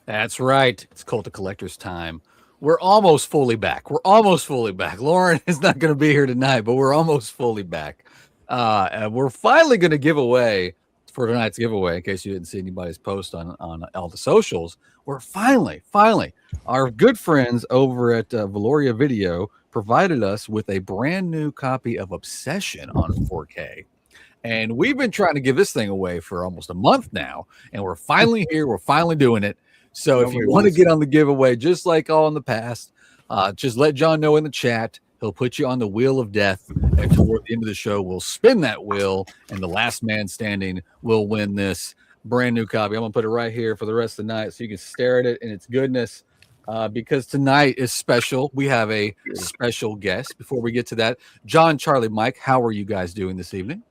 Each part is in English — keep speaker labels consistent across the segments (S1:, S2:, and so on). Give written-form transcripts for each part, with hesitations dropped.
S1: That's right. It's Cult of Collectors time. We're almost fully back. Lauren is not going to be here tonight, but we're almost fully back. And we're finally going to give away for tonight's giveaway, in case you didn't see anybody's post on all the socials. We're finally, our good friends over at Valoria Video provided us with a brand new copy of Obsession on 4K. And we've been trying to give this thing away for almost a month now. And we're finally here. We're finally doing it. So if you want to get on the giveaway, just like all in the past, just let John know in the chat. He'll put you on the wheel of death. And toward the end of the show, we'll spin that wheel. And the last man standing will win this brand new copy. I'm going to put it right here for the rest of the night so you can stare at it and its goodness. Because tonight is special. We have a special guest. Before we get to that, John, Charlie, Mike, how are you guys doing this evening?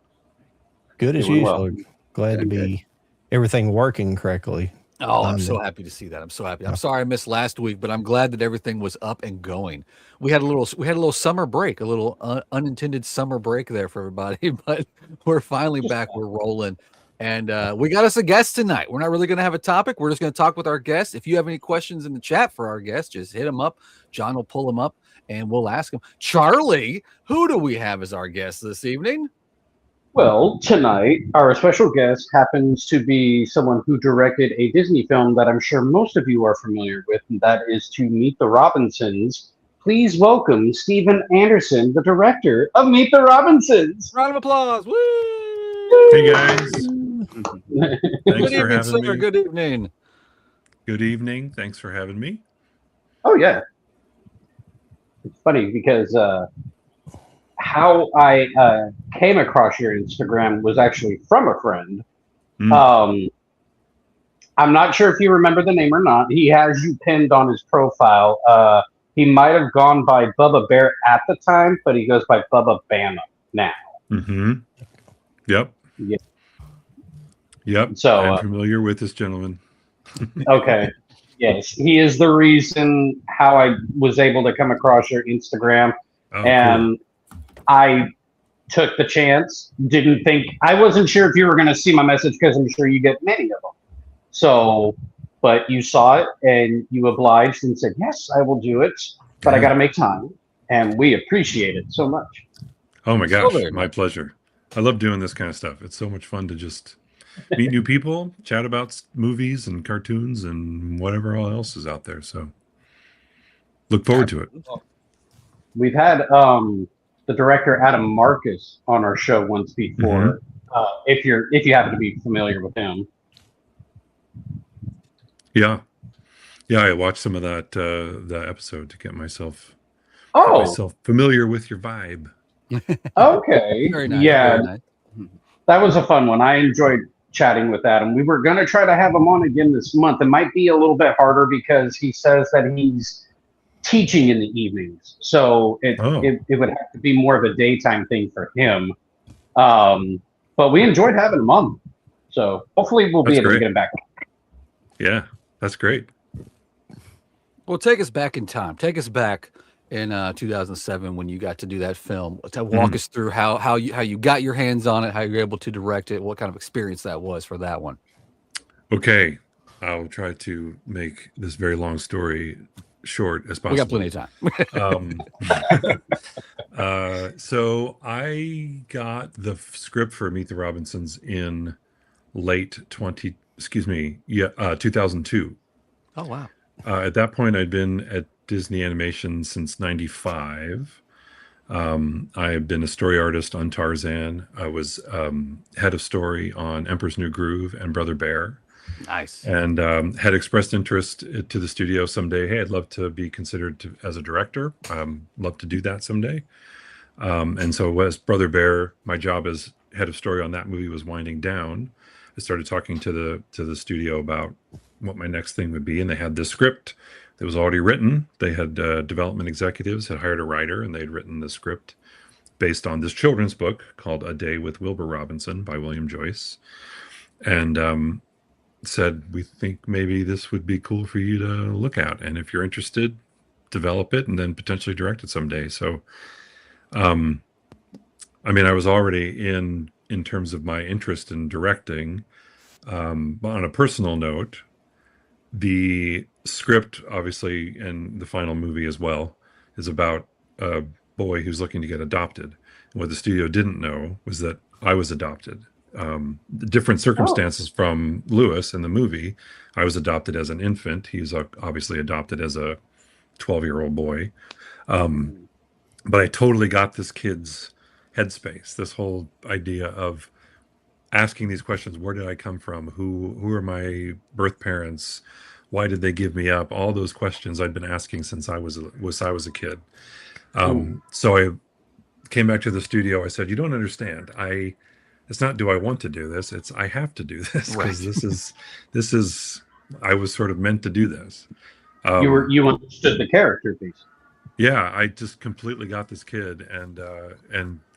S2: Good as usual. Glad to be everything working correctly.
S1: Oh, I'm so happy to see that. I'm so happy. I'm sorry I missed last week, but I'm glad that everything was up and going. We had a little summer break, a little unintended summer break there for everybody, but we're finally back. We're rolling. And we got us a guest tonight. We're not really going to have a topic. We're just going to talk with our guest. If you have any questions in the chat for our guest, just hit them up. John will pull them up and we'll ask him. Charlie, who do we have as our guest this evening?
S3: Well, tonight, our special guest happens to be someone who directed a Disney film that I'm sure most of you are familiar with, and that is To Meet the Robinsons. Please welcome Steven Anderson, the director of Meet the Robinsons.
S1: Round of applause. Woo!
S4: Hey, guys. Thanks for having me.
S1: Good evening.
S4: Good evening. Thanks for having me.
S3: Oh, yeah. It's funny because how I came across your Instagram was actually from a friend. I'm not sure if you remember the name or not. He has you pinned on his profile. He might have gone by Bubba Bear at the time, but he goes by Bubba Bama now.
S4: Mm-hmm. Yep.
S3: Yeah.
S4: Yep.
S3: So
S4: I'm familiar with this gentleman.
S3: Okay. Yes, he is the reason how I was able to come across your Instagram.
S4: Oh,
S3: and
S4: cool.
S3: I took the chance. I wasn't sure if you were going to see my message because I'm sure you get many of them. So, but you saw it and you obliged and said, yes, I will do it, but I got to make time. And we appreciate it so much.
S4: Oh my gosh, my pleasure. I love doing this kind of stuff. It's so much fun to just meet new people, chat about movies and cartoons and whatever else is out there. So look forward to it.
S3: We've had the director Adam Marcus on our show once before. If you happen to be familiar with him.
S4: Yeah, I watched some of that episode to get myself familiar with your vibe.
S3: Okay.
S1: Very nice.
S3: Yeah,
S1: very nice.
S3: that was a fun one. I enjoyed chatting with Adam. We were going to try to have him on again this month. It might be a little bit harder because he says that he's teaching in the evenings, so it would have to be more of a daytime thing for him. But we enjoyed having him on, so hopefully we'll be able to get him back.
S4: Yeah, that's great.
S1: Well, take us back in time. Take us back in 2007 when you got to do that film. To walk us through how you got your hands on it, how you were able to direct it, what kind of experience that was for that one.
S4: Okay, I'll try to make this very long story short as possible.
S1: We got plenty of
S4: time. So I got the script for Meet the Robinsons in late 2002.
S1: Oh wow.
S4: At that point I'd been at Disney Animation since '95. I had been a story artist on Tarzan. I was head of story on Emperor's New Groove and Brother Bear.
S1: Nice.
S4: And had expressed interest to the studio someday. Hey, I'd love to be considered as a director. Love to do that someday. And so as Brother Bear, my job as head of story on that movie was winding down. I started talking to the studio about what my next thing would be, and they had this script that was already written. They had development executives had hired a writer, and they had written the script based on this children's book called A Day with Wilbur Robinson by William Joyce, and said, we think maybe this would be cool for you to look at, and if you're interested, develop it and then potentially direct it someday. So I mean, I was already in terms of my interest in directing. But on a personal note, the script, obviously, and the final movie as well, is about a boy who's looking to get adopted. And what the studio didn't know was that I was adopted. Different circumstances from Lewis in the movie. I was adopted as an infant. He was obviously adopted as a 12-year-old boy. But I totally got this kid's headspace, this whole idea of asking these questions. Where did I come from? Who are my birth parents? Why did they give me up? All those questions I'd been asking since I was a kid. So I came back to the studio. I said, you don't understand. It's not, do I want to do this? It's, I have to do this, because this is, I was sort of meant to do this.
S3: You understood the character piece.
S4: Yeah, I just completely got this kid and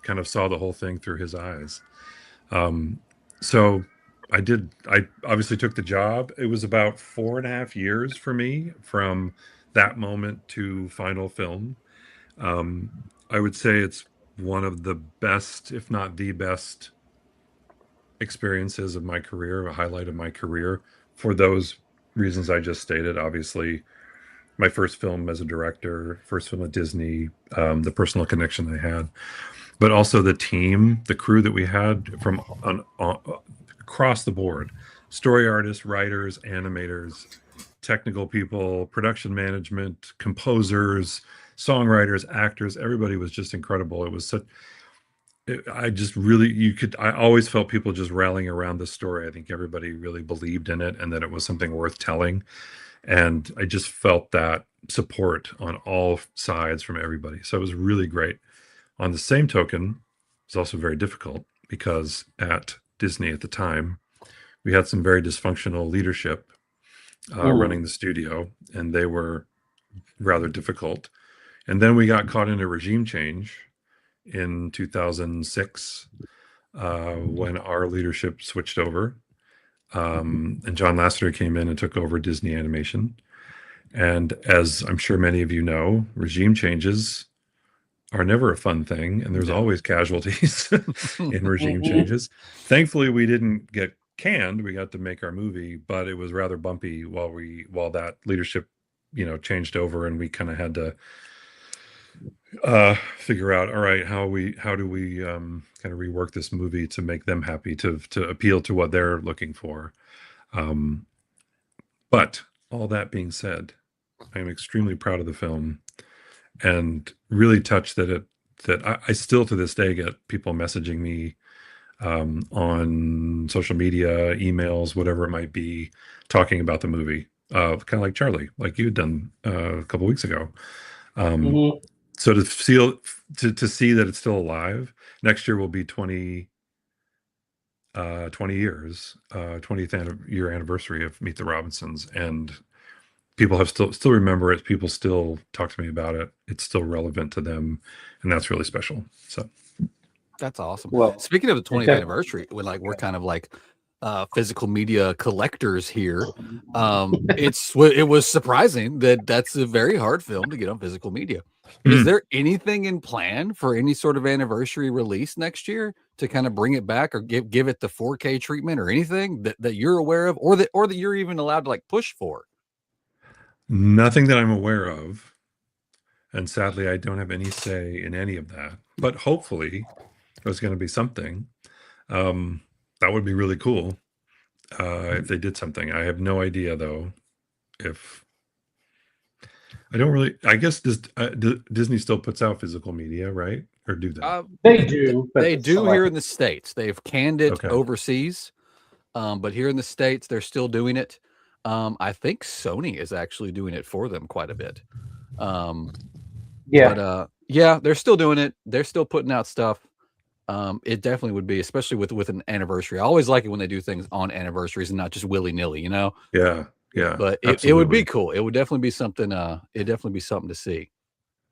S4: kind of saw the whole thing through his eyes. So I obviously took the job. It was about 4.5 years for me from that moment to final film. I would say it's one of the best, if not the best, experiences of my career, a highlight of my career, for those reasons I just stated. Obviously, my first film as a director, first film at Disney, the personal connection I had, but also the team, the crew that we had from across the board: story artists, writers, animators, technical people, production management, composers, songwriters, actors. Everybody was just incredible. It was such, I always felt people just rallying around the story. I think everybody really believed in it and that it was something worth telling. And I just felt that support on all sides from everybody. So it was really great. On the same token, it was also very difficult, because at Disney at the time, we had some very dysfunctional leadership running the studio, and they were rather difficult. And then we got caught in a regime change in 2006 when our leadership switched over. And John Lasseter came in and took over Disney Animation. And as I'm sure many of you know, regime changes are never a fun thing, and there's always casualties in regime changes. Thankfully, we didn't get canned. We got to make our movie, but it was rather bumpy while that leadership, changed over, and we kind of had to figure out, all right, how do we kind of rework this movie to make them happy, to appeal to what they're looking for. But all that being said, I am extremely proud of the film, and really touched that I still to this day get people messaging me on social media, emails, whatever it might be, talking about the movie, kind of like Charlie, like you had done a couple weeks ago. So to see that it's still alive. Next year will be 20 years, 20th year anniversary of Meet the Robinsons, and people have still remember it. People still talk to me about it. It's still relevant to them, and that's really special. So
S1: that's awesome.
S3: Well,
S1: speaking of the 20th anniversary, we're kind of like physical media collectors here. It was surprising that that's a very hard film to get on physical media. Is there anything in plan for any sort of anniversary release next year to kind of bring it back, or give it the 4K treatment, or anything that you're aware of, or that you're even allowed to like push for?
S4: Nothing that I'm aware of, and sadly, I don't have any say in any of that. But hopefully, there's going to be something. That would be really cool if they did something. I have no idea though. If I don't really, I guess Disney still puts out physical media, right? Or do they?
S3: They do.
S1: They do here in the States. They've canned it overseas. But here in the States, they're still doing it. I think Sony is actually doing it for them quite a bit. But yeah, they're still doing it. They're still putting out stuff. It definitely would be, especially with an anniversary. I always like it when they do things on anniversaries and not just willy-nilly, you know?
S4: Yeah.
S1: But it would be cool. It would definitely be something. It'd definitely be something to see.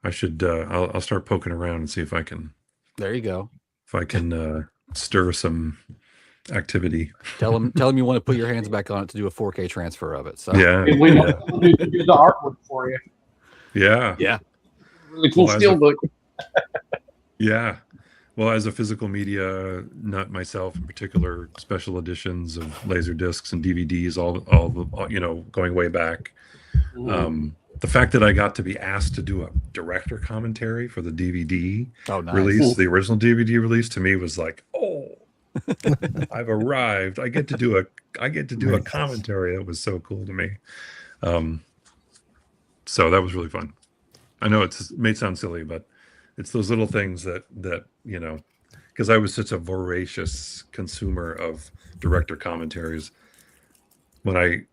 S4: I should. I'll start poking around and see if I can.
S1: There you go.
S4: If I can stir some activity.
S1: Tell them you want to put your hands back on it to do a 4K transfer of it. So
S4: yeah,
S3: we know to do the artwork for you.
S4: Yeah.
S3: Really cool SteelBook.
S4: Yeah. Well, as a physical media nut myself, in particular, special editions of laser discs and DVDs, all you know, going way back. The fact that I got to be asked to do a director commentary for the DVD release, the original DVD release, to me was like, oh, I've arrived. I get to do a commentary. That was so cool to me. So that was really fun. I know it may sound silly, but it's those little things that you know, because I was such a voracious consumer of director commentaries. When I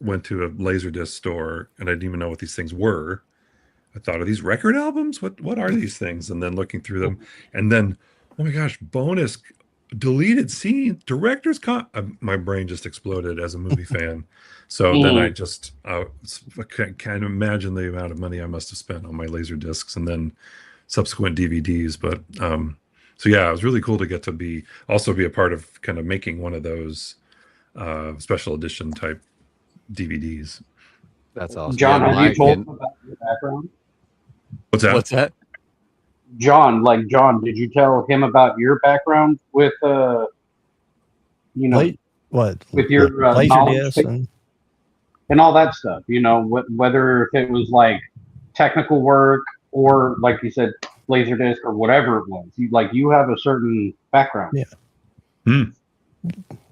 S4: went to a Laserdisc store and I didn't even know what these things were, I thought, are these record albums? What are these things? And then looking through them, and then, oh my gosh, bonus deleted scene, my brain just exploded as a movie fan. So then I just can't imagine the amount of money I must have spent on my laser discs and then subsequent DVDs. But so yeah, it was really cool to get to be a part of kind of making one of those special edition type DVDs.
S1: That's awesome.
S3: John, have you told him about your background?
S4: What's that?
S3: John, did you tell him about your background with with your
S2: Laserdisc
S3: and all that stuff? You know, whether if it was like technical work or, like you said, Laserdisc or whatever it was. You have a certain background.
S2: Yeah.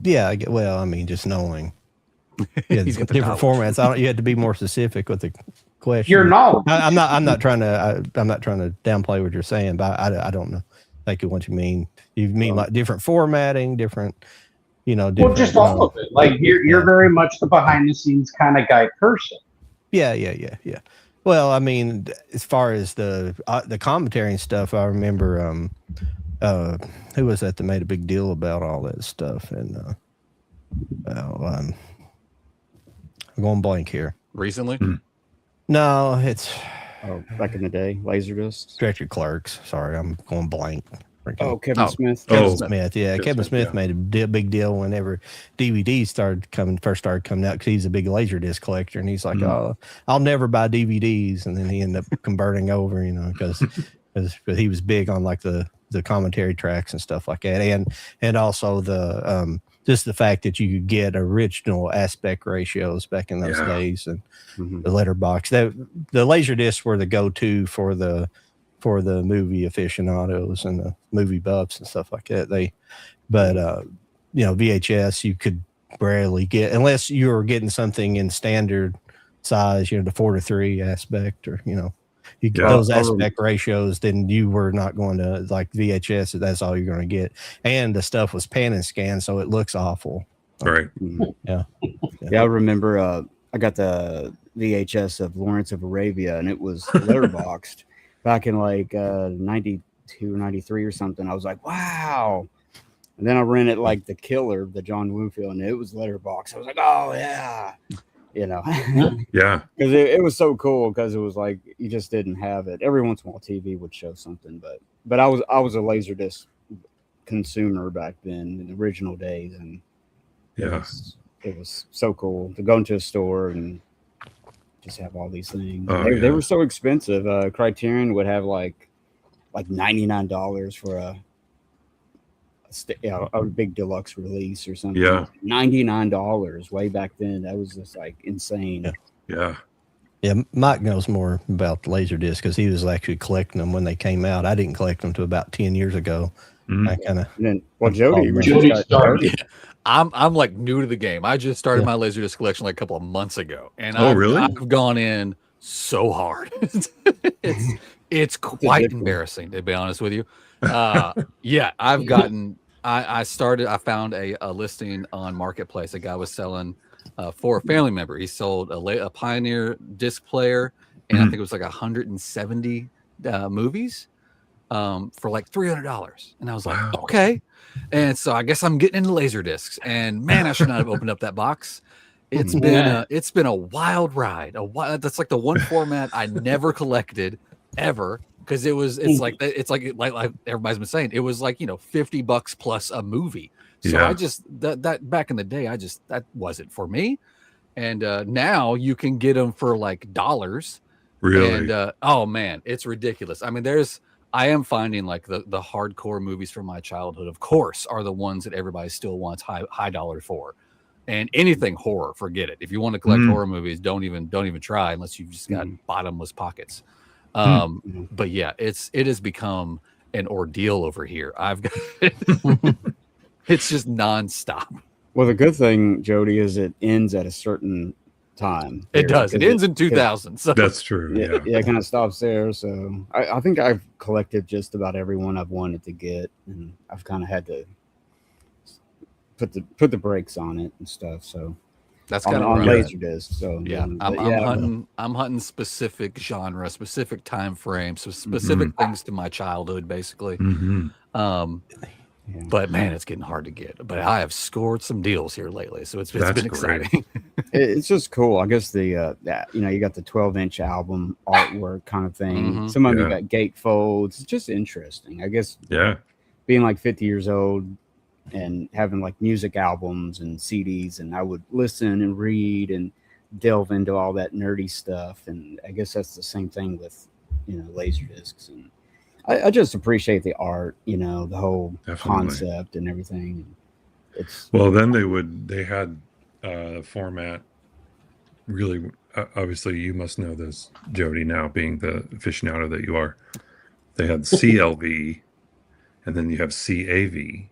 S2: Yeah. Well, I mean, just knowing. Yeah, different formats. You had to be more specific with the question.
S3: Your knowledge.
S2: I'm not trying to downplay what you're saying, but I don't know. Like what you mean. You mean like different formatting, different. Well,
S3: just all of it. Like you're very much the behind the scenes kind of guy person.
S2: Yeah. Well, I mean, as far as the commentary and stuff, I remember who was that made a big deal about all that stuff, and I'm going blank here.
S1: Recently?
S2: No, it's
S5: back in the day, Laserdisc.
S2: Director Clerks. Sorry, I'm going blank.
S5: Kevin Smith.
S2: Kevin Smith, yeah. Kevin Smith made a big deal whenever DVDs first started coming out, because he's a big Laserdisc collector, and he's like, "Oh, I'll never buy DVDs," and then he ended up converting over, because he was big on like the commentary tracks and stuff like that, and also the just the fact that you could get original aspect ratios back in those days, and the letterbox. The Laserdiscs were the go-to for the movie aficionados and the movie buffs and stuff like that. VHS you could rarely get unless you were getting something in standard size, the 4:3 aspect, or you get those aspect ratios, then you were not going to, like, VHS. That's all you're going to get, and the stuff was pan and scan, so it looks awful.
S4: Right.
S5: Yeah. I remember I got the VHS of Lawrence of Arabia, and it was letterboxed. Back in like 92, 93 or something. I was like, wow. And then I rented like The Killer, the John Woo film, and it was letterbox. I was like, oh yeah.
S4: Yeah.
S5: Because it was so cool, because it was like you just didn't have it. Every once in a while TV would show something, but I was a Laserdisc consumer back then in the original days, and it was so cool to go into a store and just have all these things. They were so expensive. Criterion would have like $99 for a big deluxe release or something.
S4: Yeah,
S5: $99 way back then. That was just like insane.
S4: Yeah.
S2: Mike knows more about the Laserdisc because he was actually collecting them when they came out. I didn't collect them until about 10 years ago. I kind of.
S3: Jody started.
S1: I'm like new to the game. I just started my Laserdisc collection like a couple of months ago, and I've gone in so hard. it's quite embarrassing, to be honest with you. I've gotten I found a listing on Marketplace. A guy was selling for a family member. He sold a Pioneer disc player, and I think it was like 170 movies for like $300. And I was like, okay. And so I guess I'm getting into laser discs. And man, I should not have opened up that box. It's been a wild ride. That's like the one format I never collected ever. Because it's like everybody's been saying, it was like, $50 plus a movie. So I just that back in the day, that wasn't for me. And now you can get them for like dollars.
S4: Really?
S1: And oh man, it's ridiculous. I mean, I am finding like the hardcore movies from my childhood, of course, are the ones that everybody still wants high dollar for. And anything horror, forget it. If you want to collect horror movies, don't even try unless you've just got bottomless pockets. But yeah, it has become an ordeal over here. I've got it's just nonstop.
S5: Well, the good thing, Jody, is it ends at a certain time.
S1: It does. It ends in 2000. So
S4: that's true.
S5: Yeah, it kind of stops there. So I think I've collected just about every one I've wanted to get, and I've kind of had to put the brakes on it and stuff. So
S1: that's kind of
S5: on Laserdisc. So
S1: yeah, I'm hunting specific genre, specific time frames, so specific things to my childhood, basically. But man, it's getting hard to get. But I have scored some deals here lately, so it's been exciting.
S5: It's just cool. I guess the you got the 12-inch album artwork kind of thing. Some of them got gatefolds. It's just interesting. I guess.
S4: Yeah.
S5: Being like 50 years old and having like music albums and CDs, and I would listen and read and delve into all that nerdy stuff. And I guess that's the same thing with laser discs. And I just appreciate the art, the whole concept and everything.
S4: Then they had format. Really, obviously, you must know this, Jody. Now being the aficionado that you are, they had CLV, and then you have CAV.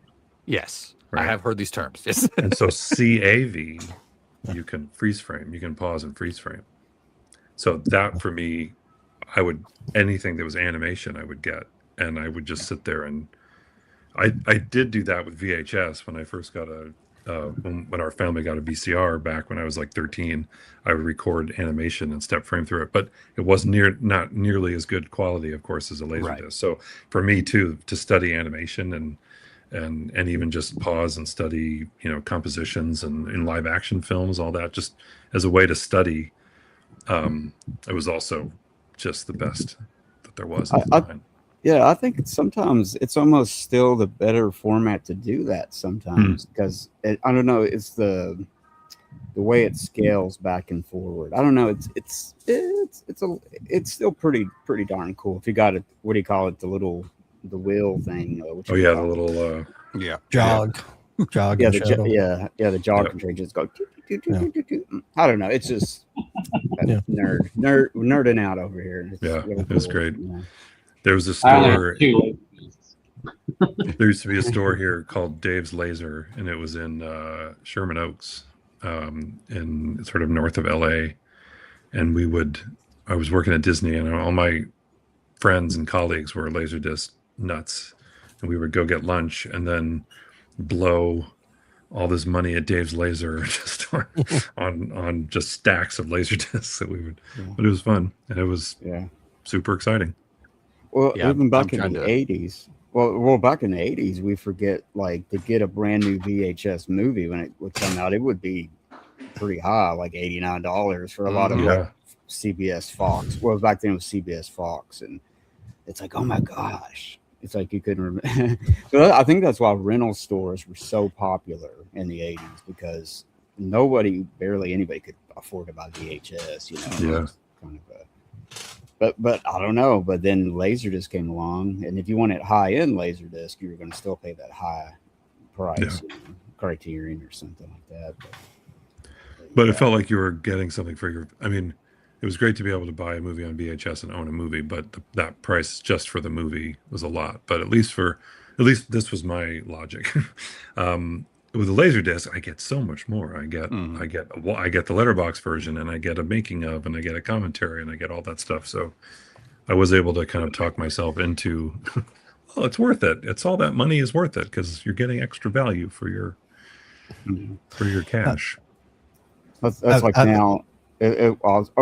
S1: Yes,
S4: right?
S1: I have heard these terms. Yes,
S4: and so CAV, you can freeze frame, you can pause and freeze frame. So that for me, anything that was animation, I would get, and I would just sit there and I did do that with VHS when I first got when our family got a VCR back when I was like 13. I would record animation and step frame through it, but it was not nearly as good quality, of course, as a Laserdisc. So for me too, to study animation and even just pause and study, compositions and in live action films, all that, just as a way to study, it was also just the best that there was at the time.
S5: I think sometimes it's almost still the better format to do that sometimes because I don't know, it's the way it scales back and forward. I don't know, it's still pretty darn cool if you got it. What do you call it? The wheel thing.
S4: The little
S2: jog.
S5: The jog control just go. I don't know. It's just nerding out over here. It's really cool.
S4: It was great. There was a store. There used to be a store here called Dave's Laser, and it was in Sherman Oaks, in sort of north of LA. And I was working at Disney, and all my friends and colleagues were Laserdisc nuts, and we would go get lunch and then blow all this money at Dave's Laser just on just stacks of Laserdiscs that we would. But it was fun, and it was super exciting.
S5: Well, even back in the 80s. Well, back in the 80s, we forget, like, to get a brand new VHS movie when it would come out, it would be pretty high, like $89 for a lot of like CBS Fox. Well, back then it was CBS Fox, and it's like, oh my gosh, it's like you couldn't remember. So I think that's why rental stores were so popular in the 80s, because barely anybody could afford to buy VHS. Kind of But I don't know. But then Laserdisc came along, and if you wanted high-end Laserdisc, you were going to still pay that high price, Criterion or something like that.
S4: But it felt like you were getting something for your. I mean, it was great to be able to buy a movie on VHS and own a movie, but that price just for the movie was a lot. But at least this was my logic. With the Laserdisc, I get so much more. I get the letterbox version, and I get a making of, and I get a commentary, and I get all that stuff. So I was able to kind of talk myself into, Well, it's worth it. It's all that money is worth it because you're getting extra value for your cash.
S5: That's like now.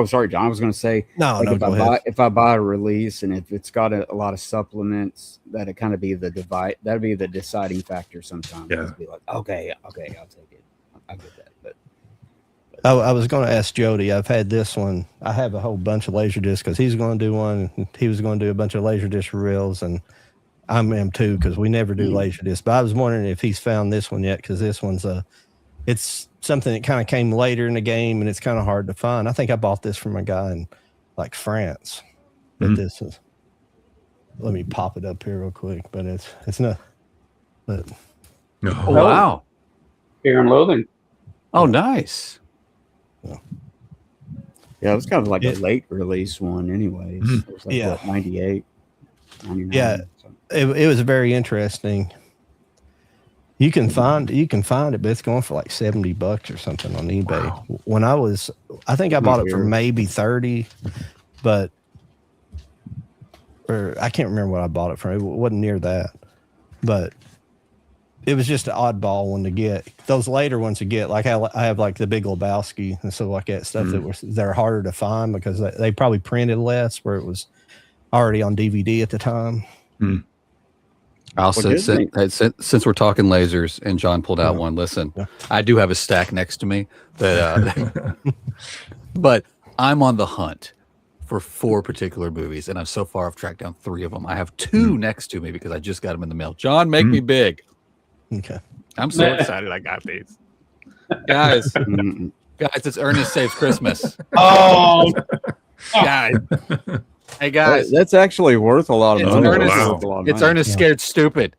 S5: Sorry, John. I was going to say,
S2: No,
S5: like
S2: go ahead.
S5: if I buy a release and if it's got a lot of supplements, that'd kind of be that'd be the deciding factor sometimes.
S4: Yeah.
S5: It'd be like, okay, I'll take it. I get that, but
S2: I was going to ask Jody. I've had this one. I have a whole bunch of Laserdiscs because he's going to do one. He was going to do a bunch of Laserdisc reels, and I am too because we never do Laserdisc. But I was wondering if he's found this one yet because this one's it's something that kind of came later in the game and it's kind of hard to find. I think I bought this from a guy in like France. But this is. Let me pop it up here real quick. But it's not. But
S1: Oh, wow.
S3: Fear and Loathing.
S1: Oh, nice.
S5: yeah, it was kind of like a late release one, anyways. It was like what, 98, 99.
S2: Yeah. It was very interesting. You can find it, but it's going for like $70 or something on eBay.
S1: Wow.
S2: When I think I bought it for maybe 30, but I can't remember what I bought it for. It wasn't near that, but it was just an oddball one to get. Those later ones to get, like I have like the Big Lebowski and stuff like that stuff they're harder to find because they probably printed less where it was already on DVD at the time.
S1: I'll say, since we're talking lasers and John pulled out one, listen, I do have a stack next to me that, but I'm on the hunt for 4 particular movies, and so far I've tracked down 3 of them. I have 2 next to me because I just got them in the mail. John, make me big.
S2: Okay.
S1: I'm so excited I got these. Guys, it's Ernest Saves Christmas.
S3: Oh,
S1: Guys. Hey, guys.
S5: That's actually worth a lot of money.
S1: It's Ernest Scared Stupid.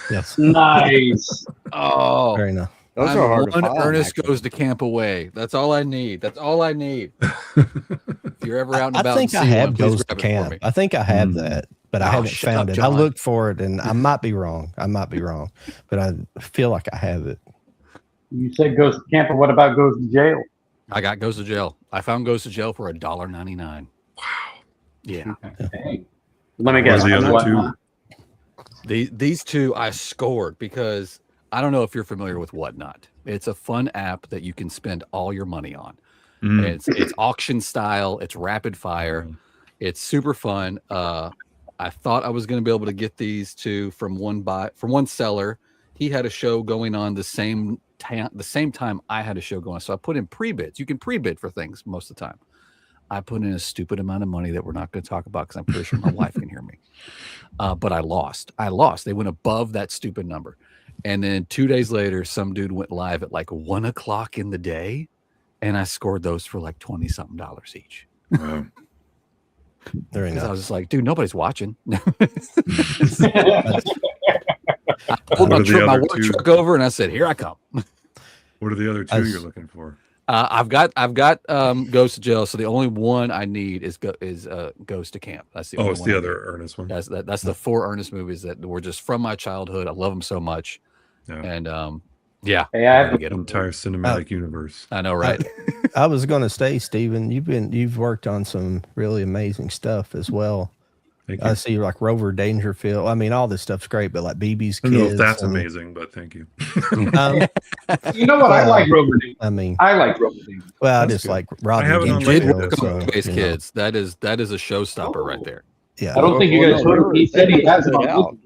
S2: Yes.
S3: nice.
S1: Oh.
S2: Very nice.
S5: Those are hard to
S1: one
S5: find,
S1: Ernest
S5: actually.
S1: Goes to Camp away. That's all I need. If you're ever out and about,
S2: I think I have Goes to Camp. I think I have that, but I haven't found it.
S1: John.
S2: I looked for it, and I might be wrong. But I feel like I have it.
S3: You said Goes to Camp, but what about Goes to Jail?
S1: I got Goes to Jail. I found Goes to Jail for $1.99.
S4: Wow.
S1: Yeah.
S3: Hey. Let me guess.
S4: The other 2?
S1: These 2 I scored because I don't know if you're familiar with Whatnot. It's a fun app that you can spend all your money on. It's auction style. It's rapid fire. It's super fun. I thought I was going to be able to get these 2 from one seller. He had a show going on the same time I had a show going on. So I put in pre-bids. You can pre-bid for things most of the time. I put in a stupid amount of money that we're not going to talk about because I'm pretty sure my wife can hear me. But I lost. They went above that stupid number. And then 2 days later, some dude went live at like 1 o'clock in the day. And I scored those for like $20-something each.
S4: Wow.
S2: Very nice.
S1: I was just like, dude, nobody's watching. I pulled my work truck over and I said, here I come.
S4: What are the other 2 you're looking for?
S1: I've got Goes to Jail, so the only one I need is Goes to Camp. That's the only
S4: it's
S1: one
S4: the other Ernest one.
S1: That's the 4 Ernest movies that were just from my childhood. I love them so much, and yeah.
S3: Hey, I have
S4: the entire cinematic universe.
S1: I know, right?
S2: I was going to say, Stephen, you've worked on some really amazing stuff as well.
S4: Thank you.
S2: I see like Rover Dangerfield. I mean, all this stuff's great, but like BB's Kids.
S4: I don't know if that's amazing, but thank you.
S3: You know what? I like Rover. I like Rover.
S2: Well, I just good. Like Rodney
S1: Space Kids. That is a showstopper right there.
S2: Yeah.
S3: I don't think you guys heard. He said he has
S5: out.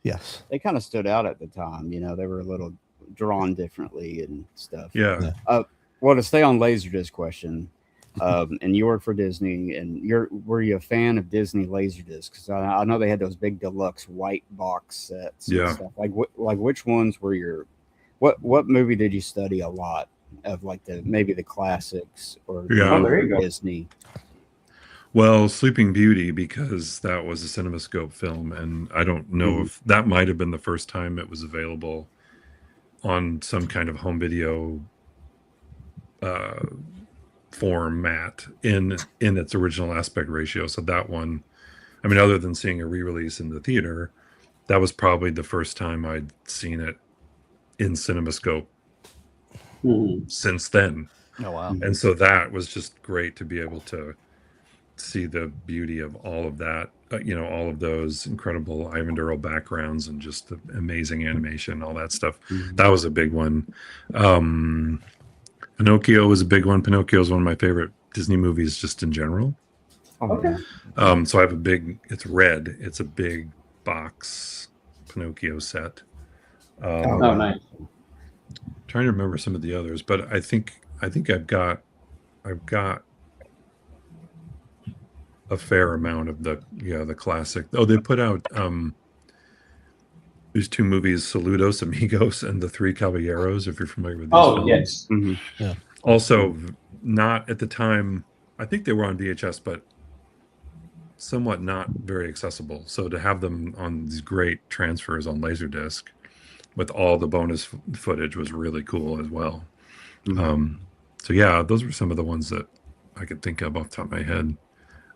S2: Yes.
S5: They kind of stood out at the time. You know, they were a little drawn differently and stuff.
S4: Yeah.
S5: Well, to stay on Laserdisc question. And you work for Disney, and were you a fan of Disney Laserdiscs? Because I know they had those big deluxe white box sets.
S4: Yeah.
S5: And stuff. Like which ones were your? What movie did you study a lot of? Like maybe the classics or Disney.
S4: Well, Sleeping Beauty, because that was a CinemaScope film, and I don't know if that might have been the first time it was available on some kind of home video format in its original aspect ratio. So that one, I mean, other than seeing a re-release in the theater, that was probably the first time I'd seen it in CinemaScope since then.
S1: Oh wow.
S4: And so that was just great to be able to see the beauty of all of that all of those incredible Ivan Earl backgrounds and just the amazing animation, all that stuff. That was a big one. Pinocchio was a big one. Pinocchio is one of my favorite Disney movies just in general.
S3: Okay.
S4: So I have it's red. It's a big box Pinocchio set.
S3: Oh, nice.
S4: Trying to remember some of the others, but I think I've got a fair amount of the classic. Oh, they put out these two movies, Saludos Amigos and The Three Caballeros, if you're familiar with these films.
S3: Yes.
S2: Yeah.
S4: Also, not at the time, I think they were on VHS, but somewhat not very accessible. So to have them on these great transfers on Laserdisc with all the bonus footage was really cool as well. So yeah, those were some of the ones that I could think of off the top of my head.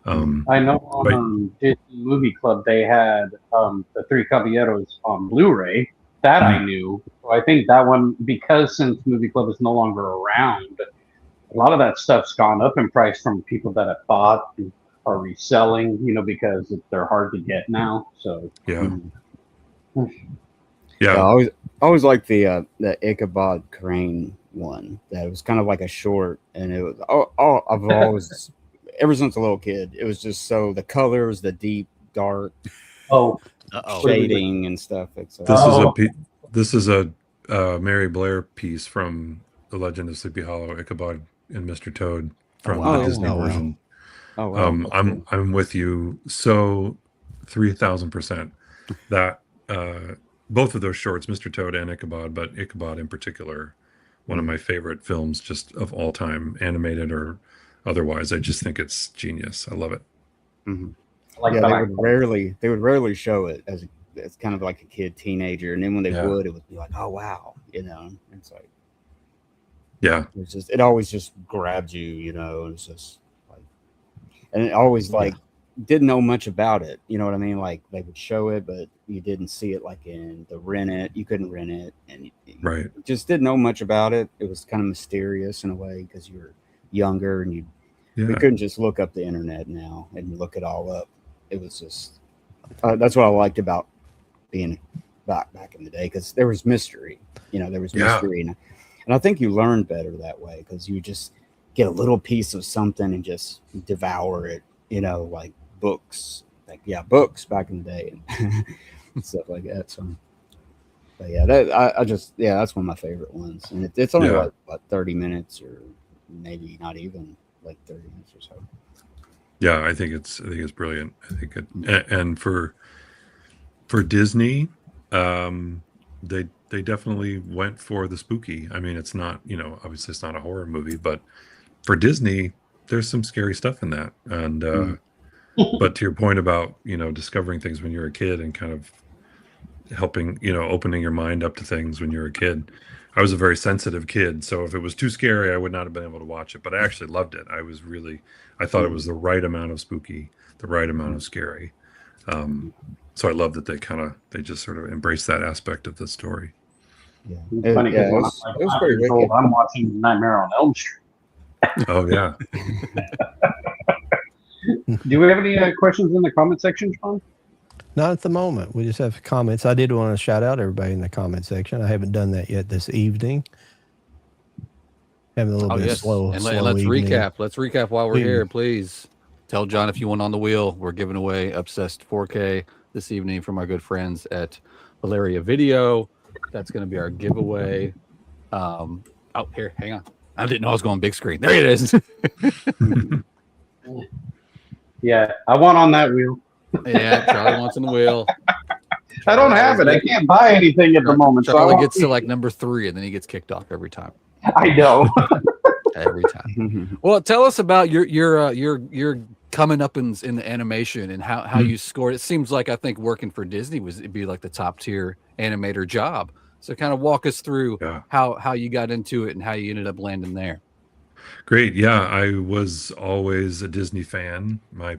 S3: I know on Disney Movie Club they had the Three Caballeros on Blu-ray. That I knew. So I think that one, because since Movie Club is no longer around, a lot of that stuff's gone up in price from people that have bought and are reselling, because they're hard to get now. So
S4: Yeah.
S5: I always liked the Ichabod Crane one. That was kind of like a short, and it was I've always ever since a little kid. It was just so the colors, the deep dark shading and stuff.
S4: This is a Mary Blair piece from The Legend of Sleepy Hollow, Ichabod and Mr. Toad from the Disney version.
S5: Oh, wow.
S4: I'm with you. So 3,000% that both of those shorts, Mr. Toad and Ichabod, but Ichabod in particular, one of my favorite films just of all time, animated or otherwise. I just think it's genius. I love it.
S5: They would rarely show it as kind of like a kid teenager, and then when they would, it would be like, oh wow, it's like, it always just grabbed you, it's just like, and it always didn't know much about it, you know what I mean? Like they would show it, but you didn't see it like in the you couldn't rent it, and you just didn't know much about it. It was kind of mysterious in a way because you were younger and you couldn't just look up the internet now and look it all up. It was just that's what I liked about being back in the day, because there was mystery, there was mystery, and I think you learned better that way because you just get a little piece of something and just devour it, like books, books back in the day and stuff like that. So, but yeah, that's one of my favorite ones, and it's only what 30 minutes or maybe not even like 30 minutes or so.
S4: Yeah, I think it's brilliant. I think and for Disney, they definitely went for the spooky. I mean, it's not, obviously it's not a horror movie, but for Disney, there's some scary stuff in that. And but to your point about, discovering things when you're a kid and kind of helping, opening your mind up to things when you're a kid. I was a very sensitive kid, so if it was too scary, I would not have been able to watch it. But I actually loved it. I thought it was the right amount of spooky, the right amount of scary. So I love that they just sort of embrace that aspect of the story.
S3: Yeah, it's funny because when I was 5 years old, I'm watching Nightmare on Elm Street.
S4: Oh yeah.
S3: Do we have any questions in the comment section, Sean?
S2: Not at the moment. We just have comments. I did want to shout out everybody in the comment section. I haven't done that yet this evening. Having a little bit slow.
S1: And let's
S2: evening.
S1: recap. Let's recap while we're here, please. Tell John if you want on the wheel. We're giving away Obsessed 4K this evening from our good friends at Valeria Video. That's going to be our giveaway. Here, hang on. I didn't know I was going big screen. There it is.
S3: Yeah, I want on that wheel.
S1: Yeah, Charlie wants on the wheel.
S3: I don't have it. I can't buy anything at the moment.
S1: Charlie gets to like number 3, and then he gets kicked off every time.
S3: I know.
S1: Every time. Well, tell us about your coming up in the animation and how you scored. It seems like I think working for Disney it'd be like the top tier animator job. So kind of walk us through how you got into it and how you ended up landing there.
S4: Great. Yeah, I was always a Disney fan. I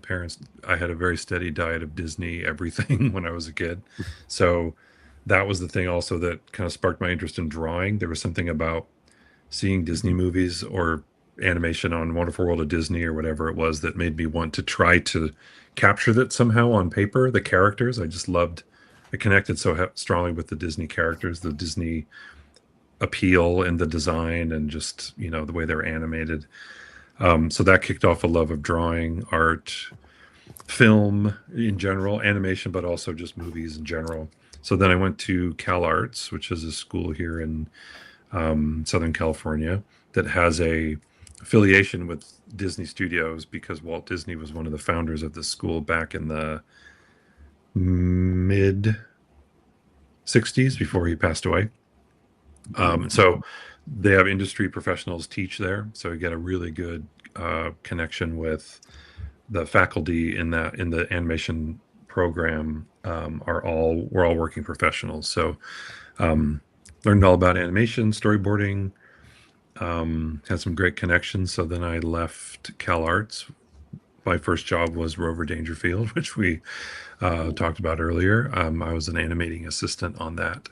S4: had a very steady diet of Disney everything when I was a kid. So that was the thing also that kind of sparked my interest in drawing. There was something about seeing Disney movies or animation on Wonderful World of Disney or whatever it was that made me want to try to capture that somehow on paper. The characters, I just loved. I connected so strongly with the Disney characters, the Disney appeal and the design, and just the way they're animated. So that kicked off a love of drawing, art, film in general, animation, but also just movies in general. So then I went to Cal Arts, which is a school here in Southern California that has a affiliation with Disney Studios, because Walt Disney was one of the founders of this school back in the mid 60s before he passed away. So they have industry professionals teach there, so you get a really good connection with the faculty in the animation program. We're all working professionals, so learned all about animation, storyboarding, had some great connections. So then I left Cal Arts. My first job was Rover Dangerfield, which we talked about earlier. I was an animating assistant on that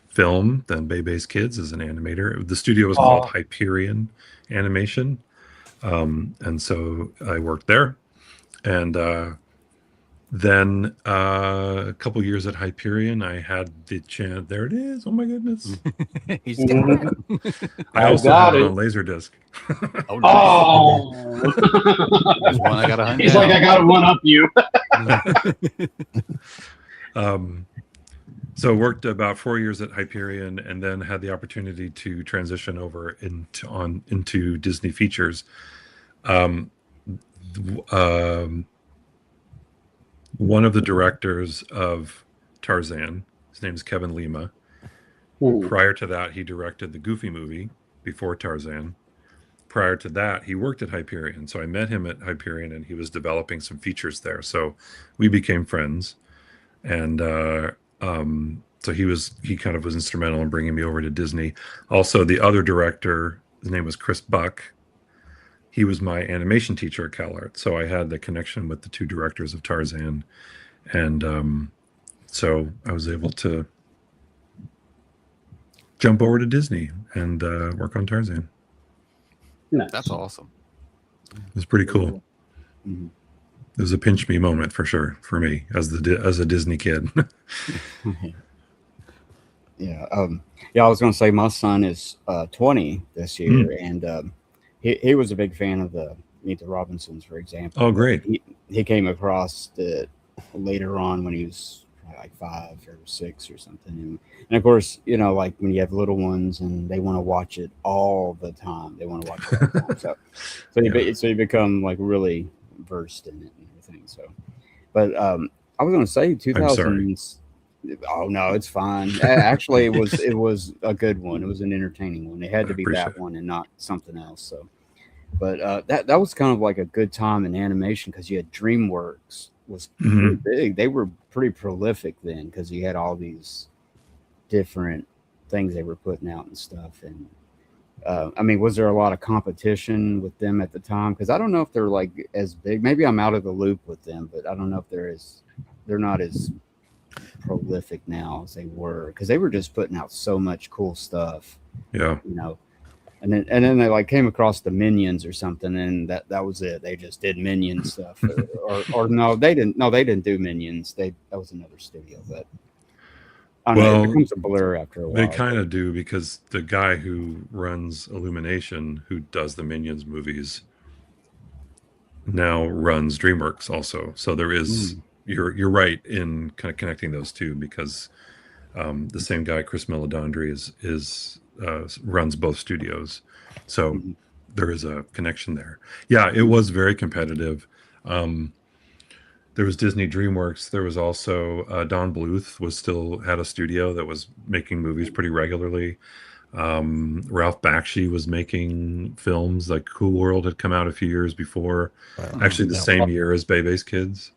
S4: film, then Bebe's Kids as an animator. The studio was called Hyperion Animation. And so I worked there. And then a couple years at Hyperion, I had the chance. There it is. Oh my goodness.
S1: He's got it.
S4: I also have it on Laserdisc.
S1: There's one I got to hunt
S3: He's
S1: down.
S3: like, I got one up you.
S4: So worked about 4 years at Hyperion, and then had the opportunity to transition over into Disney features. One of the directors of Tarzan, his name is Kevin Lima. Prior to that, he directed the Goofy movie before Tarzan. Prior to that, he worked at Hyperion. So I met him at Hyperion, and he was developing some features there. So we became friends. And so he kind of was instrumental in bringing me over to Disney. Also, the other director, his name was Chris Buck. He was my animation teacher at Cal Arts. So I had the connection with the two directors of Tarzan. And so I was able to jump over to Disney and work on Tarzan.
S3: Nice.
S1: That's awesome.
S4: It was pretty cool.
S3: Mm-hmm.
S4: It was a pinch me moment for sure for me as a Disney kid.
S5: Yeah. I was going to say my son is 20 this year, and he was a big fan of the Meet the Robinsons, for example.
S4: Oh, great.
S5: He came across it later on when he was like 5 or 6 or something. And of course, like when you have little ones and they want to watch it all the time, they want to watch it all the time. So you become like really versed in it and everything. So, but I was going to say 2000. Oh no, it's fine. Actually, it was a good one. It was an entertaining one. It had to be that one and not something else. So, but that was kind of like a good time in animation because you had DreamWorks was pretty big. They were pretty prolific then because you had all these different things they were putting out and stuff. And I mean, was there a lot of competition with them at the time? Because I don't know if they're like as big. Maybe I'm out of the loop with them, but I don't know if they're not as prolific now as they were, because they were just putting out so much cool stuff.
S4: Yeah.
S5: And then they like came across the Minions or something, and that was it. They just did Minion stuff, or no, they didn't. No, they didn't do Minions. That was another studio, but I don't know, it becomes a blur after a while.
S4: They kind of do, because the guy who runs Illumination, who does the Minions movies, now runs DreamWorks also. So there is you're right in kind of connecting those two, because the same guy, Chris Meledandri, is runs both studios. So there is a connection there. Yeah, it was very competitive. There was Disney DreamWorks. There was also Don Bluth had a studio that was making movies pretty regularly. Ralph Bakshi was making films. Like Cool World had come out a few years before, actually the same year as Bebe's Kids.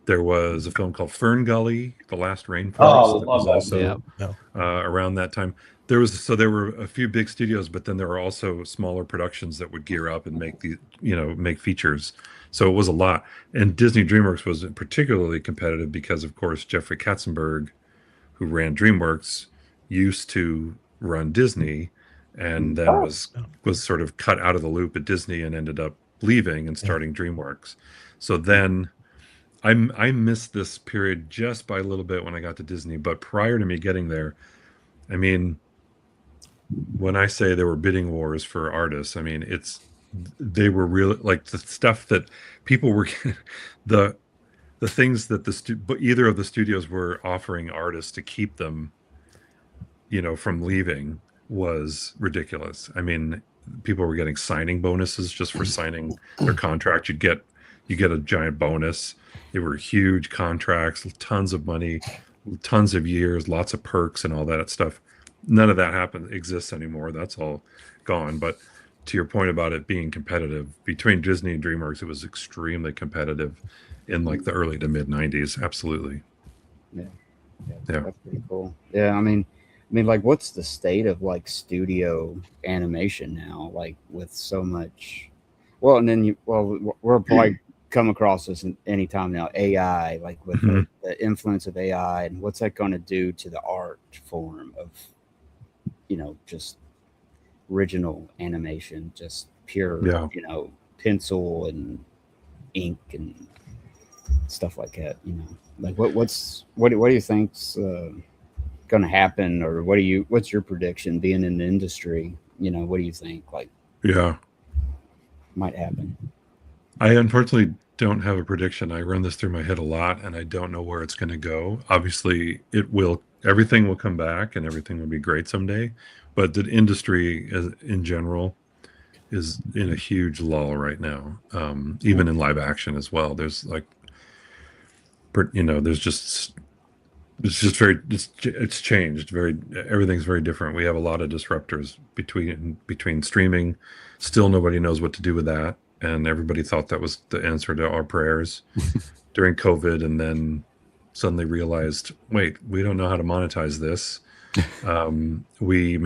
S4: There was a film called Fern Gully, The Last Rainforest, that was also around that time. There were a few big studios, but then there were also smaller productions that would gear up and make features. So it was a lot. And Disney DreamWorks was particularly competitive because, of course, Jeffrey Katzenberg, who ran DreamWorks, used to run Disney, and then was sort of cut out of the loop at Disney and ended up leaving and starting DreamWorks. So then I missed this period just by a little bit when I got to Disney. But prior to me getting there, I mean, when I say there were bidding wars for artists, I mean, they were really like the stuff that people were the things that either of the studios were offering artists to keep them, from leaving was ridiculous. I mean, people were getting signing bonuses just for signing their contract. You get a giant bonus. They were huge contracts, tons of money, tons of years, lots of perks and all that stuff. None of that exists anymore. That's all gone. But to your point about it being competitive between Disney and DreamWorks, it was extremely competitive in like the early to mid 90s. Absolutely.
S5: Yeah. That's pretty cool. Yeah. I mean, like, what's the state of like studio animation now? Like with so much, well, and then we're probably come across this anytime now. AI, like with the influence of AI, and what's that going to do to the art form of, just original animation, just pure, pencil and ink and stuff like that. Like what do you think's going to happen, or what's your prediction being in the industry? What do you think might happen?
S4: I unfortunately don't have a prediction. I run this through my head a lot and I don't know where it's going to go. Obviously everything will come back and everything will be great someday, but the industry in general is in a huge lull right now. Even in live action as well. There's it's changed. Everything's very different. We have a lot of disruptors between streaming. Still nobody knows what to do with that. And everybody thought that was the answer to our prayers during COVID. And then suddenly realized, wait, we don't know how to monetize this. We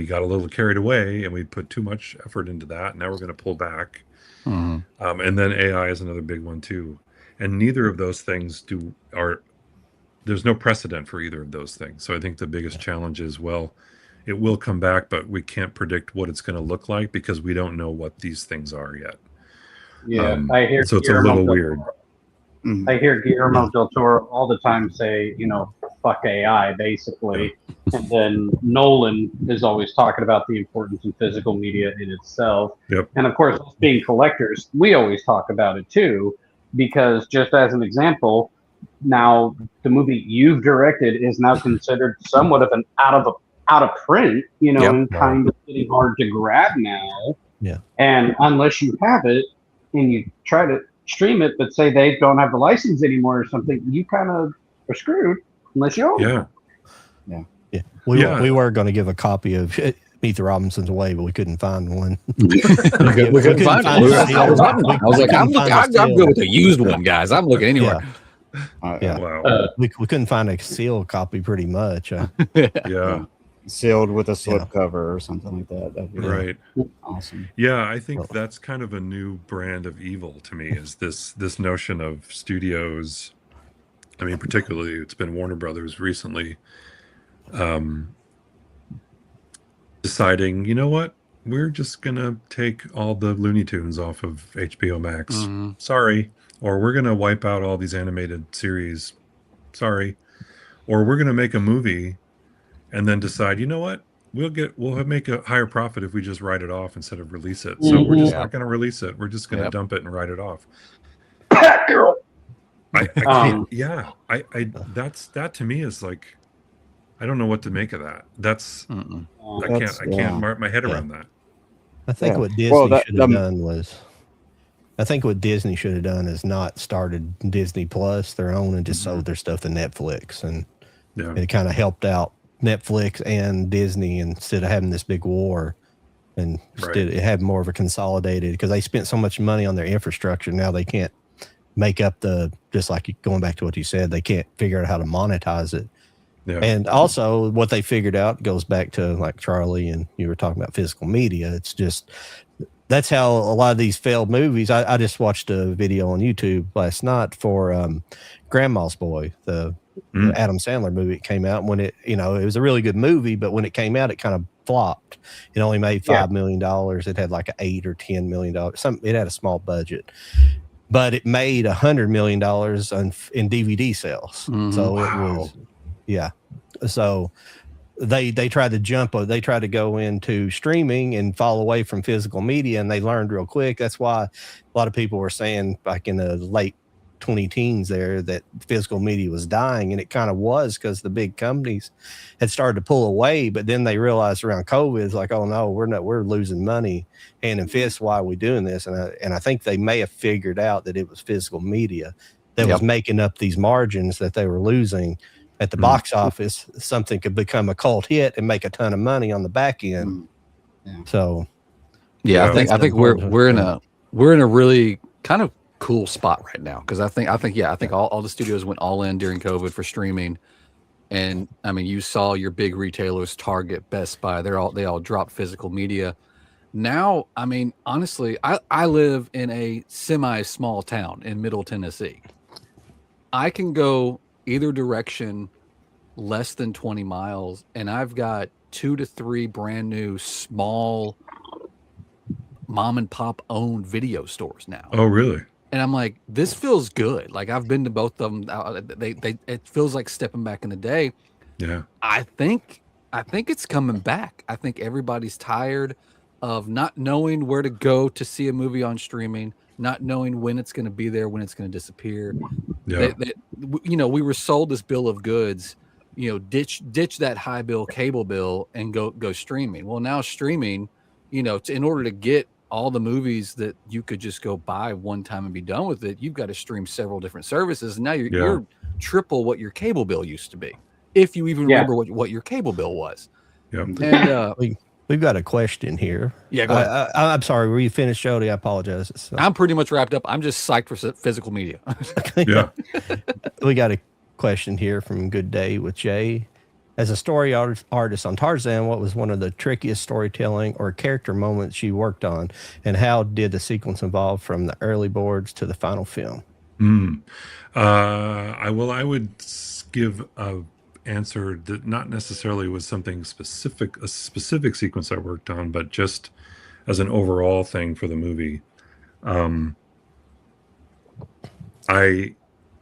S4: got a little carried away and we put too much effort into that. Now we're going to pull back. Mm-hmm. And then AI is another big one too. And neither of those things there's no precedent for either of those things. So I think the biggest challenge is, it will come back, but we can't predict what it's going to look like because we don't know what these things are yet.
S3: Yeah, I hear.
S4: So it's a little weird.
S3: I hear Guillermo del Toro all the time say, fuck AI, basically. And then Nolan is always talking about the importance of physical media in itself.
S4: Yep.
S3: And of course, being collectors, we always talk about it too, because just as an example, now the movie you've directed is now considered somewhat of an out of print, and kind of getting hard to grab now.
S2: Yeah.
S3: And unless you have it and you try to stream it, but say they don't have the license anymore or something, you kind of are screwed unless you own it.
S2: Yeah. We were going to give a copy of Meet the Robinsons away, but we couldn't find one.
S1: we couldn't find it. I was like, I'm good with the used one, guys. I'm looking anywhere.
S4: Wow.
S2: We couldn't find a sealed copy pretty much.
S5: Sealed with a slip cover or something like that. That'd be
S4: right.
S5: Awesome.
S4: Yeah, I think that's kind of a new brand of evil to me, is this notion of studios. I mean, particularly it's been Warner Brothers recently deciding, you know what? We're just going to take all the Looney Tunes off of HBO Max. Mm-hmm. Sorry. Or we're going to wipe out all these animated series. Sorry. Or we're going to make a movie and then decide, you know what? We'll make a higher profit if we just write it off instead of release it. So we're just not going to release it. We're just going to dump it and write it off.
S3: Girl.
S4: I can't. That to me is like, I don't know what to make of that. That's I can't mark my head around that.
S2: I think what Disney should have done was, I think what Disney should have done is not started Disney Plus their own and just sold their stuff to Netflix, and it kind of helped out Netflix and Disney instead of having this big war, and instead it had more of a consolidated, because they spent so much money on their infrastructure. Now they can't make up just like going back to what you said, they can't figure out how to monetize it. Yeah. And also what they figured out goes back to, like Charlie and you were talking about, physical media. It's just, that's how a lot of these failed movies. I just watched a video on YouTube last night for Grandma's Boy, the Adam Sandler movie. It came out when it was a really good movie, but when it came out, it kind of flopped. It only made $5 million. It had like $8 or $10 million. It had a small budget, but it made $100 million in DVD sales.
S1: Mhm.
S2: So it was, yeah. So they tried to go into streaming and fall away from physical media, and they learned real quick. That's why a lot of people were saying back in the late 2010s there that physical media was dying, and it kind of was, because the big companies had started to pull away, but then they realized around COVID, it's like, oh no, we're losing money hand and fist. Why are we doing this? And I think they may have figured out that it was physical media that was making up these margins that they were losing at the box office. Something could become a cult hit and make a ton of money on the back end. So
S1: I think we're in a really kind of cool spot right now, because I think all the studios went all in during COVID for streaming. And I mean, you saw your big retailers, Target, Best Buy, they all dropped physical media. Now, I mean, honestly, I live in a semi-small town in Middle Tennessee. I can go either direction less than 20 miles, and I've got 2 to 3 brand new small mom and pop owned video stores now.
S4: Oh, really?
S1: And I'm like, this feels good. Like, I've been to both of them. It feels like stepping back in the day.
S4: Yeah.
S1: I think it's coming back. I think everybody's tired of not knowing where to go to see a movie on streaming, not knowing when it's going to be there, when it's going to disappear.
S4: Yeah.
S1: We were sold this bill of goods, ditch that high bill cable bill and go streaming. Well, now streaming, in order to get all the movies that you could just go buy one time and be done with it, you've got to stream several different services. And now you're triple what your cable bill used to be, if you even remember what your cable bill was.
S4: Yeah.
S2: And we've got a question here.
S1: Yeah, go ahead.
S2: I'm sorry, were you finished, Jody? I apologize. So.
S1: I'm pretty much wrapped up. I'm just psyched for physical media.
S4: Yeah.
S2: We got a question here from Good Day with Jay. As a story artist on Tarzan, what was one of the trickiest storytelling or character moments you worked on, and how did the sequence evolve from the early boards to the final film?
S4: I would give a answer that not necessarily was something specific, a specific sequence I worked on, but just as an overall thing for the movie.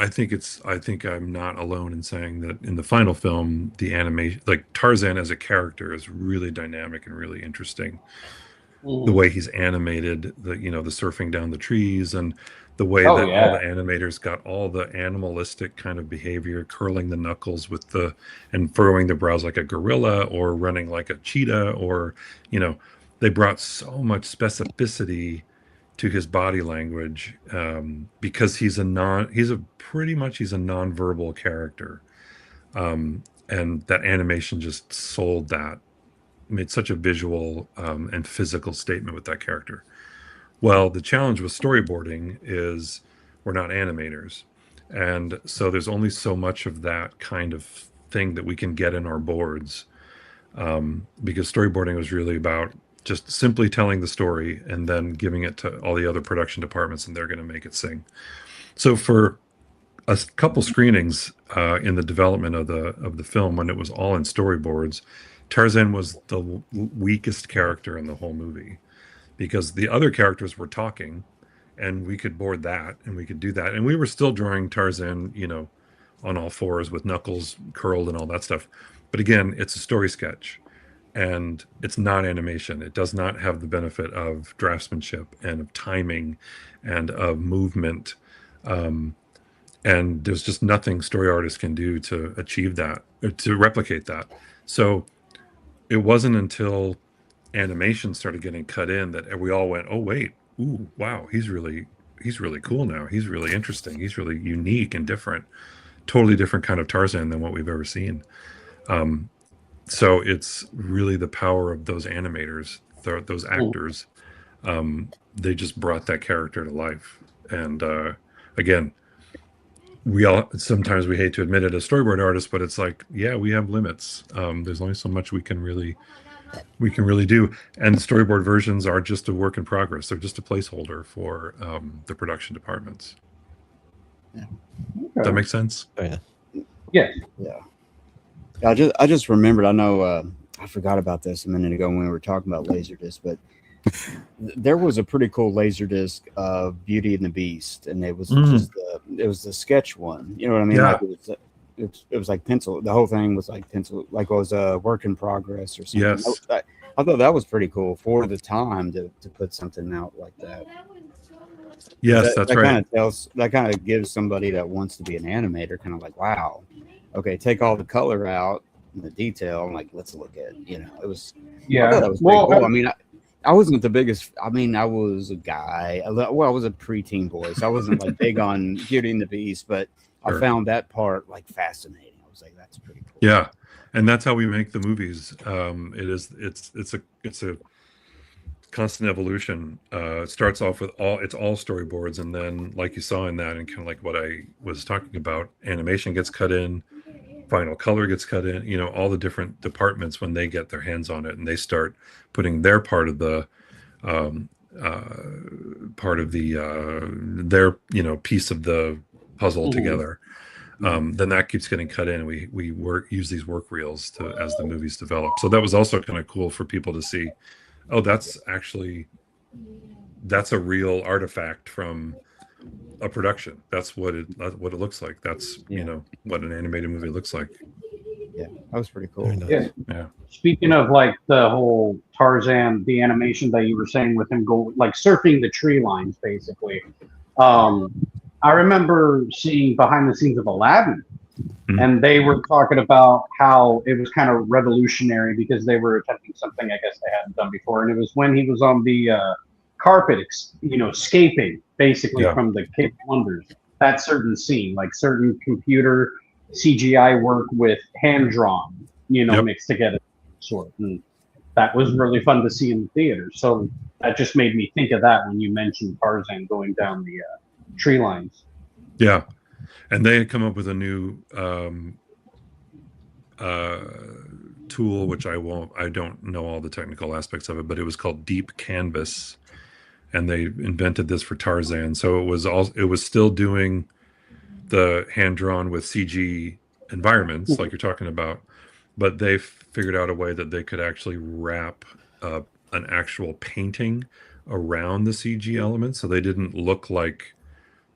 S4: I think I'm not alone in saying that in the final film, the animation, like Tarzan as a character, is really dynamic and really interesting. The way he's animated, the surfing down the trees, and the way all the animators got all the animalistic kind of behavior, curling the knuckles and furrowing the brows like a gorilla, or running like a cheetah, or they brought so much specificity to his body language, because he's a nonverbal character, and that animation just sold that, made such a visual and physical statement with that character. Well, the challenge with storyboarding is we're not animators, and so there's only so much of that kind of thing that we can get in our boards, because storyboarding was really about just simply telling the story and then giving it to all the other production departments, and they're going to make it sing. So for a couple screenings in the development of the film, when it was all in storyboards, Tarzan was the weakest character in the whole movie, because the other characters were talking, and we could board that, and we could do that, and we were still drawing Tarzan, on all fours with knuckles curled and all that stuff. But again, it's a story sketch, and it's not animation. It does not have the benefit of draftsmanship and of timing and of movement. And there's just nothing story artists can do to achieve that, or to replicate that. So it wasn't until animation started getting cut in that we all went, oh, wait, ooh, wow, he's really cool now. He's really interesting. He's really unique and different, totally different kind of Tarzan than what we've ever seen. So it's really the power of those animators, those actors. They just brought that character to life. And again, sometimes we hate to admit it as storyboard artists, but it's like, yeah, we have limits. There's only so much we can really do. And storyboard versions are just a work in progress. They're just a placeholder for the production departments.
S5: Yeah.
S4: Does that make sense?
S2: Yeah.
S3: Yeah.
S5: Yeah. I just remembered. I know I forgot about this a minute ago when we were talking about Laserdisc, but there was a pretty cool Laserdisc of Beauty and the Beast, and it was just it was the sketch one. You know what I mean?
S4: Yeah.
S5: Like it was like pencil. The whole thing was like pencil, like it was a work in progress or something.
S4: Yes.
S5: I thought that was pretty cool for the time to put something out like that.
S4: Yes, that's right.
S5: That kind of gives somebody that wants to be an animator kind of like, wow, okay, take all the color out and the detail, and like, let's look at, it was.
S3: Yeah,
S5: I thought that was pretty cool. I mean, I wasn't the biggest. I mean, I was a guy. I was a preteen boy, so I wasn't like big on Beauty and the Beast, but I found that part like fascinating. I was like, that's pretty cool.
S4: Yeah, and that's how we make the movies. It's a constant evolution. It starts off with all storyboards, and then, like you saw in that, and kind of like what I was talking about, animation gets cut in, final color gets cut in. All the different departments, when they get their hands on it and they start putting their part of the their piece of the puzzle together. Then that keeps getting cut in. We use these work reels as the movies develop. So that was also kind of cool for people to see. Oh, that's a real artifact from a production. That's what it looks like. That's what an animated movie looks like.
S5: Yeah, that was pretty cool.
S3: Yeah.
S4: Yeah.
S3: Speaking of like the whole Tarzan, the animation that you were saying with him go like surfing the tree lines, basically. I remember seeing behind the scenes of Aladdin, and they were talking about how it was kind of revolutionary because they were attempting something I guess they hadn't done before, and it was when he was on the carpet, escaping basically from the Cave of Wonders. That certain scene, like certain computer CGI work with hand drawn, mixed together, and that was really fun to see in the theater. So that just made me think of that when you mentioned Tarzan going down the tree lines.
S4: Yeah, and they had come up with a new tool, which I don't know all the technical aspects of it, but it was called Deep Canvas, and they invented this for Tarzan. So it was still doing the hand drawn with CG environments like you're talking about, but they figured out a way that they could actually wrap an actual painting around the CG elements, so they didn't look like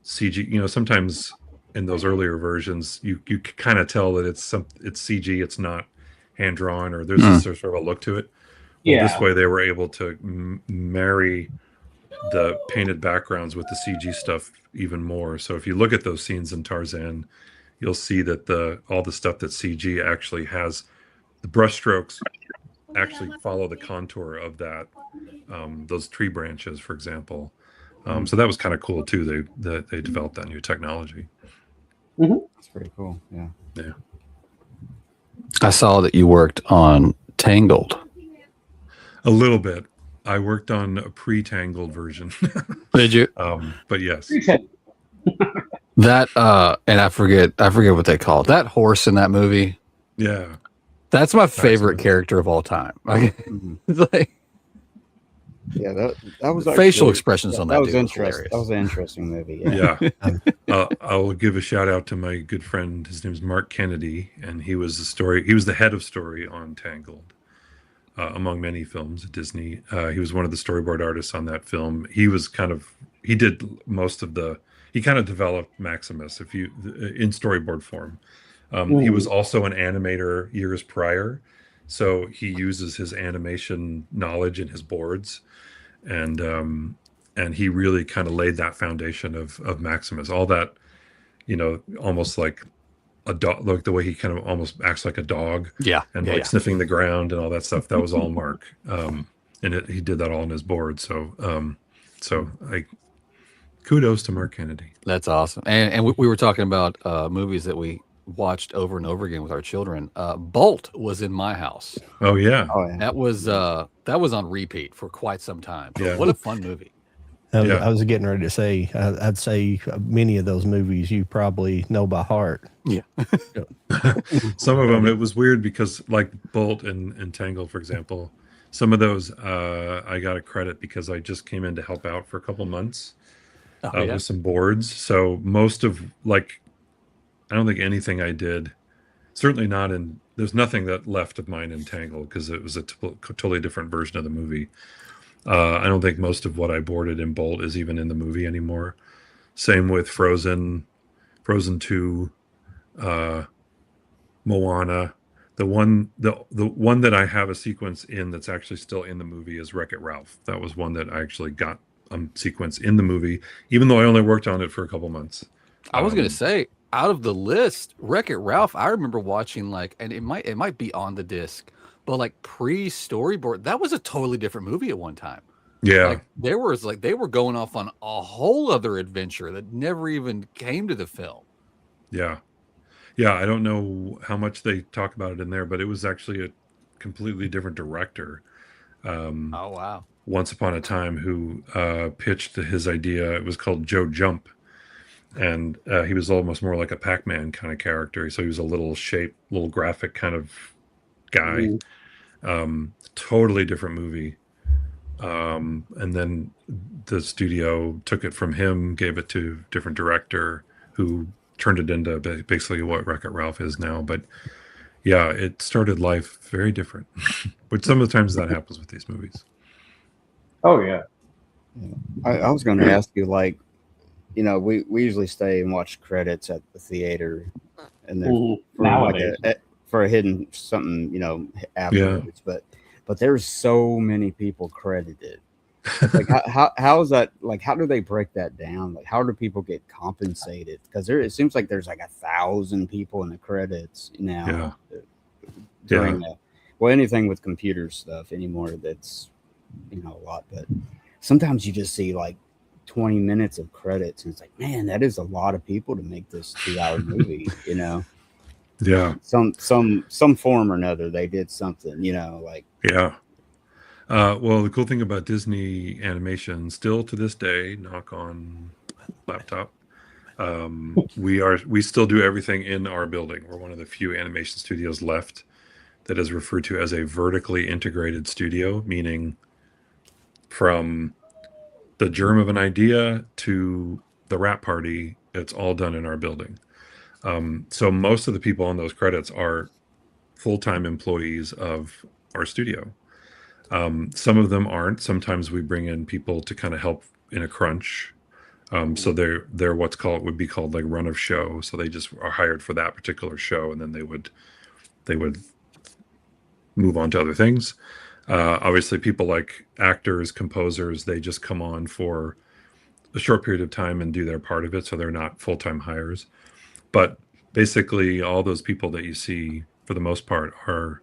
S4: CG. Sometimes in those earlier versions, you kind of tell that it's CG, it's not hand drawn, or there's a sort of a look to it. Well, this way they were able to marry the painted backgrounds with the CG stuff even more. So if you look at those scenes in Tarzan, you'll see that all the stuff that CG actually has, the brush strokes actually follow the contour of that, those tree branches, for example. So that was kind of cool too. They developed that new technology.
S5: That's pretty cool. Yeah.
S4: Yeah.
S1: I saw that you worked on Tangled.
S4: A little bit. I worked on a pre-Tangled version.
S1: Did you?
S4: But yes.
S1: That and I forget what they call it. That horse in that movie.
S4: Yeah.
S1: That's my favorite character of all time. It's like,
S5: yeah, that was
S1: facial expressions on that.
S5: That was interesting. That was an interesting movie.
S4: Yeah. I'll give a shout out to my good friend. His name is Mark Kennedy, and he was the head of story on Tangled, among many films at Disney. He was one of the storyboard artists on that film. He did most of he kind of developed Maximus in storyboard form. He was also an animator years prior, so he uses his animation knowledge in his boards, and he really kind of laid that foundation of Maximus. All that, almost like a dog, like the way he kind of almost acts like a dog, sniffing the ground and all that stuff. That was all Mark, and he did that all on his board. So, kudos to Mark Kennedy.
S1: That's awesome. And we were talking about movies that we watched over and over again with our children. Bolt was in my house.
S4: Oh yeah.
S1: That was on repeat for quite some time.
S4: Yeah.
S1: What a fun movie.
S2: I was getting ready to say, I'd say many of those movies you probably know by heart.
S1: Yeah.
S4: Some of them, it was weird because like Bolt and Tangled, for example, some of those I got a credit because I just came in to help out for a couple months with some boards. So most of I don't think anything I did, certainly not in there's nothing that left of mine in Tangled because it was a totally different version of the movie. I don't think most of what I boarded in Bolt is even in the movie anymore. Same with Frozen 2, Moana. The one that I have a sequence in that's actually still in the movie is Wreck-It Ralph. That was one that I actually got sequence in the movie, even though I only worked on it for a couple months.
S1: I was gonna say, out of the list, Wreck-It Ralph, I remember watching and it might be on the disc, but like pre-storyboard, that was a totally different movie at one time.
S4: Yeah,
S1: they were going off on a whole other adventure that never even came to the film.
S4: Yeah. I don't know how much they talk about it in there, but it was actually a completely different director.
S1: Oh wow!
S4: Once upon a time, who pitched his idea. It was called Joe Jump, and he was almost more like a Pac-Man kind of character. So he was a little graphic kind of guy. Totally different movie. And then the studio took it from him, gave it to a different director who turned it into basically what Wreck-It Ralph is now. But yeah, it started life very different, which some of the times that happens with these movies.
S3: Oh yeah.
S5: I was going to ask you, like, you know, we usually stay and watch credits at the theater, and then
S3: nowadays
S5: for a hidden something, you know, afterwards. But there's so many people credited. Like how is that? Like, how do they break that down? Like, how do people get compensated? Because it seems like there's like 1,000 people in the credits now. During anything with computer stuff anymore, that's, you know, a lot. But sometimes you just see like 20 minutes of credits, and it's like, man, that is a lot of people to make this 2-hour movie. You know.
S4: Yeah.
S5: Some form or another, they did something. You know, like.
S4: Yeah. Well, the cool thing about Disney animation, still to this day, knock on laptop, we still do everything in our building. We're one of the few animation studios left that is referred to as a vertically integrated studio, meaning from the germ of an idea to the wrap party, it's all done in our building. So most of the people on those credits are full-time employees of our studio. Some of them aren't. Sometimes we bring in people to kind of help in a crunch. So they're would be called like run of show. So they just are hired for that particular show, and then they would move on to other things. Obviously, people like actors, composers, they just come on for a short period of time and do their part of it. So they're not full-time hires. But basically, all those people that you see, for the most part, are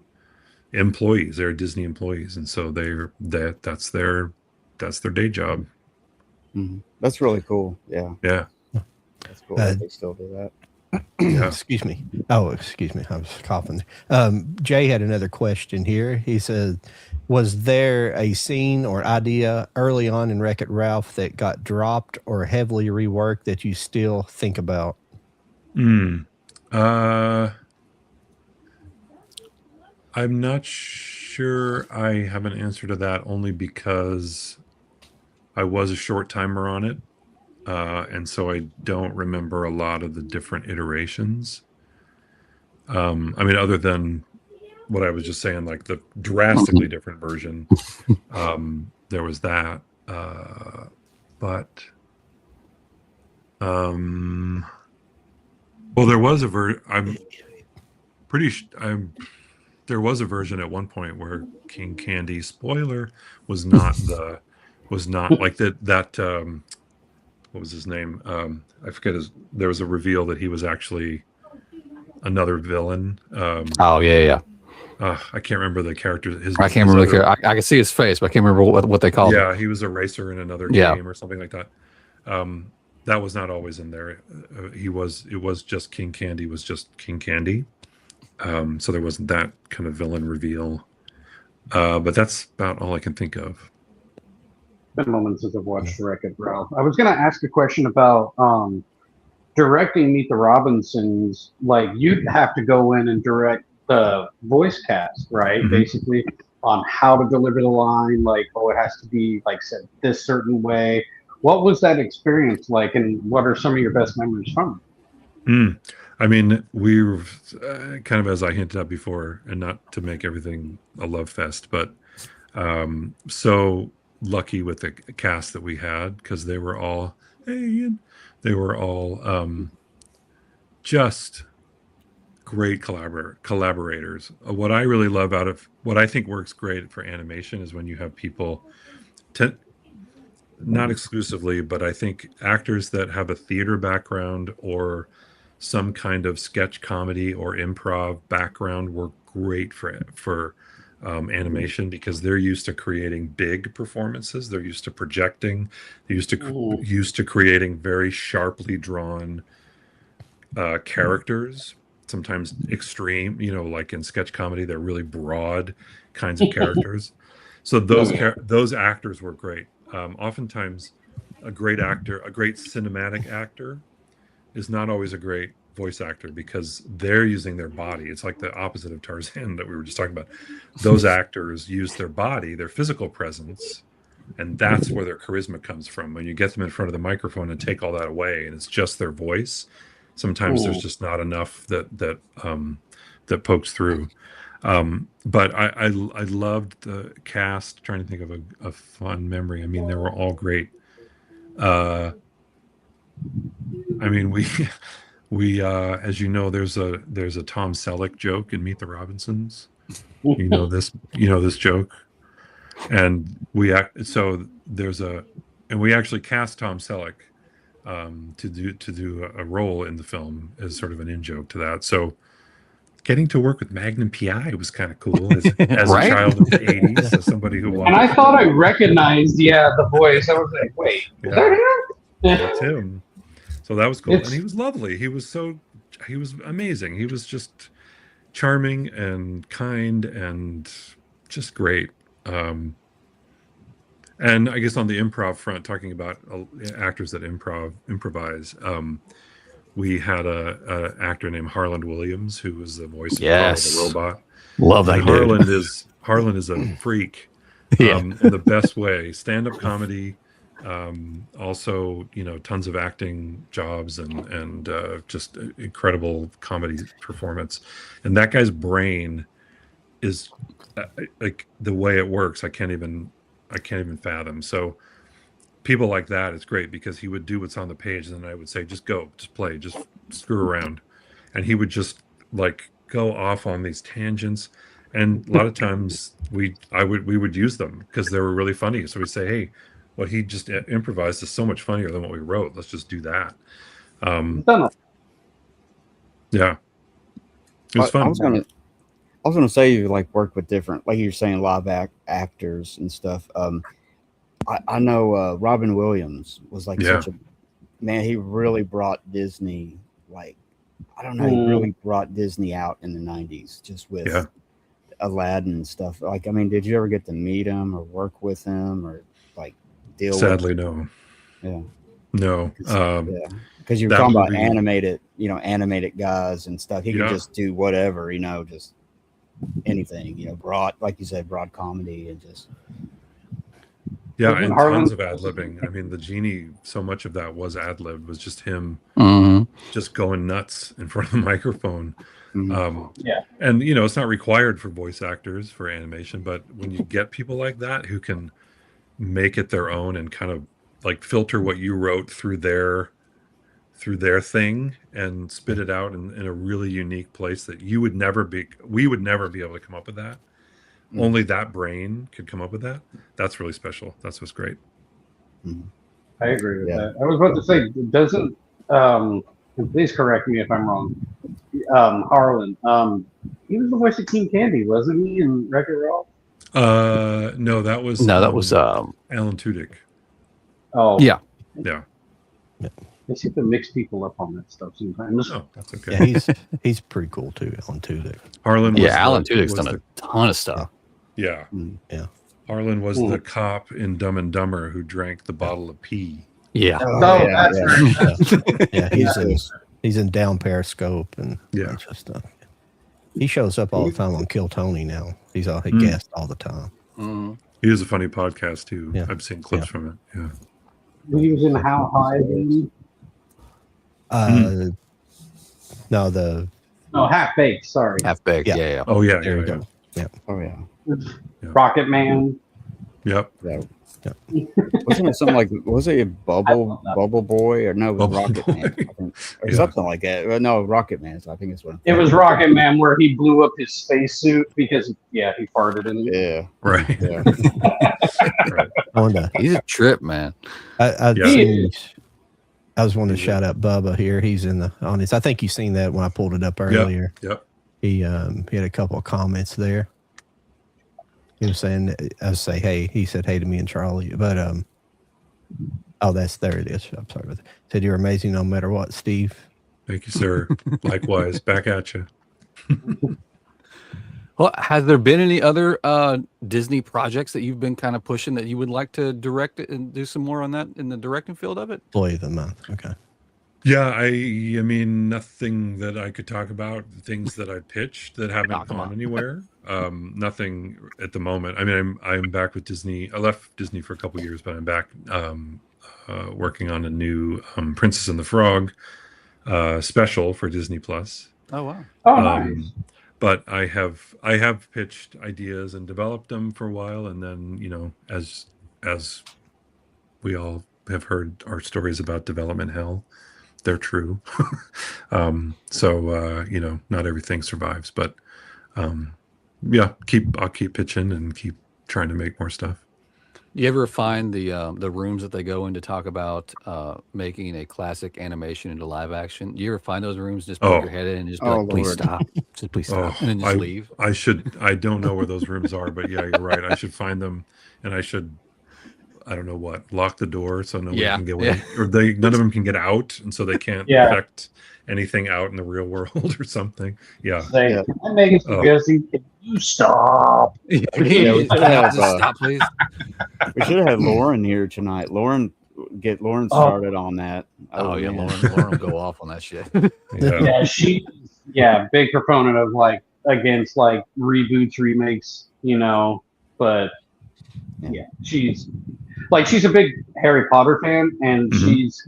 S4: employees. They're Disney employees, and so that's their day job.
S5: Mm-hmm. That's really cool. Yeah. That's cool that they still do that.
S4: Yeah.
S2: Excuse me. Oh, excuse me. I was coughing. Jay had another question here. He said, was there a scene or idea early on in Wreck-It Ralph that got dropped or heavily reworked that you still think about?
S4: I'm not sure I have an answer to that, only because I was a short timer on it. And so I don't remember a lot of the different iterations. I mean, other than what I was just saying, like the drastically different version, there was that. But well, there was there was a version at one point where King Candy, spoiler, was not like that. What was his name? I forget there was a reveal that he was actually another villain.
S1: Oh yeah.
S4: I can't remember the character.
S1: I can't remember. I can see his face, but I can't remember what they called him.
S4: Yeah, he was a racer in another game or something like that. That was not always in there. It was just King Candy was just King Candy. So there wasn't that kind of villain reveal. But that's about all I can think of.
S3: Been moments since I've watched Wreck-It Ralph. I was going to ask a question about directing Meet the Robinsons. Like, you'd have to go in and direct the voice cast, right? Mm-hmm. Basically, on how to deliver the line. Like, it has to be like said this certain way. What was that experience like, and what are some of your best memories from it?
S4: I mean, we were kind of, as I hinted at before, and not to make everything a love fest, but so lucky with the cast that we had, because they were all, hey, Ian, they were all just great collaborators. What I really love out of what I think works great for animation is when you have people, not exclusively, but I think actors that have a theater background or some kind of sketch comedy or improv background work great for animation, because they're used to creating big performances. They're used to projecting. They're used to creating very sharply drawn characters, sometimes extreme, like in sketch comedy, they're really broad kinds of characters. So those actors were great. Oftentimes a great actor, a great cinematic actor, is not always a great voice actor, because they're using their body. It's like the opposite of Tarzan that we were just talking about. Those actors use their body, their physical presence, and that's where their charisma comes from. When you get them in front of the microphone and take all that away and it's just their voice, sometimes there's just not enough that pokes through. But I loved the cast. Trying to think of a fun memory. I mean, they were all great. I mean, we as you know, there's a Tom Selleck joke in Meet the Robinsons. You know this joke, and we actually cast Tom Selleck to do a role in the film as sort of an in-joke to that. So getting to work with Magnum PI was kind of cool as
S1: Right?
S4: a child of the 80s, as somebody who watched.
S3: And I thought I recognized, the voice. I was like, wait, is that him?
S4: That's him. So that was cool. And he was lovely. He was amazing. He was just charming and kind and just great. And I guess on the improv front, talking about actors that improvise, we had a actor named Harland Williams, who was the voice of Carl the robot.
S1: Love that dude.
S4: Harland is a freak, in the best way. Stand-up comedy, also tons of acting jobs and just incredible comedy performance. And that guy's brain is like, the way it works, I can't even fathom. So people like that, it's great, because he would do what's on the page, and then I would say, just go, just play, just screw around, and he would just like go off on these tangents. And a lot of times we would use them because they were really funny. So we'd say, hey, what he just improvised is so much funnier than what we wrote. Let's just do that. Yeah, it was fun.
S5: I was gonna say, you like work with different, like you're saying, live actors and stuff. I know Robin Williams was like such a man. He really brought Disney, like, I don't know, he really brought Disney out in the 90s, just with Aladdin and stuff. Like, I mean, did you ever get to meet him or work with him or like deal
S4: Sadly,
S5: with
S4: no.
S5: Yeah.
S4: No.
S5: Because you were talking about animated guys and stuff. He could just do whatever, just anything, broad, like you said, broad comedy and just.
S4: Yeah, and tons of ad-libbing. I mean, the Genie, so much of that was ad-lib, was just him just going nuts in front of the microphone. And, it's not required for voice actors for animation, but when you get people like that who can make it their own and kind of like filter what you wrote through their thing and spit it out in a really unique place that we would never be able to come up with that. Only that brain could come up with that. That's really special. That's what's great.
S3: I agree with that. I was about to say, doesn't and please correct me if I'm wrong, Harlan, he was the voice of King Candy, wasn't he, in Wreck-It Ralph?
S4: No, that was Alan Tudyk.
S3: Oh
S4: yeah.
S3: I seem to mix people up on that stuff sometimes.
S4: Oh, that's okay.
S2: Yeah, he's pretty cool too, Alan Tudyk.
S1: Alan Tudyk's done a ton of stuff.
S4: Yeah.
S2: Yeah.
S4: Harlan was the cop in Dumb and Dumber who drank the bottle of pee.
S1: Yeah.
S2: He's in Down Periscope and bunch of stuff. He shows up all the time on Kill Tony now. He's a guest all the time.
S4: He has a funny podcast too. Yeah. I've seen clips from it. Yeah.
S3: He was in How High?
S2: No, the
S3: No, Half Baked. Sorry,
S1: Half baked.
S2: Yeah.
S1: Yeah.
S4: Oh yeah,
S2: there
S4: yeah,
S2: you go.
S4: yeah.
S5: Oh yeah.
S3: Rocket Man.
S4: Yep.
S5: Yeah.
S2: Yeah.
S5: Wasn't it something like was it a
S3: I love that.
S5: Bubble Boy or no? It was
S4: Bubble
S5: Rocket
S4: Boy.
S5: Man, I think, or
S4: Yeah.
S5: something like that. Well, no, Rocket Man. I think it's what.
S3: It was Rocket Man where he blew up his spacesuit because he farted in it.
S5: Yeah.
S4: Right.
S5: Yeah.
S4: Right.
S1: He's a trip, man.
S2: I
S4: Yeah.
S2: was wanting to shout out Bubba here. He's in the audience. I think you've seen that when I pulled it up earlier.
S4: Yep.
S2: He had a couple of comments there. He was saying, I was say, hey, he said, hey to me and Charlie, but, there it is. I'm sorry. Said, you're amazing no matter what, Steve.
S4: Thank you, sir. Likewise. Back at you.
S1: Well, has there been any other Disney projects that you've been kind of pushing that you would like to direct it and do some more on that in the directing field of it?
S2: Employee of the month. Okay.
S4: Yeah, I mean, nothing that I could talk about. Things that I pitched that haven't gone anywhere. Nothing at the moment. I mean, I'm back with Disney. I left Disney for a couple years, but I'm back working on a new Princess and the Frog special for Disney Plus.
S1: Oh wow!
S3: Oh, nice.
S4: But I have pitched ideas and developed them for a while, and then as we all have heard our stories about development hell. They're true. So not everything survives, but I'll keep pitching and keep trying to make more stuff.
S1: You ever find the rooms that they go in to talk about making a classic animation into live action? You ever find those rooms, just put your head in and just be like, please stop. Just please stop. And then just leave.
S4: I don't know where those rooms are, but yeah, you're right. I should find them, and I should, I don't know what, lock the door so no one can get away, or none of them can get out, and so they can't affect anything out in the real world or something. Yeah.
S3: I'm making suggestions. Can you stop?
S5: We should have,
S1: stop, please.
S5: We should have had Lauren here tonight. Lauren started on that.
S1: Lauren will go off on that shit.
S3: Big proponent of against reboots, remakes, but she's a big Harry Potter fan, and she's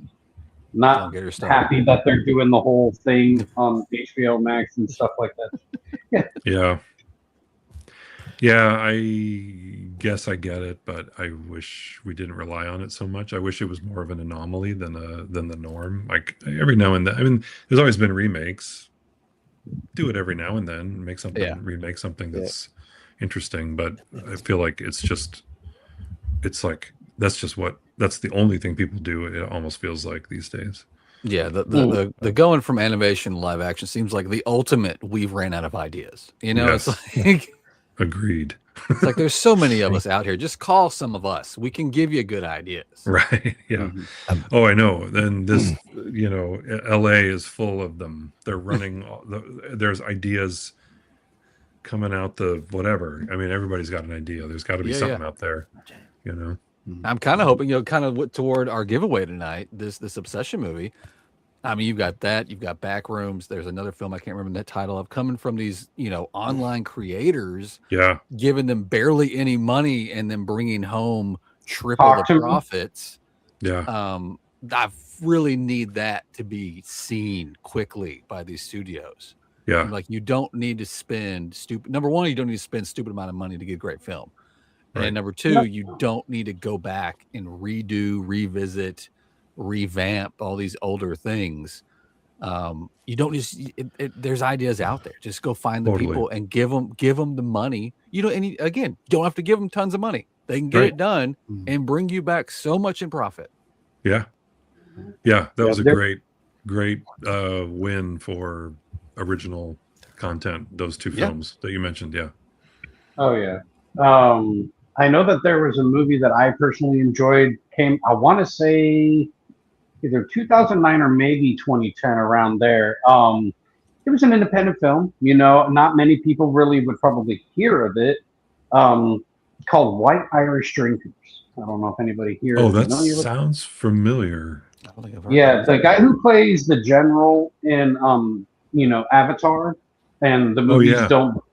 S3: not happy that they're doing the whole thing on HBO Max and stuff like that.
S4: Yeah, I guess I get it, but I wish we didn't rely on it so much. I wish it was more of an anomaly than the norm. Like every now and then, I mean, there's always been remakes. Do it every now and then, remake something that's interesting. But I feel like that's the only thing people do. It almost feels like these days.
S1: Yeah, the going from animation to live action seems like the ultimate. We've ran out of ideas. It's like.
S4: Agreed.
S1: It's like there's so many of us out here. Just call some of us. We can give you good ideas.
S4: Right. Yeah. Oh, I know. Then this, LA is full of them. They're running. There's ideas coming out the whatever. I mean, everybody's got an idea. There's got to be something out there.
S1: I'm kind of hoping, toward our giveaway tonight, this Obsession movie. I mean, you've got that. You've got Backrooms. There's another film I can't remember the title of, coming from these, online creators. Yeah, giving them barely any money and then bringing home triple the profits. Yeah, I really need that to be seen quickly by these studios. Yeah, and you don't need to spend Number one, you don't need to spend stupid amount of money to get a great film, and number two, you don't need to go back and revisit. Revamp all these older things. You don't just there's ideas out there. Just go find the people and give them the money. You don't have to give them tons of money. They can get it done and bring you back so much in profit.
S4: Yeah, that was a great win for original content. Those two films that you mentioned. Yeah.
S3: Oh yeah. I know that there was a movie that I personally enjoyed. I want to say either 2009 or maybe 2010, around there. It was an independent film. Not many people really would probably hear of it. Called White Irish Drinkers. I don't know if anybody here.
S4: Oh, that sounds familiar.
S3: Yeah, the guy who plays the general in Avatar, and the movies don't.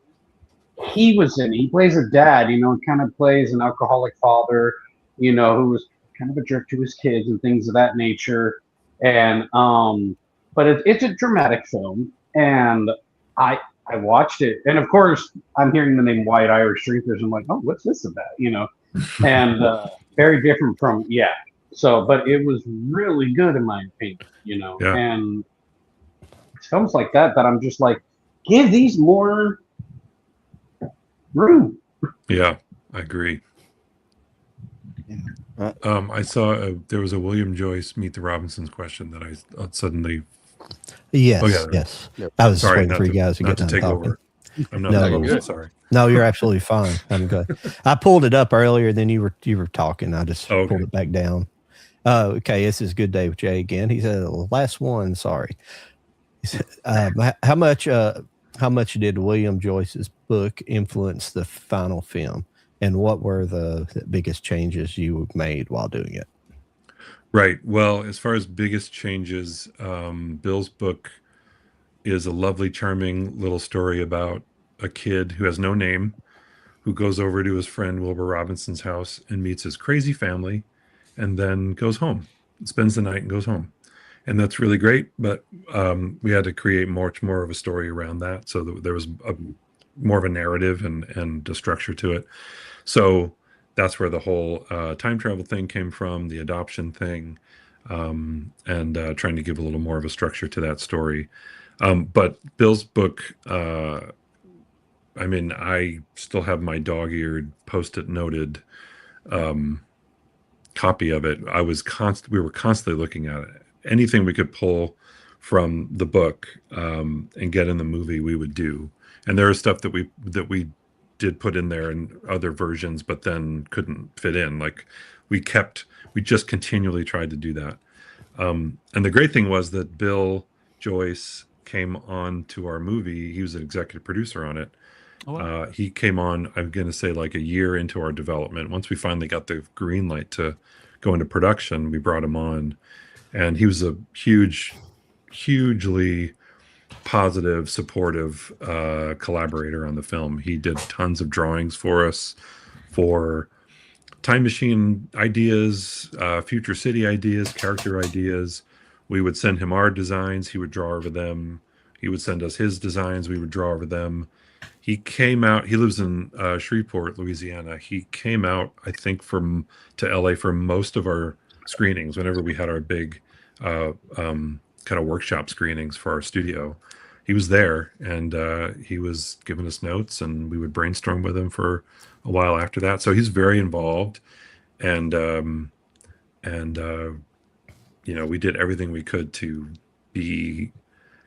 S3: He was in. He plays a dad. Kind of plays an alcoholic father. Who was kind of a jerk to his kids and things of that nature. And but it's a dramatic film. and I watched it, and of course I'm hearing the name White Irish Drinkers. I'm like, oh, what's this about? And very different from So, but it was really good in my opinion.
S4: Yeah.
S3: And films like that I'm just like, give these more room.
S4: Yeah, I agree. I saw there was a William Joyce Meet the Robinsons question that I suddenly.
S2: Yes,
S4: Oh, yeah.
S2: yes.
S1: Yep.
S2: I was
S4: Sorry,
S2: waiting for you guys to
S4: not
S2: get
S4: to
S2: done
S4: take
S2: talking.
S4: over. I'm not
S2: No,
S4: the
S2: you're
S4: host.
S1: good.
S4: Sorry.
S2: No, you're absolutely fine. I'm good. I pulled it up earlier, then you were talking. I just
S4: Okay.
S2: pulled it back down. Okay, this is Good Day with Jay again. He said, last one, sorry. He said, how much did William Joyce's book influence the final film? And what were the biggest changes you made while doing it?
S4: Right. Well, as far as biggest changes, Bill's book is a lovely, charming little story about a kid who has no name, who goes over to his friend Wilbur Robinson's house and meets his crazy family, and then goes home, spends the night and goes home. And that's really great, but we had to create much more of a story around that, so that there was more of a narrative and a structure to it. So that's where the whole time travel thing came from, the adoption thing, and trying to give a little more of a structure to that story. But Bill's book, I mean, I still have my dog-eared, post-it noted copy of it. We were constantly looking at it. Anything we could pull from the book and get in the movie, we would do. And there is stuff that we did put in there in other versions, but then couldn't fit in. Like we just continually tried to do that. And the great thing was that Bill Joyce came on to our movie. He was an executive producer on it.
S1: Oh, wow.
S4: He came on, I'm going to say, like a year into our development. Once we finally got the green light to go into production, we brought him on. And he was a hugely positive, supportive collaborator on the film. He did tons of drawings for us for time machine ideas, future city ideas, character ideas. We would send him our designs. He would draw over them. He would send us his designs. We would draw over them. He came out. He lives in Shreveport, Louisiana. He came out, I think, to LA for most of our screenings. Whenever we had our big kind of workshop screenings for our studio, he was there, and he was giving us notes, and we would brainstorm with him for a while after that. So he's very involved, and we did everything we could to be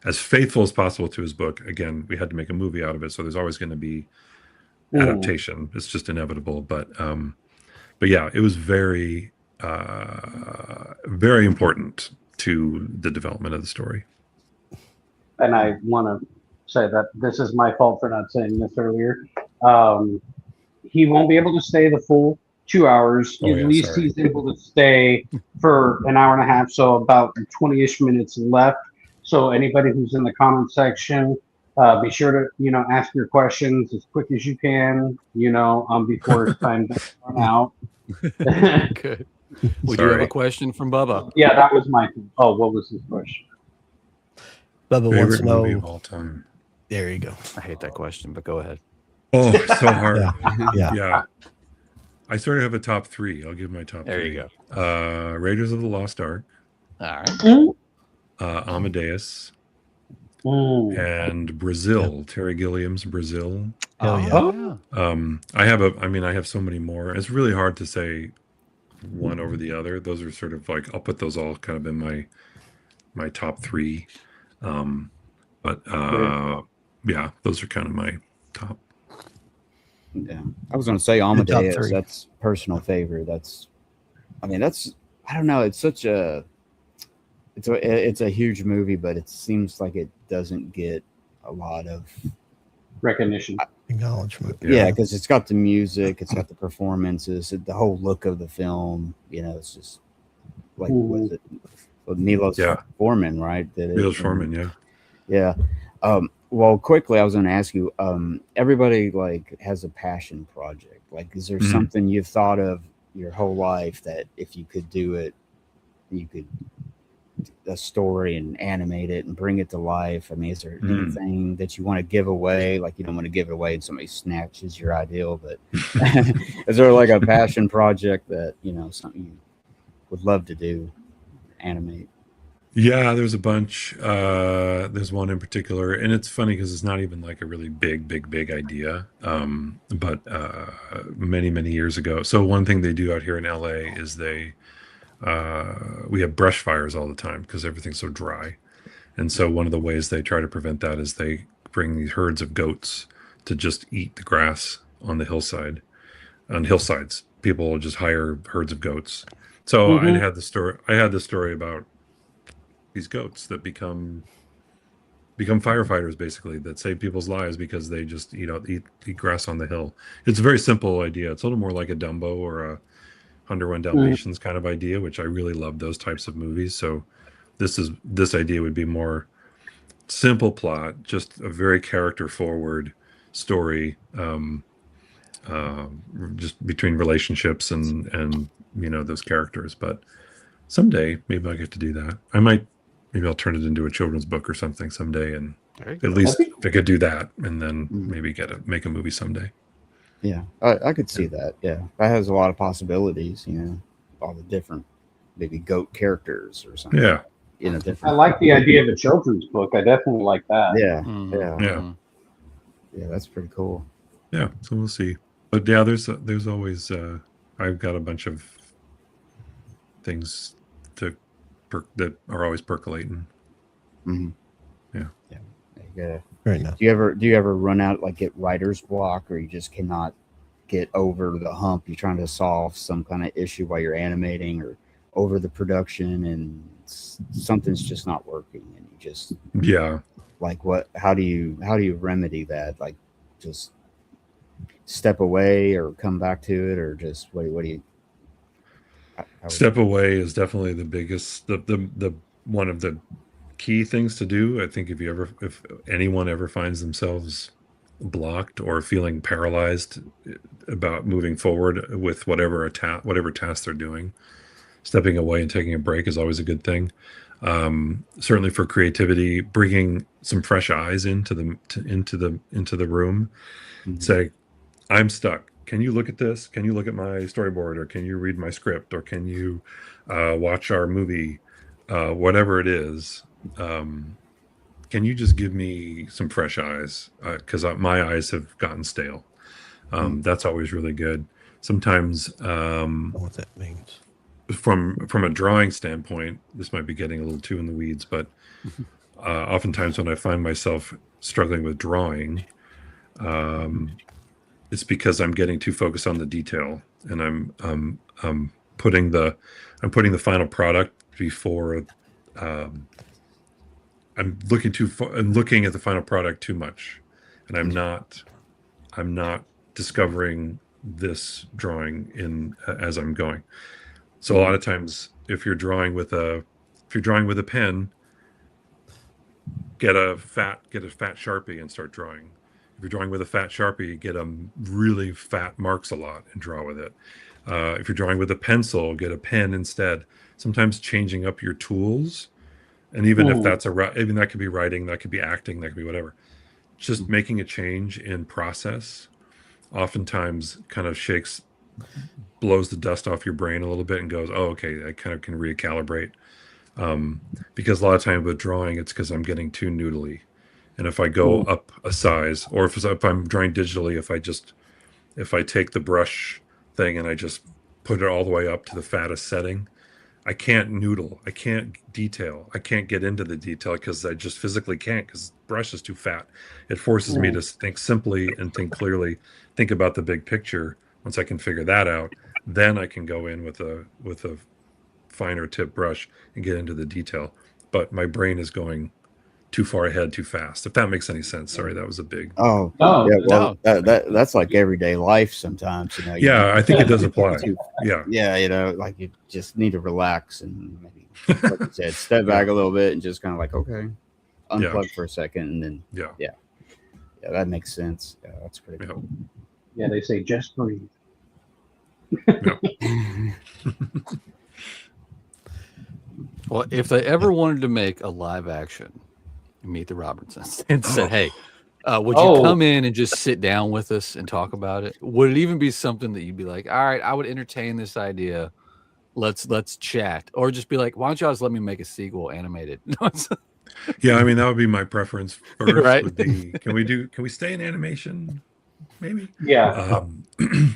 S4: as faithful as possible to his book. Again, we had to make a movie out of it, so there's always going to be adaptation. It's just inevitable. But yeah, it was very, very important to the development of the story.
S3: And I want to say that this is my fault for not saying this earlier. He won't be able to stay the full 2 hours.
S4: Oh,
S3: At
S4: yeah,
S3: least
S4: sorry.
S3: he's able to stay for an hour and a half, so about 20-ish minutes left. So anybody who's in the comment section, be sure to ask your questions as quick as you can. Before it's time to run out.
S1: Good. We do have a
S4: Sorry.
S1: question from Bubba.
S3: Yeah, that was my. Oh, what was his question?
S2: Bubba wants
S4: Favorite
S2: to know.
S4: movie of all time.
S2: There you go.
S1: I hate that question, but go ahead.
S4: Oh, it's so hard.
S2: Yeah.
S4: Yeah. I sort of have a top three. I'll give my top
S1: There
S4: three.
S1: you go.
S4: Raiders of the Lost Ark,
S1: All right.
S4: Amadeus,
S3: Mm.
S4: and Brazil. Terry Gilliam's Brazil.
S2: Hell yeah.
S1: Oh,
S4: I have so many more. It's really hard to say one over the other. Those are sort of like, I'll put those all kind of in my top three. Yeah, those are kind of my top.
S5: Yeah, I was going to say
S2: top
S5: Amadeus.
S2: three.
S5: That's personal favorite. I don't know. It's a huge movie, but it seems like it doesn't get a lot of
S3: Recognition.
S2: Acknowledgement.
S5: yeah, because it's got the music, it's got the performances, the whole look of the film. It's just like was it Milos Forman, right?
S4: Milos Forman, yeah.
S5: Yeah. Well, quickly, I was going to ask you. Everybody has a passion project. Is there something you've thought of your whole life that if you could do it, you could a story and animate it and bring it to life? I mean, is there anything that you want to give away? Like, you don't want to give it away and somebody snatches your ideal, but is there like a passion project that, you know, something you would love to do, animate?
S4: Yeah, there's a bunch. There's one in particular, and it's funny because it's not even like a really big idea. But many years ago. So one thing they do out here in LA is we have brush fires all the time because everything's so dry. And so one of the ways they try to prevent that is they bring these herds of goats to just eat the grass on the hillside. On hillsides, people will just hire herds of goats. So I had the story about these goats that become firefighters, basically, that save people's lives because they just eat grass on the hill. It's a very simple idea. It's a little more like a Dumbo or a 101 Dalmatians kind of idea, which I really love those types of movies. So this idea would be more simple plot, just a very character forward story, just between relationships and you know, those characters. But someday maybe I'll get to do that. Maybe I'll turn it into a children's book or something someday, and at least if I could do that, and then maybe make a movie someday.
S5: Yeah, I could see that. Yeah, that has a lot of possibilities. You know, all the different maybe goat characters or something.
S4: Yeah,
S5: you know, different.
S3: I like the idea of a children's book. I definitely like that.
S5: Yeah, that's pretty cool.
S4: Yeah, so we'll see. But yeah, there's always I've got a bunch of things that are always percolating.
S5: Yeah.
S2: Right now.
S5: Do you ever run out, like, get writer's block, or you just cannot get over the hump? You're trying to solve some kind of issue while you're animating, or over the production, and something's just not working, and you just like, what? How do you remedy that? Like, just step away or come back to it, or just what do you?
S4: Step away is definitely the biggest, the one of the key things to do. I think if anyone ever finds themselves blocked or feeling paralyzed about moving forward with whatever task they're doing, stepping away and taking a break is always a good thing. Certainly for creativity, bringing some fresh eyes into the room. Say, I'm stuck. Can you look at this? Can you look at my storyboard, or can you read my script, or can you watch our movie? Whatever it is, can you just give me some fresh eyes? Because my eyes have gotten stale. That's always really good. Sometimes,
S2: what that means.
S4: From a drawing standpoint, this might be getting a little too in the weeds, but oftentimes when I find myself struggling with drawing, it's because I'm getting too focused on the detail, and I'm putting the final product before. I'm looking at the final product too much, and I'm not discovering this drawing as I'm going. So a lot of times, if you're drawing with a pen, get a fat Sharpie and start drawing. If you're drawing with a fat Sharpie, get a really fat marks a lot and draw with it. If you're drawing with a pencil, get a pen instead. Sometimes changing up your tools, and even if even that could be writing, that could be acting, that could be whatever. Just making a change in process oftentimes kind of blows the dust off your brain a little bit and goes, oh, okay, I kind of can recalibrate. Because a lot of times with drawing, it's because I'm getting too noodly. And if I go up a size, or if I'm drawing digitally, if I take the brush thing and I just put it all the way up to the fattest setting, I can't noodle. I can't detail. I can't get into the detail because I just physically can't, because the brush is too fat. It forces me to think simply and think clearly, think about the big picture. Once I can figure that out, then I can go in with a finer tip brush and get into the detail. But my brain is going too far ahead too fast, if that makes any sense. Sorry, that was a big
S5: yeah, well, that's like everyday life sometimes, you know.
S4: I think it does apply.
S5: You know, like, you just need to relax and maybe, like you said, step back a little bit and just kind of like, okay, unplug for a second, and then that makes sense. Yeah, that's pretty cool.
S3: Yeah, they say just breathe.
S1: Well, if they ever wanted to make a live action Meet the Robinsons and said, "Hey, would you come in and just sit down with us and talk about it?" Would it even be something that you'd be like, "All right, I would entertain this idea. Let's chat," or just be like, "Why don't y'all just let me make a sequel animated?"
S4: Yeah, I mean that would be my preference first.
S1: Right.
S4: Would be can we stay in animation? Maybe.
S3: Yeah.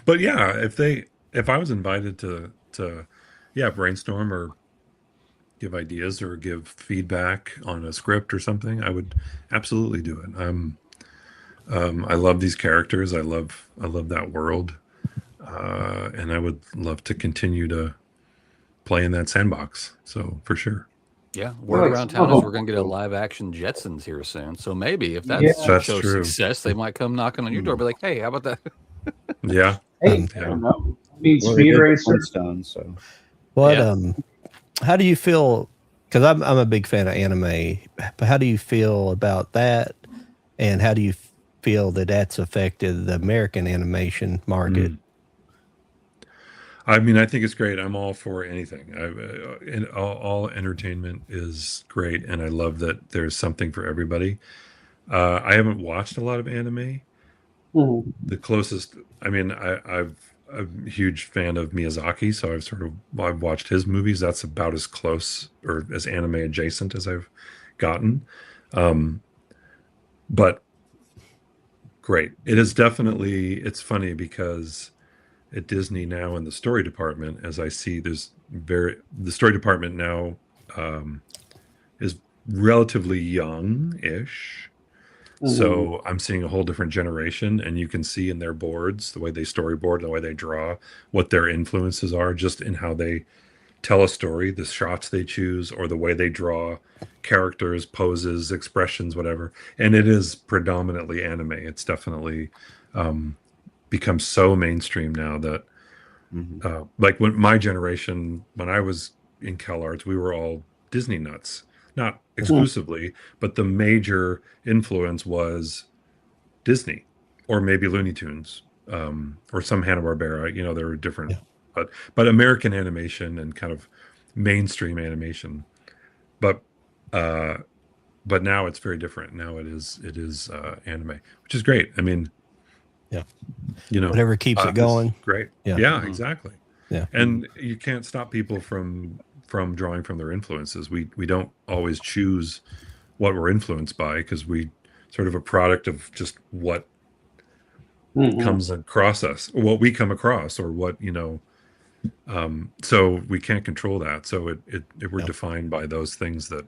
S4: But yeah, if I was invited to brainstorm or give ideas or give feedback on a script or something, I would absolutely do it. I love these characters. I love that world, and I would love to continue to play in that sandbox. So for sure.
S1: Yeah, word around town is we're going to get a live action Jetsons here soon. So maybe if that
S4: That's
S1: shows
S4: true.
S1: success, they might come knocking on your door, be like, "Hey, how about that?"
S4: Yeah.
S3: Hey, I don't know. I mean, Speed Racer.
S5: Stone, so
S2: What how do you feel? Because I'm a big fan of anime. But how do you feel about that? And how do you feel that that's affected the American animation market?
S4: I mean, I think it's great. I'm all for anything. All entertainment is great, and I love that there's something for everybody. I haven't watched a lot of anime. The closest, I mean, I'm a huge fan of Miyazaki, so I've watched his movies. That's about as close or as anime adjacent as I've gotten. But great. It is definitely, it's funny because at Disney now in the story department, as I see the story department now is relatively young-ish. So I'm seeing a whole different generation, and you can see in their boards, the way they storyboard, the way they draw, what their influences are, just in how they tell a story, the shots they choose, or the way they draw characters, poses, expressions, whatever. And it is predominantly anime. It's definitely become so mainstream now that like when my generation, when I was in CalArts, we were all Disney nuts. Not exclusively, but the major influence was Disney or maybe Looney Tunes or some Hanna-Barbera. You know, there were different, but American animation and kind of mainstream animation. But now it's very different. Now it is anime, which is great. I mean, you know,
S2: whatever keeps it going.
S4: Great. Yeah, exactly.
S2: Yeah.
S4: And you can't stop people from drawing from their influences. We don't always choose what we're influenced by because we sort of a product of just what comes across us, or what we come across, or what, you know, so we can't control that. So we're defined by those things that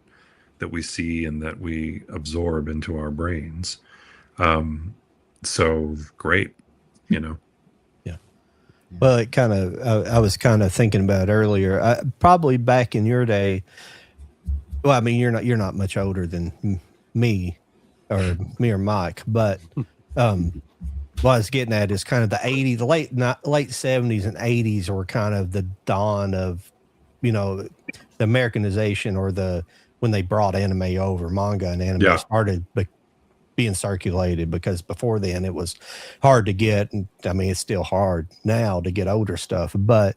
S4: we see and that we absorb into our brains. So great, you know.
S2: Well, it kind of, I was kind of thinking about earlier, probably back in your day. Well, I mean, you're not much older than me or Mike, but what I was getting at is kind of the late 70s and 80s were kind of the dawn of, you know, the Americanization, or when they brought anime over, manga and anime started being circulated, because before then it was hard to get. And I mean, it's still hard now to get older stuff, but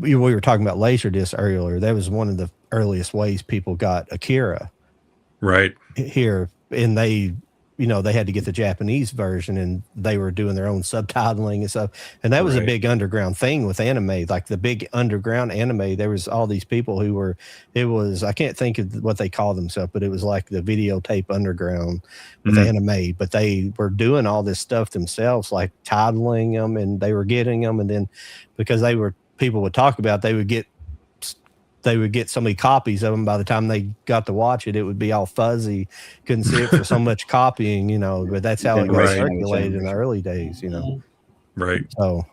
S2: we were talking about Laserdisc earlier. That was one of the earliest ways people got Akira
S4: right
S2: here. And they, you know, they had to get the Japanese version, and they were doing their own subtitling and stuff. And that was a big underground thing with anime, like the big underground anime. There was all these people who were, I can't think of what they call themselves, but it was like the videotape underground with anime, but they were doing all this stuff themselves, like titling them, and they were getting them. And then because people would talk about, they would get so many copies of them. By the time they got to watch it, it would be all fuzzy. Couldn't see it for so much copying, you know, but that's how it got circulated in the early days, you know?
S4: Right.
S2: So,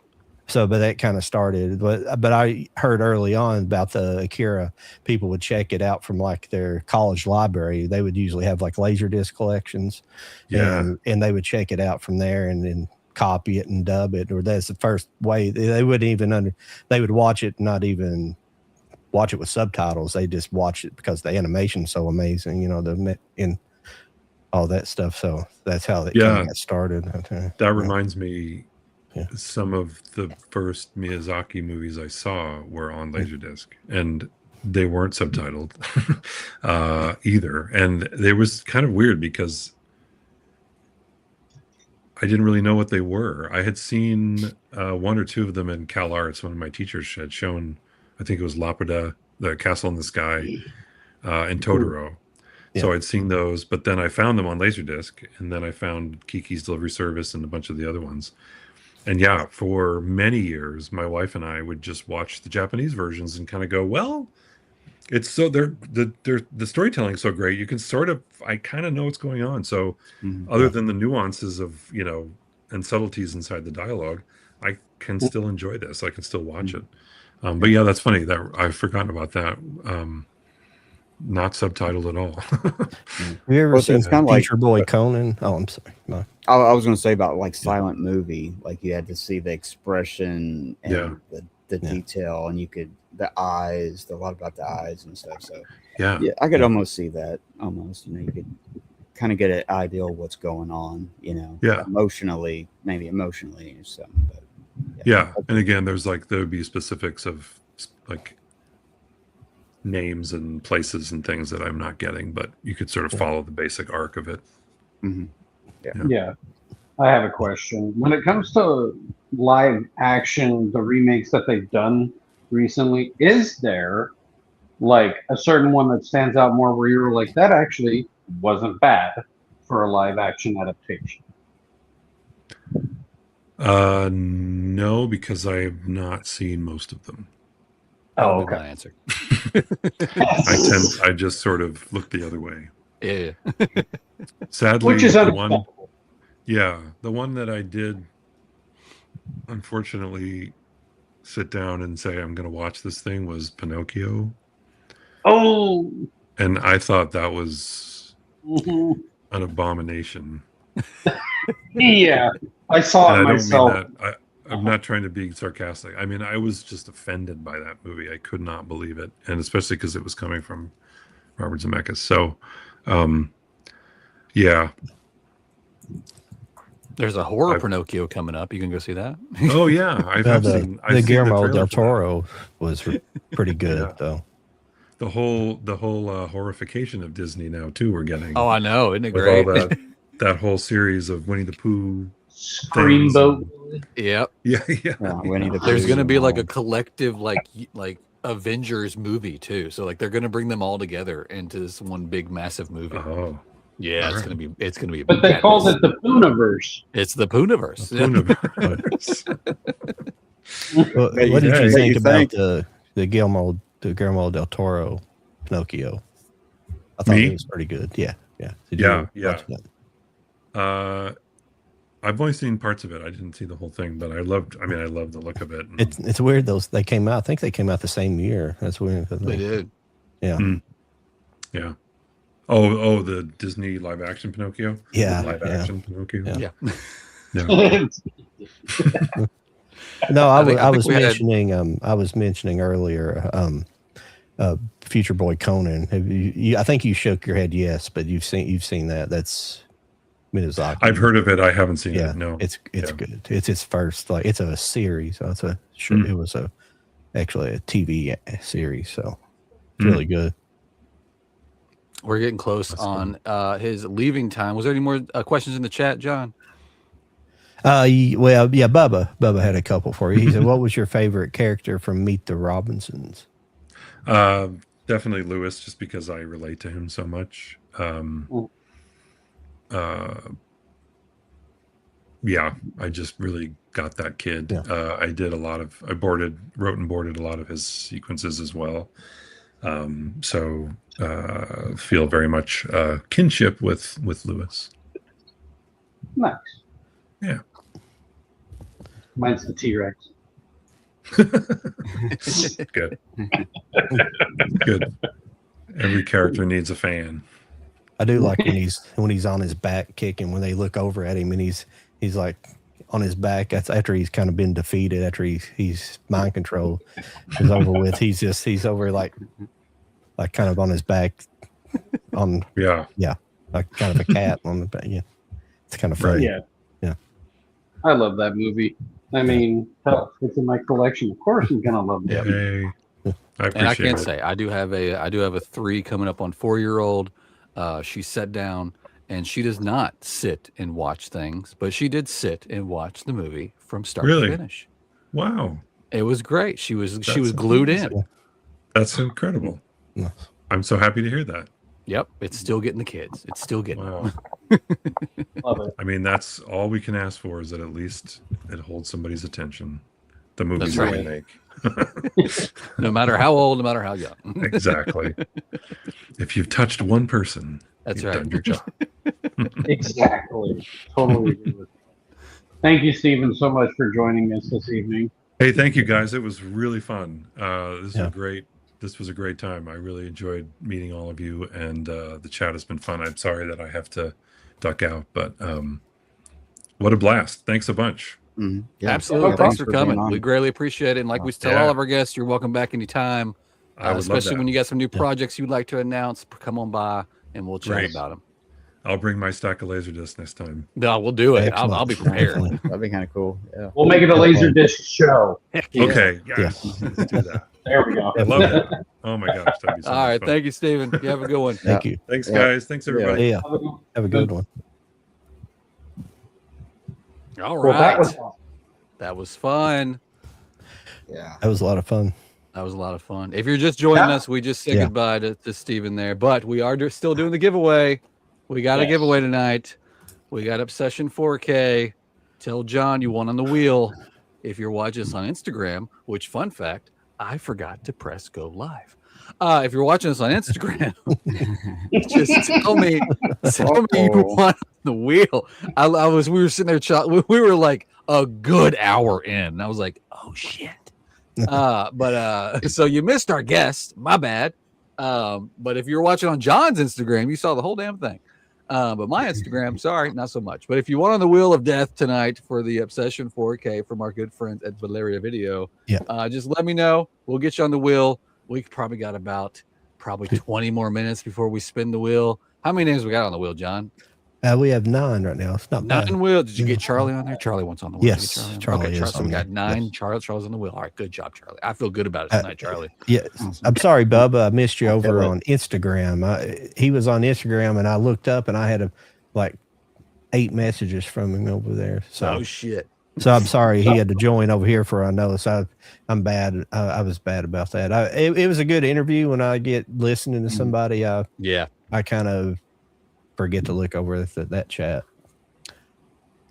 S2: but that kind of started, but I heard early on about the Akira, people would check it out from like their college library. They would usually have like Laserdisc collections, and they would check it out from there and then copy it and dub it. Or that's the first way. They wouldn't even they would watch it, not even watch it with subtitles. They just watch it because the animation's so amazing, you know, in all that stuff. So that's how it kind of got started.
S4: That reminds me, some of the first Miyazaki movies I saw were on Laserdisc, and they weren't subtitled either. And they was kind of weird because I didn't really know what they were. I had seen one or two of them in Cal Arts. One of my teachers had shown, I think it was Laputa, the Castle in the Sky, and Totoro.
S2: Yeah.
S4: So I'd seen those, but then I found them on Laserdisc, and then I found Kiki's Delivery Service and a bunch of the other ones. And yeah, for many years, my wife and I would just watch the Japanese versions and kind of go, well, it's so the storytelling is so great. You can sort of, I kind of know what's going on. So other than the nuances of, and subtleties inside the dialogue, I can still enjoy this. I can still watch it. But yeah, that's funny that I've forgotten about that. Not subtitled at all.
S2: Have you ever seen Future Boy Conan? Oh, I'm sorry. No.
S5: I was going to say about like silent movie, like you had to see the expression and the detail, and you could a lot about the eyes and stuff. So yeah, I could almost see that. Almost, you could kind of get an idea of what's going on. Emotionally or something. But
S4: yeah, and again, there would be specifics of like names and places and things that I'm not getting, but you could sort of follow the basic arc of it.
S3: Yeah. I have a question. When it comes to live action, the remakes that they've done recently, is there like a certain one that stands out more where you're like, that actually wasn't bad for a live action adaptation?
S4: No, because I have not seen most of them.
S1: Oh, okay. Answer.
S4: I just sort of look the other way.
S1: Yeah.
S4: Sadly,
S3: which is understandable.
S4: The one that I did, unfortunately, sit down and say I'm going to watch this thing was Pinocchio.
S3: Oh.
S4: And I thought that was an abomination.
S3: Yeah, I saw it myself.
S4: I don't mean that. I'm not trying to be sarcastic. I mean, I was just offended by that movie. I could not believe it, and especially because it was coming from Robert Zemeckis. So, yeah.
S1: There's a horror Pinocchio coming up. You can go see that.
S4: Oh yeah, I've seen
S2: the Guillermo del Toro was pretty good though.
S4: The whole horrification of Disney now too. We're getting.
S1: Oh, I know, isn't it
S4: with
S1: great?
S4: All that whole series of Winnie the Pooh.
S3: Screamboat.
S1: Yep.
S4: Yeah.
S1: There's going to be like a collective like Avengers movie too. So like they're going to bring them all together into this one big massive movie.
S4: Oh.
S1: Yeah, it's going to be
S3: But they called it the Pooniverse.
S1: It's the Pooniverse.
S2: What did you think about the Guillermo del Toro Pinocchio? I thought it was pretty good. Yeah.
S4: I've only seen parts of it. I didn't see the whole thing, but I loved the look of it.
S2: It's weird. They came out. I think they came out the same year. That's weird.
S1: They did.
S2: Yeah.
S4: Yeah. Oh, the Disney live action Pinocchio.
S2: Yeah.
S4: Live action Pinocchio.
S2: Yeah.
S4: Yeah.
S2: No, I was mentioning earlier. Future Boy Conan. Have you? I think you shook your head yes, but you've seen that. That's Miyazaki.
S4: I've heard of it. I haven't seen it. No,
S2: it's good. It's its first it's a series. So it's it was actually a TV series. So it's really good.
S1: We're getting close on his leaving time. Was there any more questions in the chat, John?
S2: Bubba had a couple for you. He said, "What was your favorite character from Meet the Robinsons?"
S4: Definitely Lewis, just because I relate to him so much. I just really got that kid.
S2: Yeah.
S4: I wrote and boarded a lot of his sequences as well. So feel very much kinship with Lewis.
S3: Nice.
S4: Yeah.
S3: Mine's the T-Rex.
S4: Good. Good. Every character needs a fan.
S2: I do like when he's on his back kicking, when they look over at him and he's like on his back. That's after he's kind of been defeated, after he's mind control is over with. He's over like kind of on his back on like kind of a cat on the back. Yeah. It's kind of funny.
S3: Yeah. I love that movie. I mean, hell, it's in my collection. Of course I'm gonna love it.
S4: Hey. I
S1: And I
S4: appreciate
S1: can't
S4: it.
S1: say I do have a 3 coming up on 4-year-old. She sat down and she does not sit and watch things, but she did sit and watch the movie from start to
S4: Really?
S1: finish.
S4: Wow.
S1: It was great. She was
S4: That's
S1: glued
S4: amazing.
S1: in.
S4: That's incredible.
S2: Nice.
S4: I'm so happy to hear that.
S1: Yep, it's still getting the kids. It's still getting them.
S4: Wow.
S3: Love it.
S4: I mean, that's all we can ask for, is that at least it holds somebody's attention. The movies
S1: That's
S4: that we
S1: right.
S4: make.
S1: No matter how old, no matter how young.
S4: Exactly. If you've touched one person,
S1: That's
S4: you've
S1: right.
S4: done your job.
S3: Exactly. Totally agree with you. Thank you, Stephen, so much for joining us this evening.
S4: Hey, thank you guys. It was really fun. This
S2: Yeah.
S4: was great. This was a great time. I really enjoyed meeting all of you, and the chat has been fun. I'm sorry that I have to duck out, but what a blast. Thanks a bunch.
S5: Mhm. Yeah.
S1: Absolutely.
S3: Yeah,
S1: Thanks for
S5: being
S1: coming.
S5: on.
S1: We greatly appreciate it. And like we tell
S4: Yeah.
S1: all of our guests, you're welcome back anytime.
S4: I would love
S1: Especially
S4: that.
S1: when you got some new projects you'd like to announce. Come on by and we'll chat
S4: Great.
S1: about them.
S4: I'll bring my stack of Laserdiscs next time.
S1: No, we'll do it.
S2: Excellent.
S1: I'll be prepared.
S2: Definitely.
S5: That'd be kind of cool. Yeah.
S3: We'll make it a Laserdisc show.
S1: Yeah.
S4: Okay. Yes. Let's do that.
S3: There we go.
S4: I love that. Oh my gosh. That'd be so
S1: All
S4: much
S1: right.
S4: fun.
S1: Thank you, Stephen. You have a good one.
S2: Thank you.
S4: Thanks,
S5: Yeah.
S4: guys. Thanks, everybody.
S2: Yeah. Have a good one.
S1: All
S3: Well, that
S1: right.
S3: was fun.
S1: That was fun.
S5: Yeah.
S2: That was a lot of fun.
S1: That was a lot of fun. If you're just joining
S3: Yeah.
S1: us, we just said
S2: Yeah.
S1: goodbye to Stephen there, but we are still doing the giveaway. We got a
S3: Yes.
S1: giveaway tonight. We got Obsession 4K. Tell John you won on the wheel. If you're watching us on Instagram, which fun fact, I forgot to press go live. If you're watching us on Instagram, just tell me you won on the wheel. We were sitting there, we were like a good hour in. And I was like, oh shit. So you missed our guest, my bad. But if you're watching on John's Instagram, you saw the whole damn thing. But my Instagram, sorry, not so much. But if you want on the Wheel of Death tonight for the Obsession 4K from our good friends at Valeria Video, just let me know. We'll get you on the wheel. We probably got about 20 more minutes before we spin the wheel. How many names we got on the wheel, John?
S2: We have 9 right now. It's not bad.
S1: 9 wheel. Did you get Charlie on there? Charlie wants on the wheel.
S2: Yes,
S1: Did you get
S2: Charlie
S1: okay,
S2: is
S1: so
S2: on
S1: we got
S2: there.
S1: 9.
S2: Yes.
S1: Charlie's on the wheel. All right, good job, Charlie. I feel good about it tonight, Charlie.
S2: Yeah, I'm sorry, Bubba. I missed you over on Instagram. He was on Instagram, and I looked up, and I had like 8 messages from him over there. So,
S1: Oh shit.
S2: so I'm sorry he had to join over here for I know. So I'm bad. I was bad about that. It was a good interview. When I get listening to somebody,
S1: Yeah.
S2: I kind of forget to look over that chat.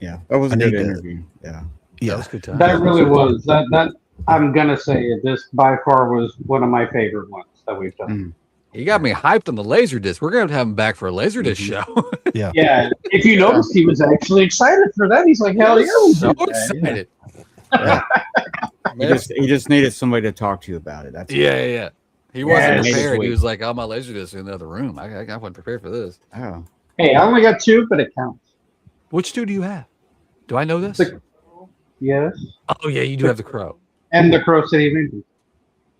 S5: Yeah. That was a
S2: I
S5: good
S2: need to-
S5: interview. Yeah.
S1: That
S2: Yeah,
S1: was a good time.
S3: That really was. That I'm gonna say this by far was one of my favorite ones that we've done.
S1: You got me hyped on the Laserdisc. We're going to have him back for a Laserdisc show.
S3: Yeah, if you noticed, he was actually excited for that. He's like, "Hell yeah, we'll
S1: So
S3: do that."
S1: excited.
S5: He just needed somebody to talk to you about it. That's
S1: Yeah. He wasn't
S3: Yes.
S1: prepared. He was like, "Oh, my Laserdisc in the other room. I wasn't prepared for this."
S5: Oh.
S3: Hey, I only got 2, but it counts.
S1: Which 2 do you have? Do I know this?
S3: Yes,
S1: Oh yeah, you do have the Crow.
S3: and the Crow City Avengers.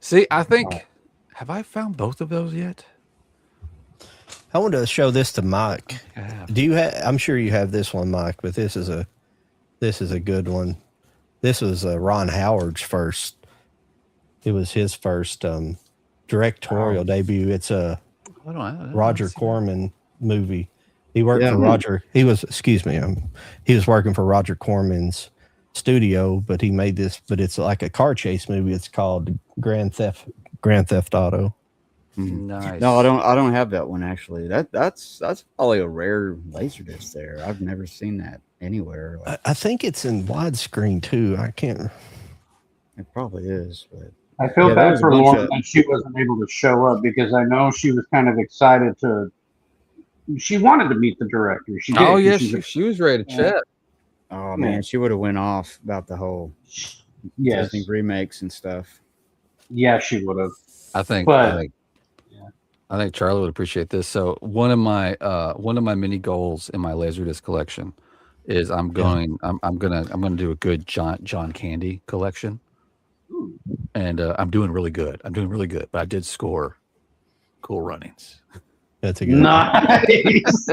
S1: See, I think have I found both of those yet?
S2: I want to show this to Mike.
S1: I have.
S2: Do you have? I'm sure you have this one, Mike, but this is a good one. This was Ron Howard's first. It was his first directorial debut. It's a
S1: I don't
S2: Roger
S1: see
S2: Corman movie. He worked
S5: Yeah.
S2: for Roger. He was he was working for Roger Corman's studio, but he made this. But it's like a car chase movie. It's called Grand Theft Auto.
S1: that. Nice.
S5: No, I don't have that one actually. That's probably a rare Laserdisc there. I've never seen that anywhere. Like,
S2: I think it's in widescreen too. I can't.
S5: it probably is, but
S3: I feel
S5: Yeah, there
S3: bad
S5: was a
S3: for
S5: bunch
S3: Lauren
S5: of-
S3: that she wasn't able to show up because I know she was kind of excited to. She wanted to meet the director. She did.
S1: Oh yeah,
S3: She's
S1: she was ready to chat.
S5: oh man, she would have went off about the whole
S3: yes,
S5: Disney remakes and stuff.
S3: yeah, she would have.
S1: I think.
S3: But-
S1: I think Charlie would appreciate this. So one of my mini goals in my Laserdisc collection is I'm gonna do a good John Candy collection, and I'm doing really good. But I did score Cool Runnings.
S2: That's a good.
S3: Nice.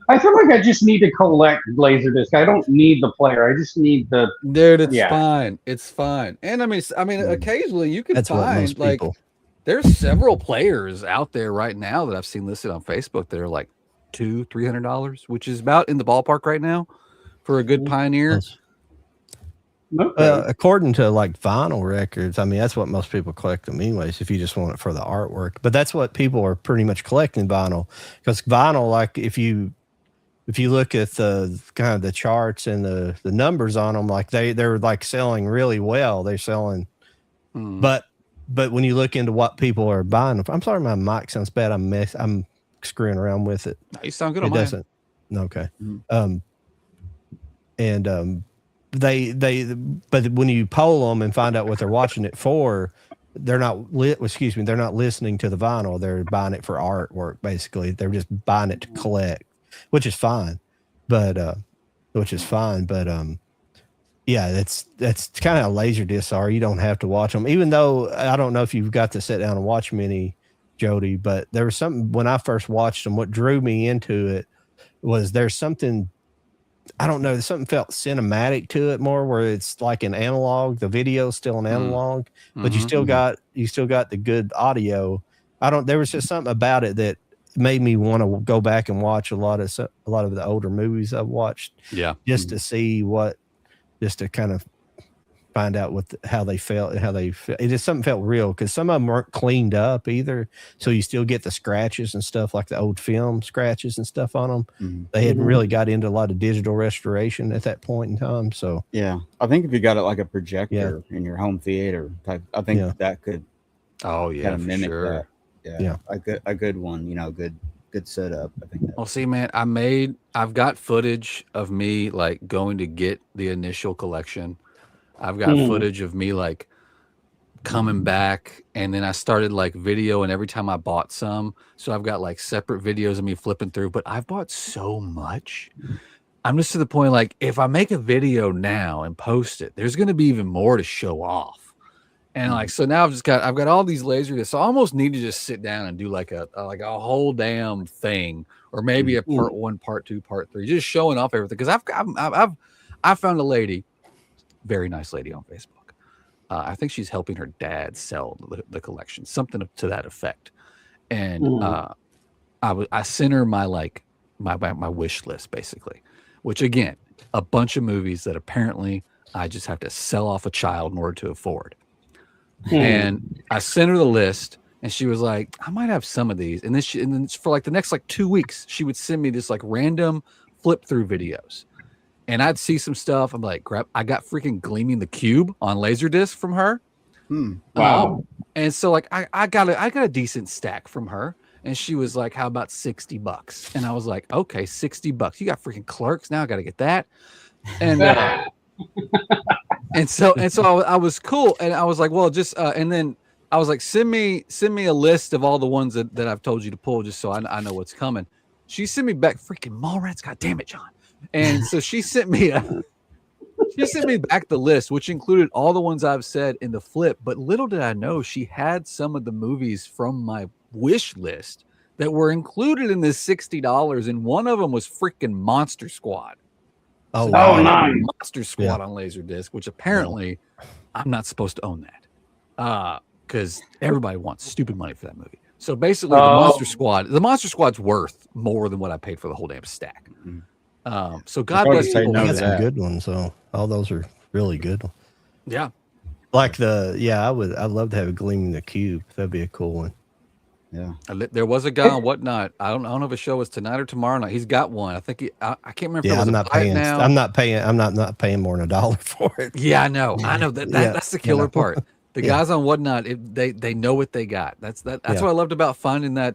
S3: I feel like I just need to collect Laserdisc. I don't need the player. I just need the.
S1: Dude, it's
S3: Yeah.
S1: fine. It's fine. And I mean, occasionally you can
S2: That's what
S1: find
S2: most
S1: like
S2: people.
S1: there's several players out there right now that I've seen listed on Facebook that are like $200-$300, which is about in the ballpark right now for a good Pioneer.
S2: That's-
S3: Okay.
S2: according to like vinyl records, I mean, that's what most people collect them anyways, if you just want it for the artwork. But that's what people are pretty much collecting vinyl, because vinyl, like if you look at the kind of the charts and the numbers on them, like they're like selling really well. They're selling, but when you look into what people are buying, I'm sorry, my mic sounds bad. I'm screwing around with it.
S1: You sound good
S2: It
S1: on mine.
S2: doesn't. Okay. But when you poll them and find out what they're watching it for, they're not they're not listening to the vinyl. They're buying it for artwork. Basically, they're just buying it to collect, which is fine. But yeah, that's kind of how Laserdiscs are. You don't have to watch them, even though I don't know if you've got to sit down and watch many, Jody. But there was something when I first watched them. What drew me into it was there's something. I don't know. Something felt cinematic to it more, where it's like an analog. The video's still an analog, but you still got the good audio. There was just something about it that made me want to go back and watch a lot of the older movies I've watched.
S1: Yeah,
S2: just to see just to kind of find out how they felt. It just something felt real, because some of them weren't cleaned up either, so you still get the scratches and stuff, like the old film scratches and stuff on them. They hadn't really got into a lot of digital restoration at that point in time. So
S5: yeah, I think if you got it like a projector in your home theater type, I think that could kind of mimic that. Yeah, a good one, good setup. I think.
S1: Well, see, man, I've got footage of me like going to get the initial collection. I've got footage of me like coming back, and then I started like video, and every time I bought some, so I've got like separate videos of me flipping through, but I've bought so much. I'm just to the point, like if I make a video now and post it, there's going to be even more to show off. And like, so now I've got all these Laserdiscs. So I almost need to just sit down and do like a whole damn thing, or maybe a part 1, part 2, part 3, just showing off everything. Cause I've found a lady, very nice lady on Facebook. I think she's helping her dad sell the collection, something to that effect. And I sent her my wish list, basically, which again, a bunch of movies that apparently I just have to sell off a child in order to afford. And I sent her the list, and she was like, I might have some of these. And then for like the next like 2 weeks, she would send me this like random flip through videos. And I'd see some stuff. I'm like, crap, I got freaking Gleaming the Cube on Laserdisc from her.
S3: Wow.
S1: And so like I got a decent stack from her. And she was like, how about $60? And I was like, okay, $60. You got freaking Clerks now. I got to get that. And and so I was cool. And I was like, well, just and then I was like, send me a list of all the ones that I've told you to pull, just so I know what's coming. She sent me back freaking Mallrats. God damn it, John. And so she sent me back the list, which included all the ones I've said in the flip. But little did I know she had some of the movies from my wish list that were included in this $60, and one of them was freaking Monster Squad.
S2: Oh,
S1: So
S2: wow.
S3: nice.
S1: Monster Squad on Laserdisc, which apparently I'm not supposed to own that because everybody wants stupid money for that movie. So basically, the Monster Squad's worth more than what I paid for the whole damn stack. So God bless
S5: say
S1: people.
S5: no to
S2: That's some
S5: that.
S2: good ones. So all those are really good.
S1: Yeah.
S2: Like I'd love to have a Gleaming the Cube. That'd be a cool one.
S5: Yeah.
S1: There was a guy on Whatnot. I don't know if his show was tonight or tomorrow night. He's got one. I think I can't remember. If it was
S2: I'm not paying.
S1: now.
S2: I'm not paying more than $1 for it.
S1: Yeah, I know that's the killer part. The guys on Whatnot, they know what they got. That's what I loved about finding that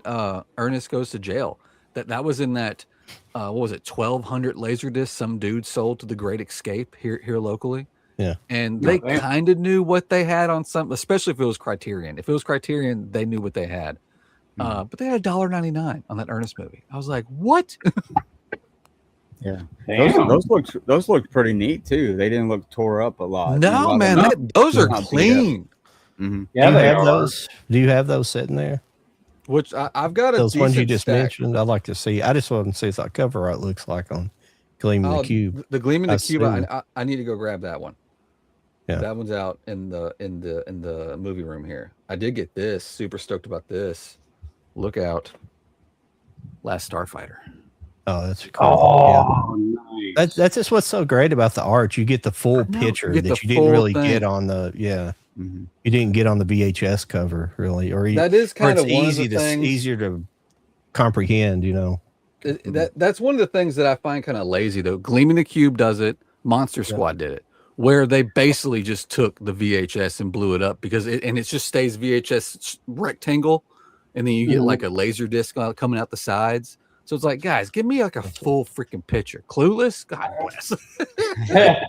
S1: Ernest Goes to Jail. That was in that what was it, 1,200 Laserdiscs some dude sold to The Great Escape here locally.
S2: Yeah.
S1: And they kind of knew what they had on some, especially if it was Criterion. If it was Criterion, they knew what they had. But they had $1.99 on that Ernest movie. I was like, what?
S5: Yeah.
S3: Damn.
S5: Those looked pretty neat too. They didn't look tore up a lot.
S1: No, man, those are
S5: Not beat
S1: clean.
S5: Mm-hmm.
S3: Yeah,
S2: do you
S3: they
S2: have
S3: are.
S2: those? Do you have those sitting there?
S1: Which I've got a
S2: Those ones you
S1: decent
S2: just
S1: stack.
S2: mentioned, I'd like to see. I just want to see what that cover art looks like on Gleaming the Cube.
S1: The Gleaming the
S2: I've
S1: Cube.
S2: seen
S1: I need to go grab that one.
S2: Yeah.
S1: That one's out in the movie room here. I did get this. Super stoked about this. Look out. Last Starfighter.
S2: Oh, that's cool.
S3: Oh,
S2: Yeah.
S3: nice.
S2: That's just what's so great about the art. You get the full picture
S1: get
S2: that
S1: the
S2: you didn't
S1: full
S2: really
S1: thing.
S2: get on the you didn't get on the VHS cover really, or
S1: That is kind of one
S2: easy
S1: of the things.
S2: easier to comprehend. You know,
S1: That's one of the things that I find kind of lazy though. Gleaming the Cube does it. Monster Squad did it, where they basically just took the VHS and blew it up because it just stays VHS rectangle, and then you get like a laser disc coming out the sides. So it's like, guys, give me like a full freaking picture. Clueless, God bless.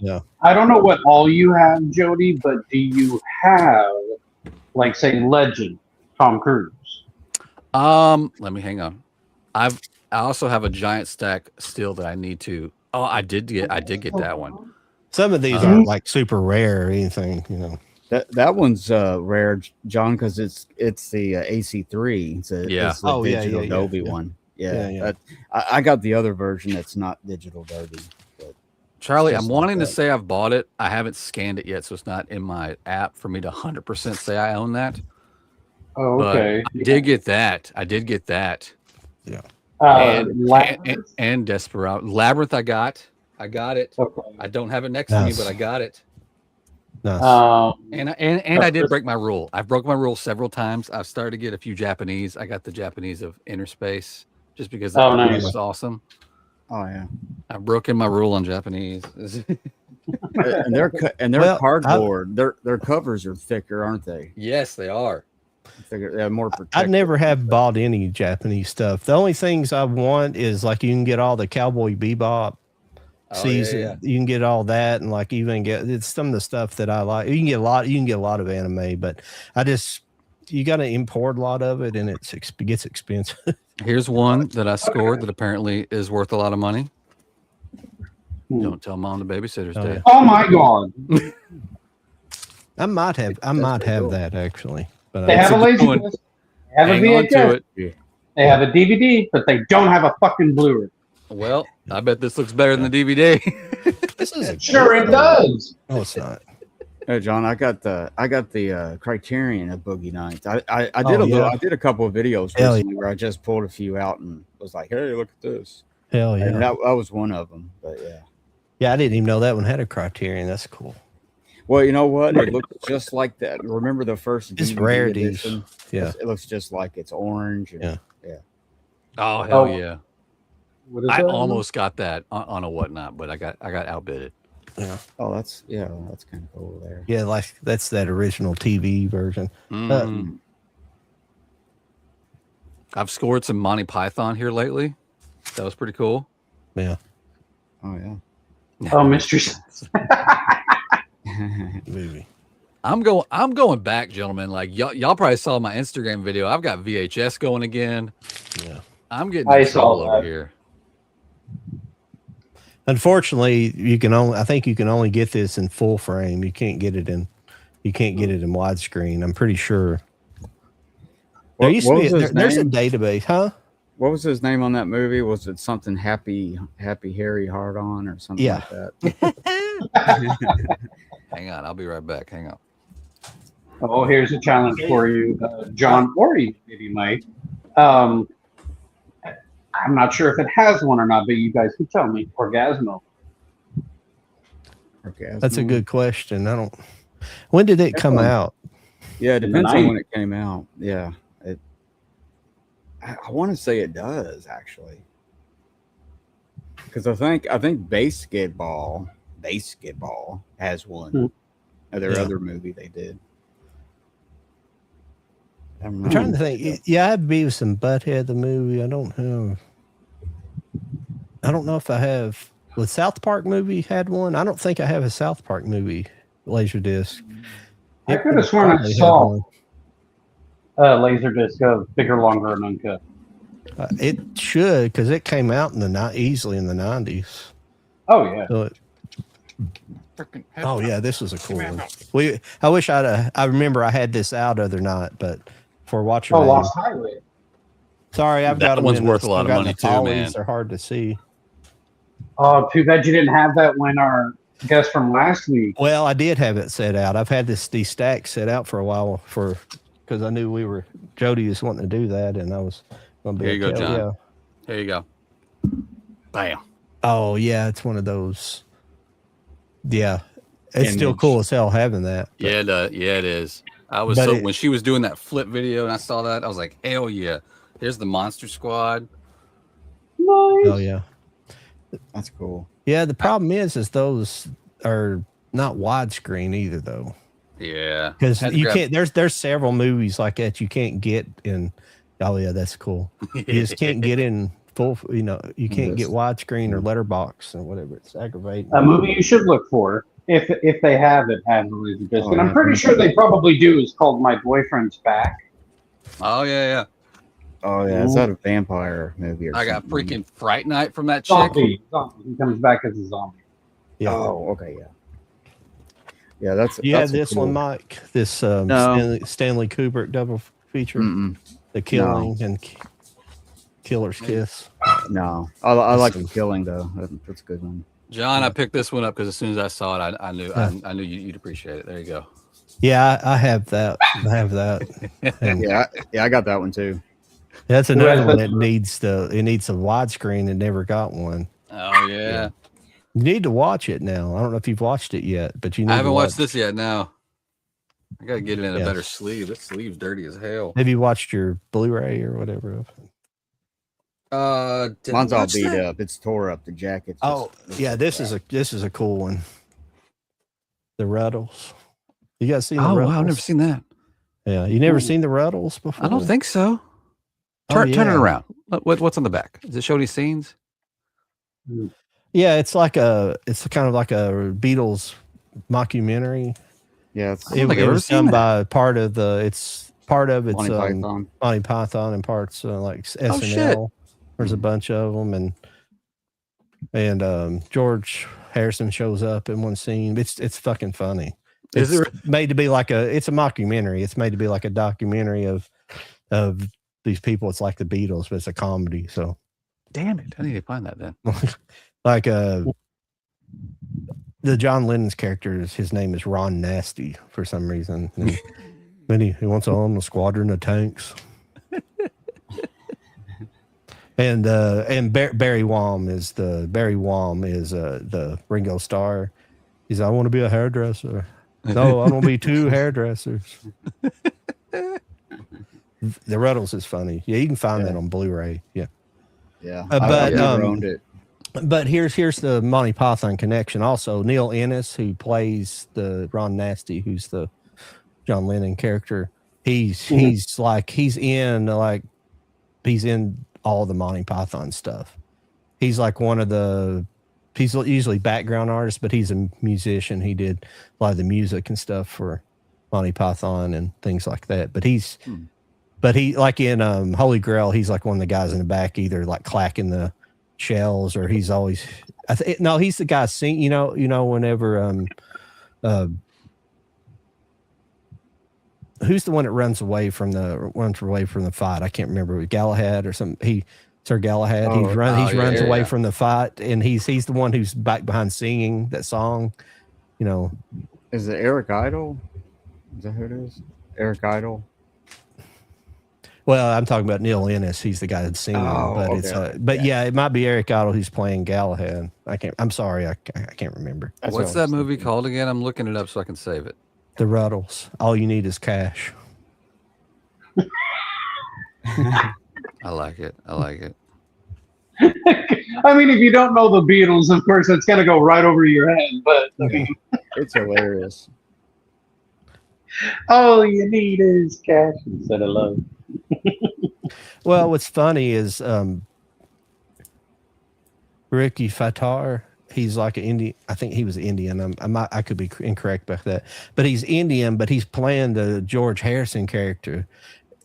S2: yeah.
S3: I don't know what all you have, Jody, but do you have, like, say, Legend, Tom Cruise?
S1: Let me hang on. I also have a giant stack still that I need to. Oh, I did get that one.
S2: Some of these aren't like super rare or anything. You know,
S5: That one's rare, John, because it's the AC3. It's the digital Dolby one. Yeah. I got the other version that's not digital Dolby. But
S1: Charlie, I'm wanting to say I've bought it. I haven't scanned it yet, so it's not in my app for me to 100% say I own that.
S3: Oh, okay.
S1: But I did get that.
S2: yeah.
S1: And Desperado. Labyrinth, I got it.
S3: Okay.
S1: I don't have it next to me, but I got it.
S2: Nice.
S1: And I did break my rule. I've broke my rule several times. I've started to get a few Japanese. I got the Japanese of Inner Space just because the movie was awesome.
S5: Oh yeah.
S1: I've broken my rule on Japanese.
S5: and they're cardboard. Their covers are thicker, aren't they?
S1: Yes, they are.
S5: They're more protected.
S2: I never have bought any Japanese stuff. The only things I want is like you can get all the Cowboy Bebop season.
S1: Yeah.
S2: You can get all that, and like even get it's some of the stuff that I like. You can get a lot of anime, but you got to import a lot of it, and it gets expensive.
S1: Here's one that I scored that apparently is worth a lot of money. Don't tell Mom the Babysitter's Day.
S3: Oh my God!
S2: I might have that actually, but
S3: They have a laser disc. They have a VHS. They have a DVD, but they don't have a fucking Blu-ray.
S1: Well, I bet this looks better than the DVD.
S2: this is
S3: Sure, it does.
S2: No, it's not.
S5: Hey, John, I got the Criterion of Boogie Nights. I did a couple of videos recently where I just pulled a few out and was like, hey, look at this.
S2: Hell yeah.
S5: And that was one of them. But yeah.
S2: Yeah, I didn't even know that one had a Criterion. That's cool.
S5: Well, you know what? It looks just like that. Remember the first
S2: it's
S5: DVD
S2: rarities.
S5: edition?
S2: Yeah.
S5: It looks just like it's orange. And,
S2: yeah.
S1: Oh hell yeah. I
S3: that?
S1: almost got that on a whatnot, but I got outbidded.
S2: Yeah.
S5: Oh, that's kind of cool there.
S2: Yeah, like that's that original TV version.
S1: I've scored some Monty Python here lately. That was pretty cool.
S2: Yeah.
S5: Oh yeah.
S3: Oh, Mystery Science.
S2: Movie.
S1: I'm going back, gentlemen. Like y'all probably saw my Instagram video. I've got VHS going again.
S2: Yeah.
S1: I'm getting in trouble over here.
S2: Unfortunately, I think you can only get this in full frame. You can't get it in widescreen. I'm pretty sure. There's a database, huh?
S5: What was his name on that movie? Was it something Happy Harry Hard On or something like that?
S1: Hang on, I'll be right back. Hang on.
S3: Oh, here's a challenge for you, John, or maybe Mike. I'm not sure if it has one or not, but you guys can tell me. Orgasmo.
S2: That's a good question. When did it come out?
S5: Yeah, it depends on when it came out. Yeah. I want to say it does actually. Because I think Basketball has one. Their other movie they did.
S2: I'm trying to think. Yeah, I had Beavis and Butthead the movie. I don't know if I have. Was South Park movie had one? I don't think I have a South Park movie Laserdisc.
S3: I could have sworn I saw Laserdisc of Bigger, Longer, and Uncut.
S2: It should, because it came out easily in the 90s.
S3: Oh yeah.
S2: So this was a cool one. I wish I remember I had this out other night, but for watching.
S3: Lost Highway.
S2: Sorry, I've
S1: That
S2: got them
S1: one's
S2: in
S1: worth
S2: the,
S1: a lot
S2: I've
S1: of
S2: got
S1: money
S2: the
S1: too,
S2: polys.
S1: man.
S2: They're hard to see.
S3: Oh, too bad you didn't have that when our guest from last week.
S2: Well, I did have it set out. I've had these stacks set out for a while because I knew Jody was wanting to do that, and I was going to be.
S1: Here you go, John.
S2: Yeah.
S1: Here you go. Bam.
S2: Oh yeah, it's one of those. Yeah, it's still
S5: Image.
S2: cool as hell having that. But,
S1: Yeah, it is. I was
S2: But
S1: when she was doing that flip video and I saw that, I was like, hell yeah. Here's the Monster Squad.
S2: oh yeah,
S5: That's cool.
S2: yeah. The problem is those are not widescreen either, though.
S1: Yeah.
S2: Because
S1: Had to
S2: you
S1: grab-
S2: can't. There's several movies like that you can't get in. Oh yeah, that's cool. You just can't get in full. You know, you can't get widescreen or letterbox or whatever. It's aggravating.
S3: A movie you should look for if they have it as a Laserdisc,
S5: Oh,
S3: and I'm
S5: yeah.
S3: pretty sure they probably do. Is called My Boyfriend's Back.
S1: Oh yeah.
S5: Oh yeah, is that a vampire movie? Or
S1: I got
S5: something?
S1: freaking Fright Night from that chick.
S3: Zombie. He comes back as a zombie.
S2: Yeah.
S5: Oh, okay, yeah. Yeah, that's.
S2: You
S5: that's
S2: had this
S5: cool.
S2: one, Mike. This
S5: No.
S2: Stanley Kubrick double feature,
S5: Mm-mm.
S2: The Killing and Killer's Kiss.
S5: No, I like the Killing though. That's a good one.
S1: John, I picked this one up because as soon as I saw it, I knew you'd appreciate it. There you go.
S2: Yeah, I have that. I have that. And
S5: Yeah, I got that one too.
S2: that's another
S3: Yeah,
S2: one
S3: that's-
S2: that needs a widescreen and never got one.
S1: Oh yeah.
S2: You need to watch it now. I don't know if you've watched it yet, but you need
S1: I haven't
S2: to
S1: watched
S2: watch.
S1: this yet. No. I gotta get it in a
S2: Yeah.
S1: better sleeve. This sleeve's dirty as hell.
S2: Have you watched your Blu-ray or whatever?
S1: Did
S5: Mine's
S1: I
S5: all
S1: watch
S5: beat
S1: that?
S5: up. It's tore up. The jacket's.
S2: Oh, yeah, this is a cool one. The Ruddles. You guys seen the
S1: Oh
S2: Ruddles?
S1: wow, I've never seen that.
S2: Yeah, you never seen the Ruddles before?
S1: I don't think so.
S2: Oh,
S1: Turn it
S2: yeah.
S1: around. What's on the back? Does it show any scenes?
S2: Yeah, it's kind of like a Beatles mockumentary.
S5: Yeah, it's
S2: It,
S1: think
S2: it
S1: I've ever
S2: was
S1: seen
S2: done
S1: that.
S2: by part of it's
S5: Monty Python.
S2: Monty Python and parts like
S1: Oh, shit.
S2: SNL. There's a bunch of them, and George Harrison shows up in one scene. It's fucking funny.
S1: Is
S2: It's
S1: it?
S2: made to be it's a mockumentary. It's made to be like a documentary of these people. It's like the Beatles, but it's a comedy. So
S1: Damn it! I need to find that then.
S2: like the John Lennon's character his name is Ron Nasty for some reason. And then he wants on the squadron of tanks. And Barry Wom is the Ringo Starr. He's I want to be a hairdresser. No, I want to be two hairdressers. The Ruddles is funny. Yeah, you can find that on Blu-ray. Yeah.
S5: Yeah,
S2: But,
S5: I've never owned it.
S2: But here's the Monty Python connection. Also, Neil Innes, who plays the Ron Nasty, who's the John Lennon character. He's in all the Monty Python stuff. He's like he's usually background artist, but he's a musician. He did a lot of the music and stuff for Monty Python and things like that. But he like in Holy Grail, he's like one of the guys in the back, either like clacking the shells or he's always he's the guy sing whenever who's the one that runs away from the fight? I can't remember. Galahad or something. Sir Galahad. He runs away from the fight, and he's the one who's back behind singing that song.
S5: Is it Eric Idle? Is that who it is? Eric Idle.
S2: Well, I'm talking about Neil Innes. He's the guy that's singing, yeah, it might be Eric Idle who's playing Galahad. I'm sorry, I can't remember.
S1: What's that movie called again? I'm looking it up so I can save it.
S2: The Ruddles. All you need is cash.
S1: I like it.
S3: I mean, if you don't know the Beatles, of course, it's gonna go right over your head. But I mean,
S5: It's hilarious.
S3: all you need is cash instead of love.
S2: Well, what's funny is Ricky Fattar. He's like an Indian. I think he was Indian. I could be incorrect about that, but he's Indian. But he's playing the George Harrison character.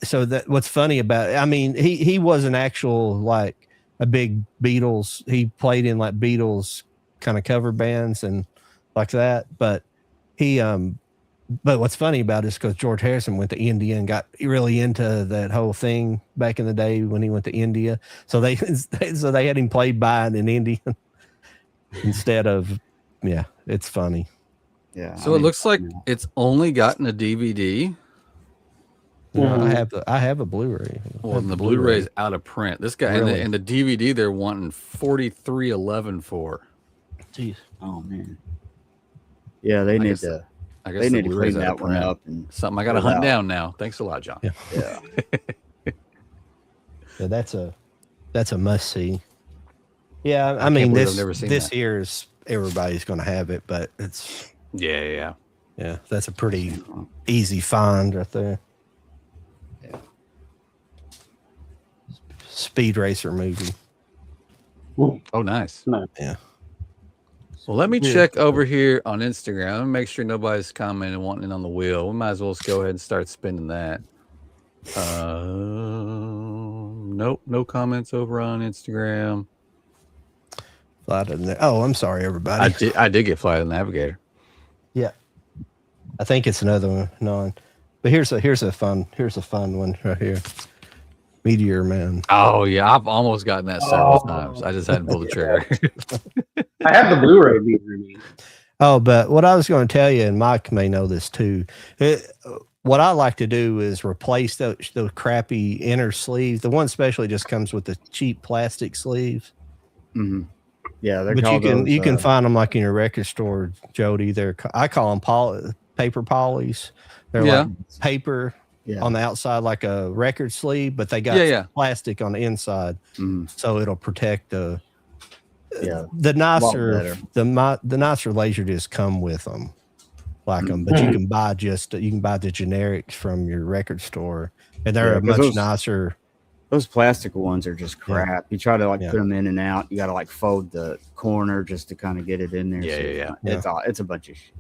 S2: So that what's funny about it, I mean, he was an actual like a big Beatles. He played in like Beatles kind of cover bands and like that. But he But what's funny about it is because George Harrison went to India and got really into that whole thing back in the day when he went to India. So they had him played by an Indian instead of, yeah, it's funny.
S5: Yeah.
S1: So it looks like it's only gotten a DVD.
S2: I have a Blu-ray.
S1: Well, and the Blu-ray's out of print. This guy
S2: Really?
S1: and the DVD they're wanting $43.11 for.
S2: Jeez.
S5: Oh man. Yeah, they need to.
S1: I guess
S5: They
S1: the
S5: need to
S1: Blu-ray's
S5: clean
S1: out of
S5: that one
S1: print.
S5: up and
S1: Something I got to
S5: pull it
S1: hunt
S5: out.
S1: down now. Thanks a lot, John.
S2: Yeah. Yeah, that's a must see. Yeah, I mean
S1: believe I've never
S2: this
S1: seen
S2: this
S1: that.
S2: year is everybody's going to have it, but it's
S1: Yeah.
S2: yeah, that's a pretty easy find right there.
S5: Yeah.
S2: Speed Racer movie.
S1: Oh, nice.
S2: Yeah.
S1: Well, let me check over here on Instagram and make sure nobody's commenting and wanting it on the wheel. We might as well just go ahead and start spinning that. Nope, no comments over on Instagram.
S2: Fly to the, oh, I'm sorry, everybody.
S1: I did get Fly to the Navigator.
S2: Yeah. I think it's another one. No, but here's a fun one right here. Meteor Man.
S1: Oh yeah, I've almost gotten that several times. I just hadn't pulled the trigger.
S3: I have the Blu-ray meter.
S2: Oh, but what I was going to tell you, and Mike may know this too. What I like to do is replace those crappy inner sleeves. The one especially just comes with the cheap plastic sleeves.
S5: Mm-hmm. Yeah,
S2: But you can find them like in your record store, Jody. I call them paper polys. They're like paper on the outside, like a record sleeve, but they got plastic on the inside, so it'll protect the nicer the nicer laser discs come with them, like them. But you can buy the generics from your record store, and they're much nicer.
S5: Those plastic ones are just crap. You try to put them in and out. You got to fold the corner just to kind of get it in there. It's a bunch of shit.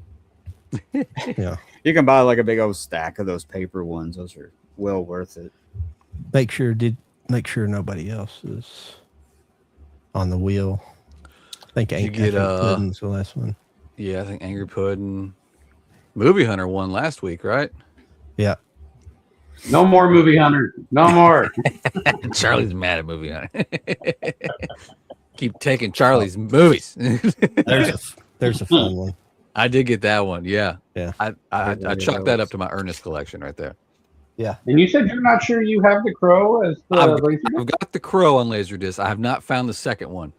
S2: Yeah.
S5: You can buy a big old stack of those paper ones. Those are well worth it.
S2: Make sure nobody else is on the wheel. I think Angry Pudding's the last one.
S1: Yeah, I think Angry Pudding. Movie Hunter won last week, right?
S2: Yeah.
S3: No more Movie Hunter. No more.
S1: Charlie's mad at Movie Hunter. Keep taking Charlie's movies.
S2: There's a fun one.
S1: I did get that one. Yeah. I chalked that up to my Ernest collection right there.
S2: Yeah.
S3: And you said you're not sure you have the Crow as the Laserdisc?
S1: I've got the Crow on Laserdisc. I have not found the second one.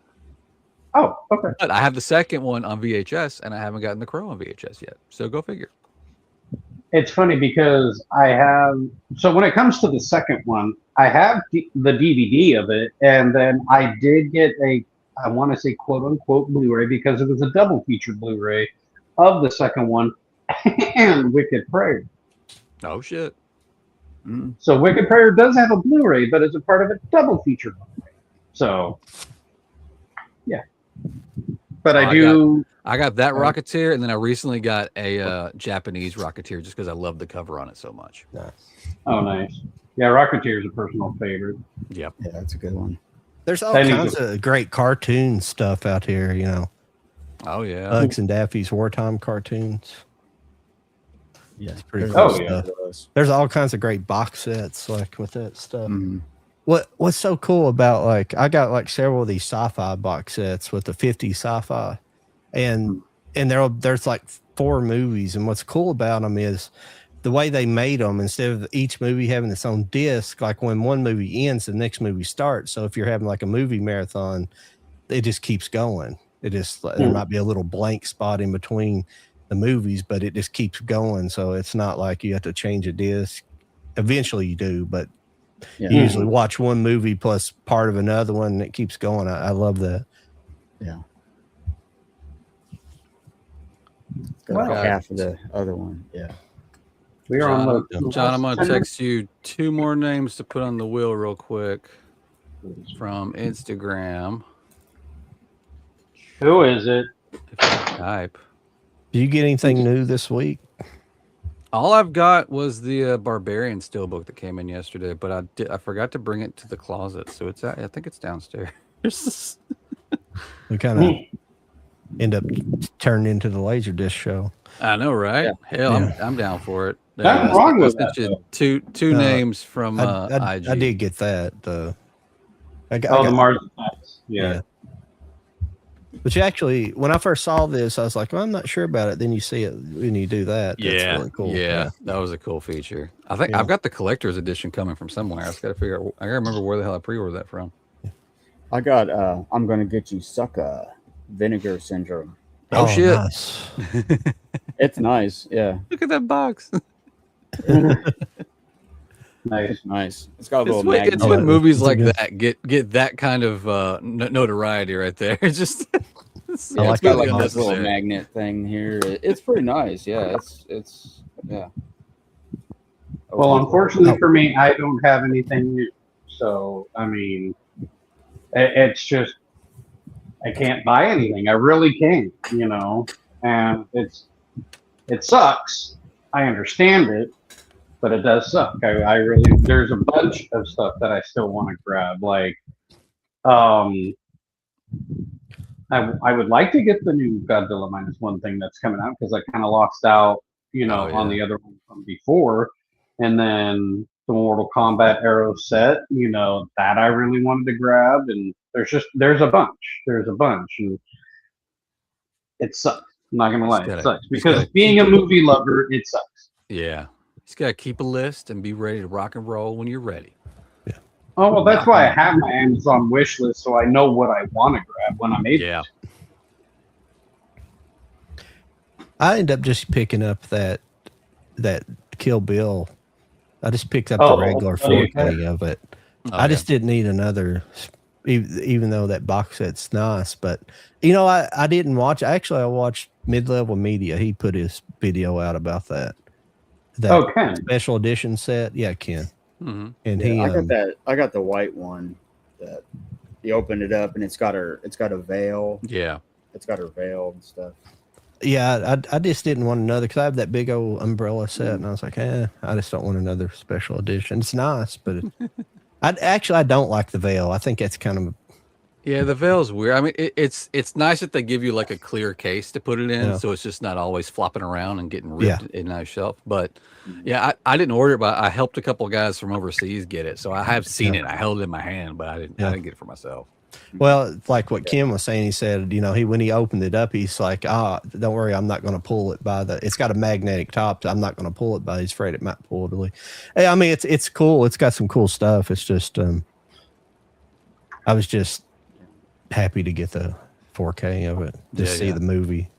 S3: Oh, okay.
S1: But I have the second one on VHS, and I haven't gotten the Crow on VHS yet. So go figure.
S3: It's funny because I have. So when it comes to the second one, I have the DVD of it, and then I did get I want to say quote unquote Blu-ray because it was a double feature Blu-ray of the second one and Wicked Prayer.
S1: Oh shit.
S3: So Wicked Prayer does have a Blu-ray, but it's a part of a double feature Blu-ray. So yeah. But I
S1: got that Rocketeer, and then I recently got a Japanese Rocketeer just because I love the cover on it so much.
S2: Nice.
S3: Oh, nice. Yeah, Rocketeer is a personal favorite.
S1: Yep.
S5: Yeah, that's a good one.
S2: There's all kinds of great cartoon stuff out here,
S1: Oh yeah.
S2: Bugs and Daffy's wartime cartoons.
S5: Yeah,
S2: it's pretty cool stuff.
S5: Yeah.
S2: There's all kinds of great box sets with that stuff.
S5: Mm-hmm.
S2: What's so cool about I got several of these sci-fi box sets with the 50 sci-fi, and there's 4 movies, and what's cool about them is the way they made them. Instead of each movie having its own disc, like when one movie ends, the next movie starts. So if you're having a movie marathon, it just keeps going. There might be a little blank spot in between the movies, but it just keeps going. So it's not like you have to change a disc. Eventually you do, but you usually watch one movie plus part of another one, and it keeps going. I love that.
S5: Yeah. Got half of the other one. Yeah.
S3: We are on the
S1: John, I'm going to text you 2 more names to put on the wheel real quick from Instagram.
S3: Who is it?
S1: If you type.
S2: Do you get anything new this week?
S1: All I've got was the Barbarian Steelbook that came in yesterday, but I forgot to bring it to the closet, so I think it's downstairs.
S2: We kind of end up turning into the Laserdisc show.
S1: I know, right?
S3: Yeah.
S1: Hell,
S2: Yeah.
S1: I'm down for it.
S3: Nothing wrong with
S1: I sent
S3: that,
S1: you two names from
S2: I
S1: IG.
S2: did get that.
S3: the
S2: I got
S3: Mars Attacks. Yeah.
S2: But you actually, when I first saw this, I was like, well, I'm not sure about it. Then you see it when you do that. That's really cool.
S1: Yeah, that was a cool feature. I think
S2: Yeah.
S1: I've got the collector's edition coming from somewhere. I just got to figure out. I gotta remember where the hell I pre-ordered that from.
S5: I got I'm gonna get you sucker Vinegar Syndrome.
S1: Oh, shit!
S2: Nice.
S5: It's nice, yeah.
S1: Look at that box.
S3: Nice.
S5: It's nice. It's got a
S1: It's
S5: little
S1: when,
S5: magnet.
S1: it's when movies like
S2: good.
S1: that get that kind of notoriety right there. It's just it's,
S2: I like
S5: It's got
S2: that
S5: like this little
S1: unnecessary.
S5: magnet thing here. It's pretty nice. Yeah, it's yeah.
S3: Well, unfortunately for me, I don't have anything new. So, I mean, it's just, I can't buy anything. I really can't, you know, and it sucks. I understand it, but it does suck. I really, there's a bunch of stuff that I still want to grab. Like, I would like to get the new Godzilla -1 thing that's coming out because I kind of lost out, you know, on the other one from before. And then the Mortal Kombat Arrow set, you know, that I really wanted to grab. And there's a bunch. And it sucks. I'm not going to lie. It sucks. Because being a movie lover, it sucks.
S1: Yeah. You just got to keep a list and be ready to rock and roll when you're ready.
S2: Yeah.
S3: Oh, well, that's why I have my Amazon wish list so I know what I want to grab when I'm able to.
S1: Yeah.
S2: I end up just picking up that Kill Bill. I just picked up the regular 4K of it. I just didn't need another, even though that box set's nice. But, you know, I didn't watch. Actually, I watched Mid-Level Media. He put his video out about that.
S3: Ken.
S2: Special edition set. Yeah, Ken.
S1: Mm-hmm.
S2: And
S5: I got the white one that you open it up and it's got a veil.
S1: Yeah.
S5: It's got her veil and stuff.
S2: Yeah, I just didn't want another because I have that big old umbrella set, and I was like, I just don't want another special edition. It's nice, but I don't like the veil. I think that's kind of
S1: the veil's weird. I mean, it's nice that they give you like a clear case to put it in, so it's just not always flopping around and getting ripped in a shelf. But I didn't order it, but I helped a couple of guys from overseas get it, so I have seen it. I held it in my hand, but I didn't get it for myself.
S2: Well, like what Kim was saying, he said, you know, when he opened it up, he's like, don't worry, I'm not going to pull it by it's got a magnetic top. So I'm not going to pull it by. He's afraid it might pull it away. Hey, I mean, it's cool. It's got some cool stuff. It's just, I was just happy to get the 4K of it to see the movie.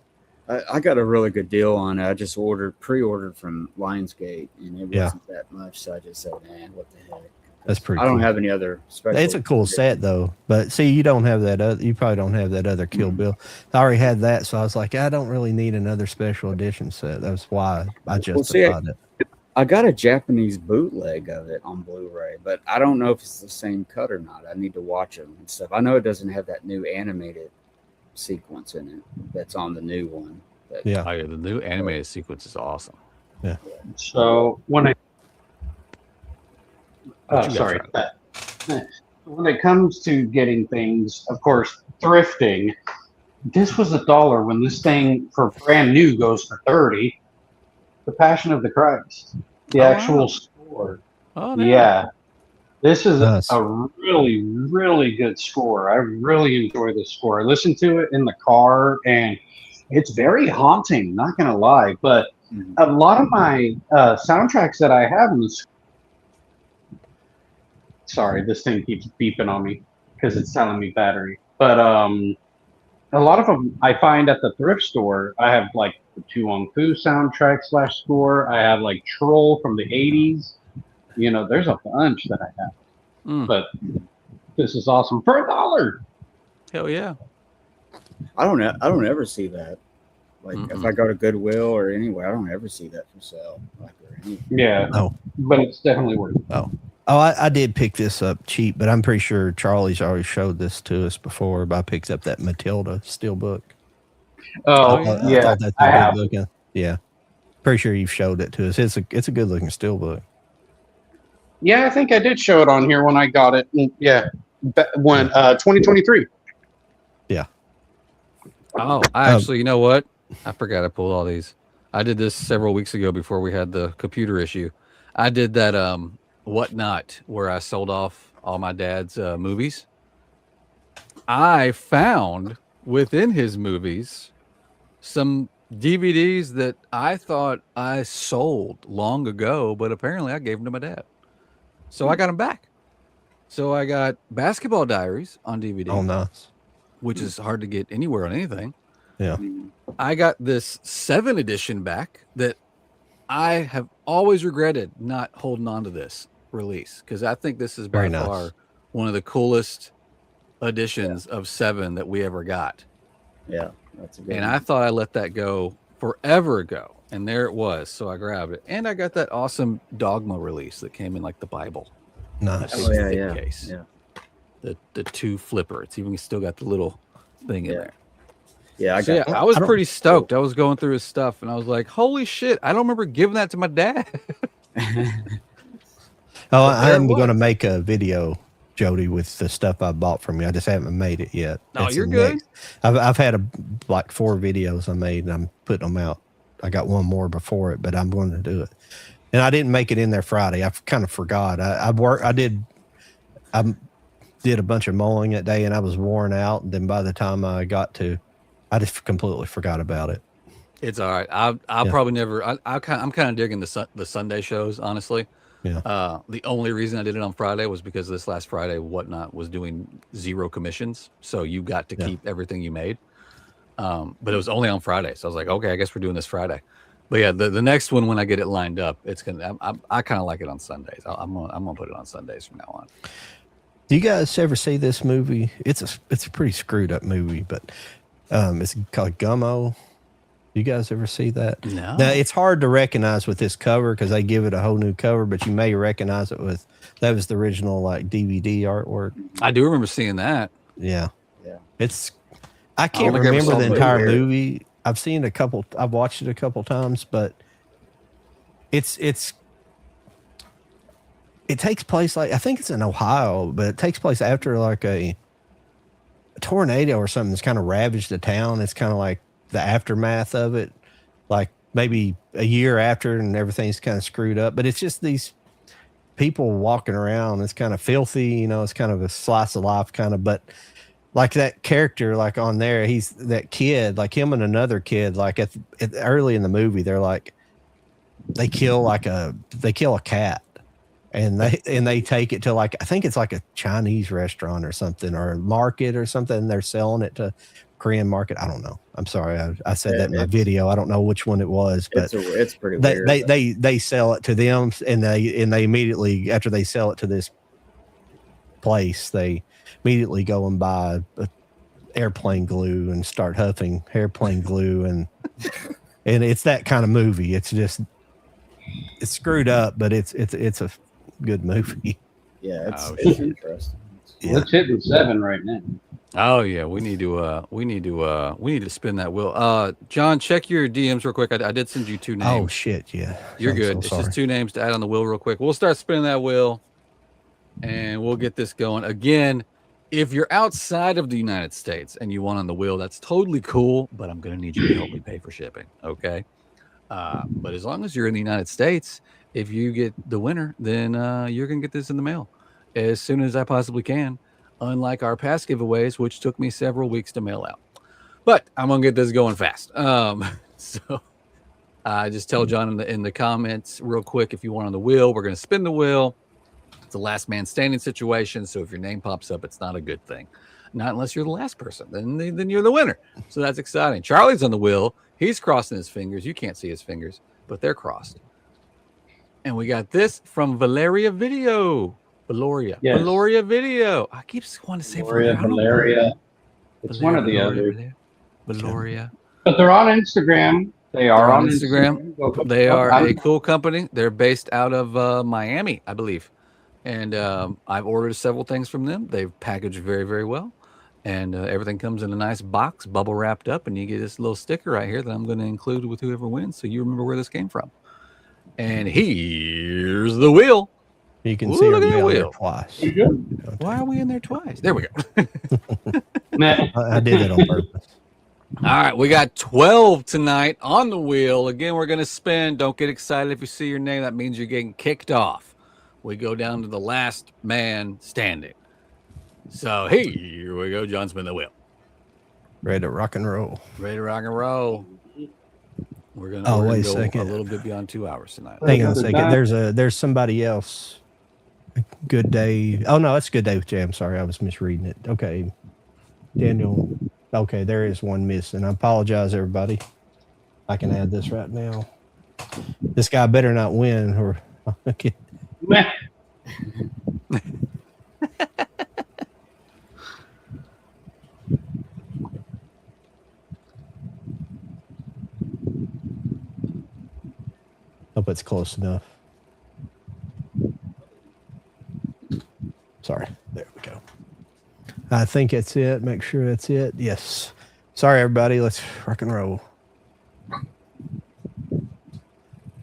S5: I got a really good deal on it. I just pre-ordered from Lionsgate, and it wasn't that much. So I just said, man, what the heck.
S2: That's pretty
S5: I don't have any other special.
S2: It's a cool set though, but see, you don't have that other. You probably don't have that other Kill Bill. I already had that, so I was like, I don't really need another special edition set. That's why I justified it.
S5: I got a Japanese bootleg of it on Blu-ray, but I don't know if it's the same cut or not. I need to watch them and stuff. I know it doesn't have that new animated sequence in it that's on the new one. But
S1: the new animated sequence is awesome.
S2: Yeah.
S3: So when when it comes to getting things, of course, thrifting, this was $1 when this thing for brand new goes for $30. The Passion of the Christ, the actual score.
S1: Oh, no.
S3: Yeah. This is a really, really good score. I really enjoy this score. I listened to it in the car, and it's very haunting, not going to lie. But a lot of my soundtracks that I have in this. Sorry, this thing keeps beeping on me because it's telling me battery. But a lot of them I find at the thrift store. I have like the Tu Wong Fu soundtrack / score. I have like Troll from the 80s. You know, there's a bunch that I have. But this is awesome for $1.
S1: Hell yeah.
S5: I don't ever see that. Like if I go to Goodwill or anywhere, I don't ever see that for sale. But it's definitely worth it.
S2: Oh, I did pick this up cheap, but I'm pretty sure Charlie's already showed this to us before. But I picked up that Matilda SteelBook. I have. Yeah, pretty sure you've showed it to us. It's a good looking SteelBook.
S3: Yeah, I think I did show it on here when I got it. Yeah, when 2023.
S2: Yeah.
S1: Oh, I actually, you know what? I forgot I pulled all these. I did this several weeks ago before we had the computer issue. I did that whatnot where I sold off all my dad's movies. I found within his movies some DVDs that I thought I sold long ago, but apparently I gave them to my dad. So I got them back. So I got Basketball Diaries on DVD.
S2: Oh, nice.
S1: Which is hard to get anywhere on anything.
S2: Yeah.
S1: I got this 7 edition back that I have always regretted not holding on to this release because I think this is by far one of the coolest editions of 7 that we ever got.
S6: Yeah, that's a good
S1: And
S6: one.
S1: I thought I let that go forever ago, and there it was. So I grabbed it, and I got that awesome Dogma release that came in like the Bible.
S2: Nice.
S6: Oh, yeah.
S1: Case.
S6: Yeah.
S1: The 2 flipper. It's even still got the little thing in there.
S6: Yeah,
S1: I was pretty stoked. I was going through his stuff, and I was like, "Holy shit! I don't remember giving that to my dad."
S2: I'm going to make a video, Jody, with the stuff I bought from you. I just haven't made it yet.
S1: No, you're good.
S2: I've had like 4 videos I made, and I'm putting them out. I got one more before it, but I'm going to do it. And I didn't make it in there Friday. I kind of forgot. I did a bunch of mowing that day, and I was worn out. And then by the time I just completely forgot about it.
S1: It's all right. I'll probably never. I'm kind of digging the Sunday shows, honestly.
S2: Yeah.
S1: The only reason I did it on Friday was because this last Friday, Whatnot was doing 0 commissions, so you got to keep everything you made. But it was only on Friday, so I was like, okay, I guess we're doing this Friday. But yeah, the next one when I get it lined up, it's gonna. I kind of like it on Sundays. I'm gonna put it on Sundays from now on.
S2: Do you guys ever see this movie? It's a pretty screwed up movie, but it's called Gummo. You guys ever see that?
S1: No.
S2: Now it's hard to recognize with this cover because they give it a whole new cover, but you may recognize it with that was the original like DVD artwork.
S1: I do remember seeing that.
S2: Yeah.
S6: Yeah.
S2: I can't remember the entire movie. I've watched it a couple times, but it takes place I think it's in Ohio, but it takes place after like a tornado or something that's kind of ravaged the town. It's kind of like the aftermath of it, like maybe a year after, and everything's kind of screwed up. But it's just these people walking around. It's kind of filthy, it's kind of a slice of life kind of, but like that character, like on there, he's that kid, like him and another kid, like at early in the movie, they're like, they kill a cat. And they take it to like, I think it's like a Chinese restaurant or something, or a market or something. And they're selling it to Korean market. I don't know. I'm sorry. I said that in my video. I don't know which one it was, but
S6: it's pretty weird.
S2: They sell it to them, and they immediately, after they sell it to this place, they immediately go and buy airplane glue and start huffing airplane glue. And it's that kind of movie. It's screwed up, but it's a good movie.
S6: Yeah, it's interesting.
S3: Yeah. Let's hit the 7 right now.
S1: Oh yeah, we need to spin that wheel. John, check your DMs real quick. I did send you 2 names.
S2: Oh shit, yeah.
S1: You're good. It's just 2 names to add on the wheel real quick. We'll start spinning that wheel, and we'll get this going. Again, if you're outside of the United States and you want on the wheel, that's totally cool. But I'm gonna need you to help me pay for shipping, okay? But as long as you're in the United States, if you get the winner, then you're going to get this in the mail as soon as I possibly can, unlike our past giveaways, which took me several weeks to mail out. But I'm going to get this going fast. So just tell John in the comments real quick if you want on the wheel. We're going to spin the wheel. It's a last man standing situation, so if your name pops up, it's not a good thing. Not unless you're the last person. Then you're the winner. So that's exciting. Charlie's on the wheel. He's crossing his fingers. You can't see his fingers, but they're crossed. And we got this from Valeria Video. Valoria.
S3: Yes.
S1: Valoria Video. I keep wanting to say
S3: Valeria. It's one of the others.
S1: Valoria.
S3: But they're on Instagram. They are on Instagram.
S1: They are a cool company. They're based out of Miami, I believe. And I've ordered several things from them. They've packaged very, very well. And everything comes in a nice box, bubble wrapped up, and you get this little sticker right here that I'm going to include with whoever wins, so you remember where this came from. And here's the wheel.
S2: You can see our wheel twice.
S1: Why are we in there twice? There we go.
S2: I did it on purpose.
S1: All right, we got 12 tonight on the wheel. Again, we're going to spin. Don't get excited if you see your name. That means you're getting kicked off. We go down to the last man standing. So here we go. John, spin the wheel.
S2: Ready to rock and roll.
S1: Ready to rock and roll. We're gonna,
S2: Oh,
S1: we're
S2: wait a
S1: gonna go
S2: second.
S1: a little bit beyond 2 hours tonight.
S2: Hang on a second. There's somebody else. Good day. Oh no, it's Good Day with Jay. I'm sorry, I was misreading it. Okay, Daniel. Okay, there is one missing. I apologize, everybody. I can add this right now. This guy better not win, or okay. Hope it's close enough. Sorry. There we go. I think that's it. Make sure that's it. Yes. Sorry, everybody. Let's rock and roll.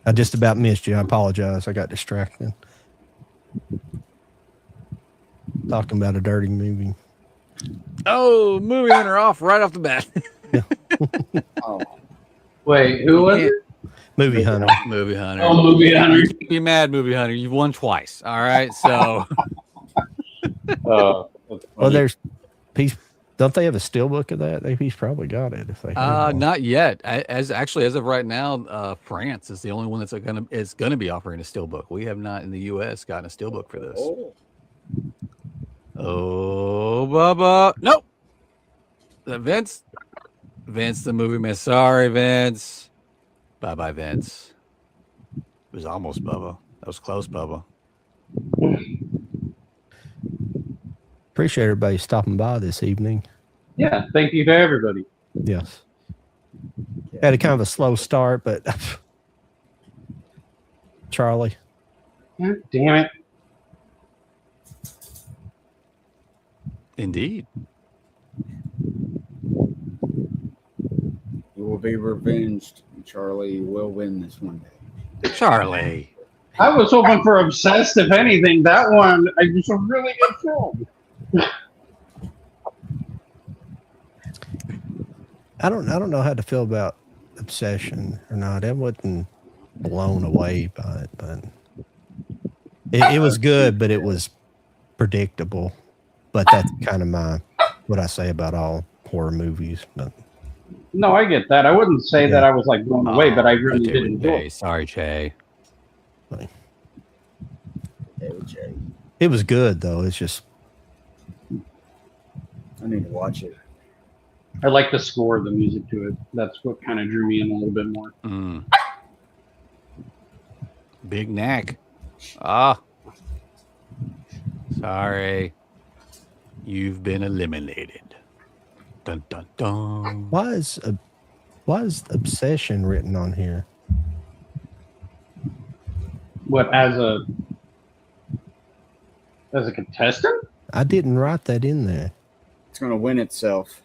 S2: I just about missed you. I apologize. I got distracted. Talking about a dirty movie.
S1: Oh, movie hunter off right off the bat.
S6: Oh,
S3: Wait, who was it?
S2: Movie Hunter.
S1: Movie hunter.
S3: Oh, movie hunter.
S1: You can't be mad, movie hunter. You've won twice. All right, so.
S2: Well, there's he's. Don't they have a steelbook of that? He's probably got it. If they have one.
S1: Not yet. As of right now, France is the only one that's gonna be offering a steelbook. We have not in the U.S. gotten a steelbook for this. Oh, Bubba. Nope. Vince, the movie man. Sorry, Vince. Bye, Vince. It was almost Bubba. That was close, Bubba.
S2: Appreciate everybody stopping by this evening.
S3: Yeah, thank you to everybody.
S2: Yes. Had a kind of a slow start, but Charlie.
S3: God damn it.
S1: Indeed.
S6: you will be revenged. Charlie will win this one day.
S1: Charlie.
S3: I was hoping for Obsessed, if anything. That one, it's a really good film.
S2: I don't know how to feel about Obsession or not. I wasn't blown away by it, but it was good, but it was predictable. But that's kind of what I say about all horror movies. But
S3: No, I get that. I wouldn't say that I was like blown away, but I really
S1: Jay
S3: did
S1: with
S3: enjoy
S1: Jay.
S3: it.
S1: Sorry, Jay.
S6: Jay.
S2: it was good though. It's just
S6: I need to watch it.
S3: I like the score, the music to it. That's what kind of drew me in a little bit more.
S1: Big neck. Ah. Sorry. You've been eliminated. Dun dun dun.
S2: why is Obsession written on here?
S3: What, as a contestant?
S2: I didn't write that in there.
S6: It's going to win itself.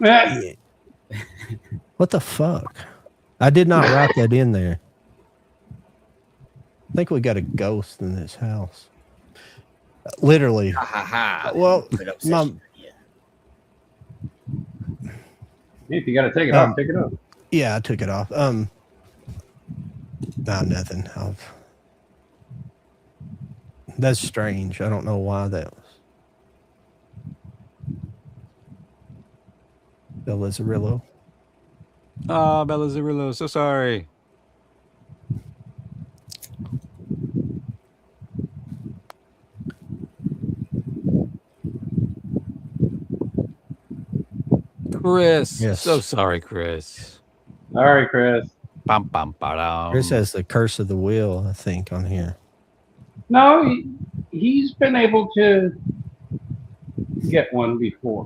S3: Eh,
S2: What the fuck? I did not write that in there. I think we got a ghost in this house. Literally.
S6: Ha ha ha.
S2: Well,
S6: But Obsession, yeah.
S3: if you got to take it off, take it off.
S2: Yeah, I took it off. No, nothing. That's strange. I don't know why that was. Bella Zarillo.
S1: Ah, Bella Zarillo. So sorry. Chris.
S2: Yes.
S1: So sorry, Chris.
S3: All right, Chris.
S1: Bum, bum, ba-dum.
S2: Chris has the curse of the wheel, I think, on here.
S3: No, he's been able to get one before.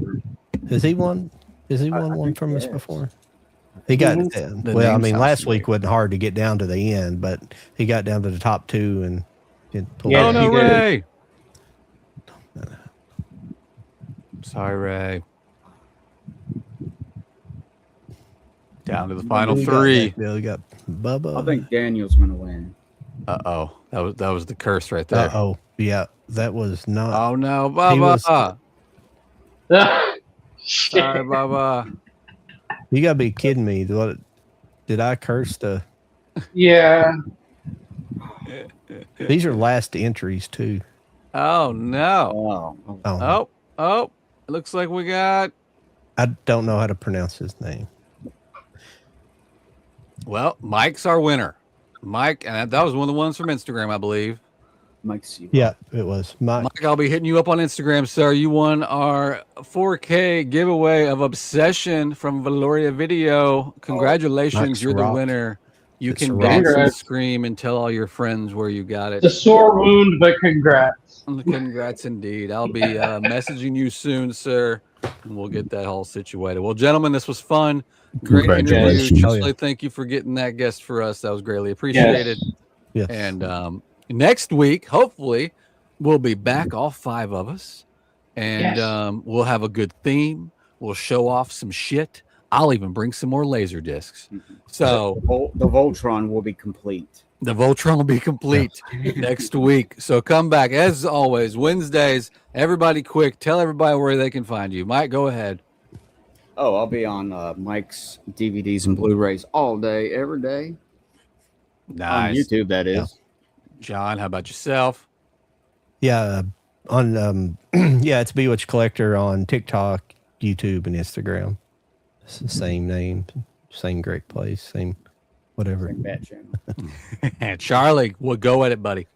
S2: Has he won? Has he won one from us before? He got
S1: The
S2: well. I
S1: name
S2: mean,
S1: sounds
S2: last
S1: familiar.
S2: week wasn't hard to get down to the end, but he got down to the top two and pulled
S3: Yeah,
S1: Oh,
S2: it.
S1: no,
S3: he did.
S1: Ray. Sorry, Ray. Down to the final
S2: We got
S1: three.
S2: that, Bill. We got Bubba.
S6: I think Daniel's going to win.
S1: Uh-oh. That was the curse right there.
S2: Oh, yeah. That was not.
S1: Oh, no,
S2: He was-
S1: Bubba.
S3: Shit.
S1: Sorry, Bubba.
S2: You gotta be kidding me. What did I curse the?
S3: Yeah.
S2: These are last entries too.
S1: Oh no.
S5: Oh,
S1: Oh, it looks like we got.
S2: I don't know how to pronounce his name.
S1: Well, Mike's our winner. Mike, and that was one of the ones from Instagram, I believe.
S6: Mike C.
S2: Yeah, it was Mike.
S1: Mike, I'll be hitting you up on Instagram, sir. You won our 4K giveaway of Obsession from Valoria Video. Congratulations,
S2: Mike's
S1: you're the
S2: rocked.
S1: winner. You
S2: It's
S1: can
S2: rocked.
S1: dance and
S3: Congrats.
S1: scream and tell all your friends where you got it.
S3: It's a sore wound, but congrats.
S1: Congrats indeed. I'll be messaging you soon, sir, and we'll get that all situated. Well, gentlemen, this was fun. Great interview.
S2: Congratulations.
S1: Charlie, thank you for getting that guest for us. That was greatly appreciated.
S3: Yes.
S2: Yes.
S1: And next week, hopefully, we'll be back, all 5 of us, and
S3: Yes.
S1: we'll have a good theme. We'll show off some shit. I'll even bring some more laser discs. So
S5: the Voltron will be complete.
S1: the Voltron will be complete next week. So come back. As always, Wednesdays, everybody quick. Tell everybody where they can find you. Mike, go ahead.
S5: Oh, I'll be on Mike's DVDs and Blu-rays all day, every day.
S1: Nice.
S5: On YouTube, that is.
S1: John, how about yourself?
S2: Yeah, on it's Bewitched Collector on TikTok, YouTube, and Instagram. It's the same name, same great place, same whatever.
S5: Same bat channel.
S1: Charlie, well, go at it, buddy.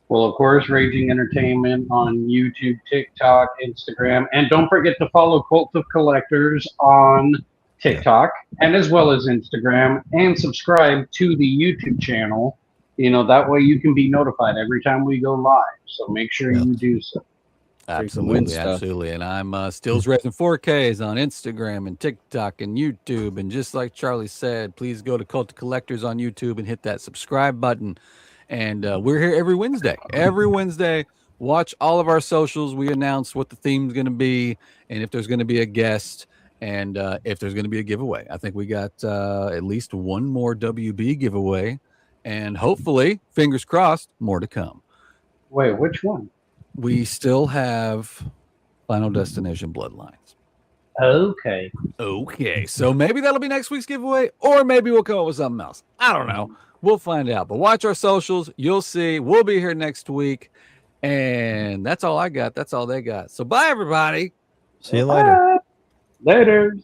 S3: Well, of course, Raging Entertainment on YouTube, TikTok, Instagram, and don't forget to follow Cult of Collectors on TikTok and as well as Instagram, and subscribe to the YouTube channel. That way you can be notified every time we go live. So make sure you do so.
S1: Absolutely,
S5: stuff.
S1: absolutely. And I'm Stills Resin 4Ks on Instagram and TikTok and YouTube. And just like Charlie said, please go to Cult of Collectors on YouTube and hit that subscribe button. And we're here every Wednesday. Every Wednesday, watch all of our socials. We announce what the theme's going to be and if there's going to be a guest and if there's going to be a giveaway. I think we got at least one more WB giveaway. And hopefully, fingers crossed, more to come.
S3: Wait, which one?
S1: We still have Final Destination Bloodlines.
S3: Okay.
S1: Okay, so maybe that'll be next week's giveaway, or maybe we'll come up with something else. I don't know. We'll find out. But watch our socials. You'll see. We'll be here next week. And that's all I got. That's all they got. So bye, everybody.
S2: See you later.
S3: Later.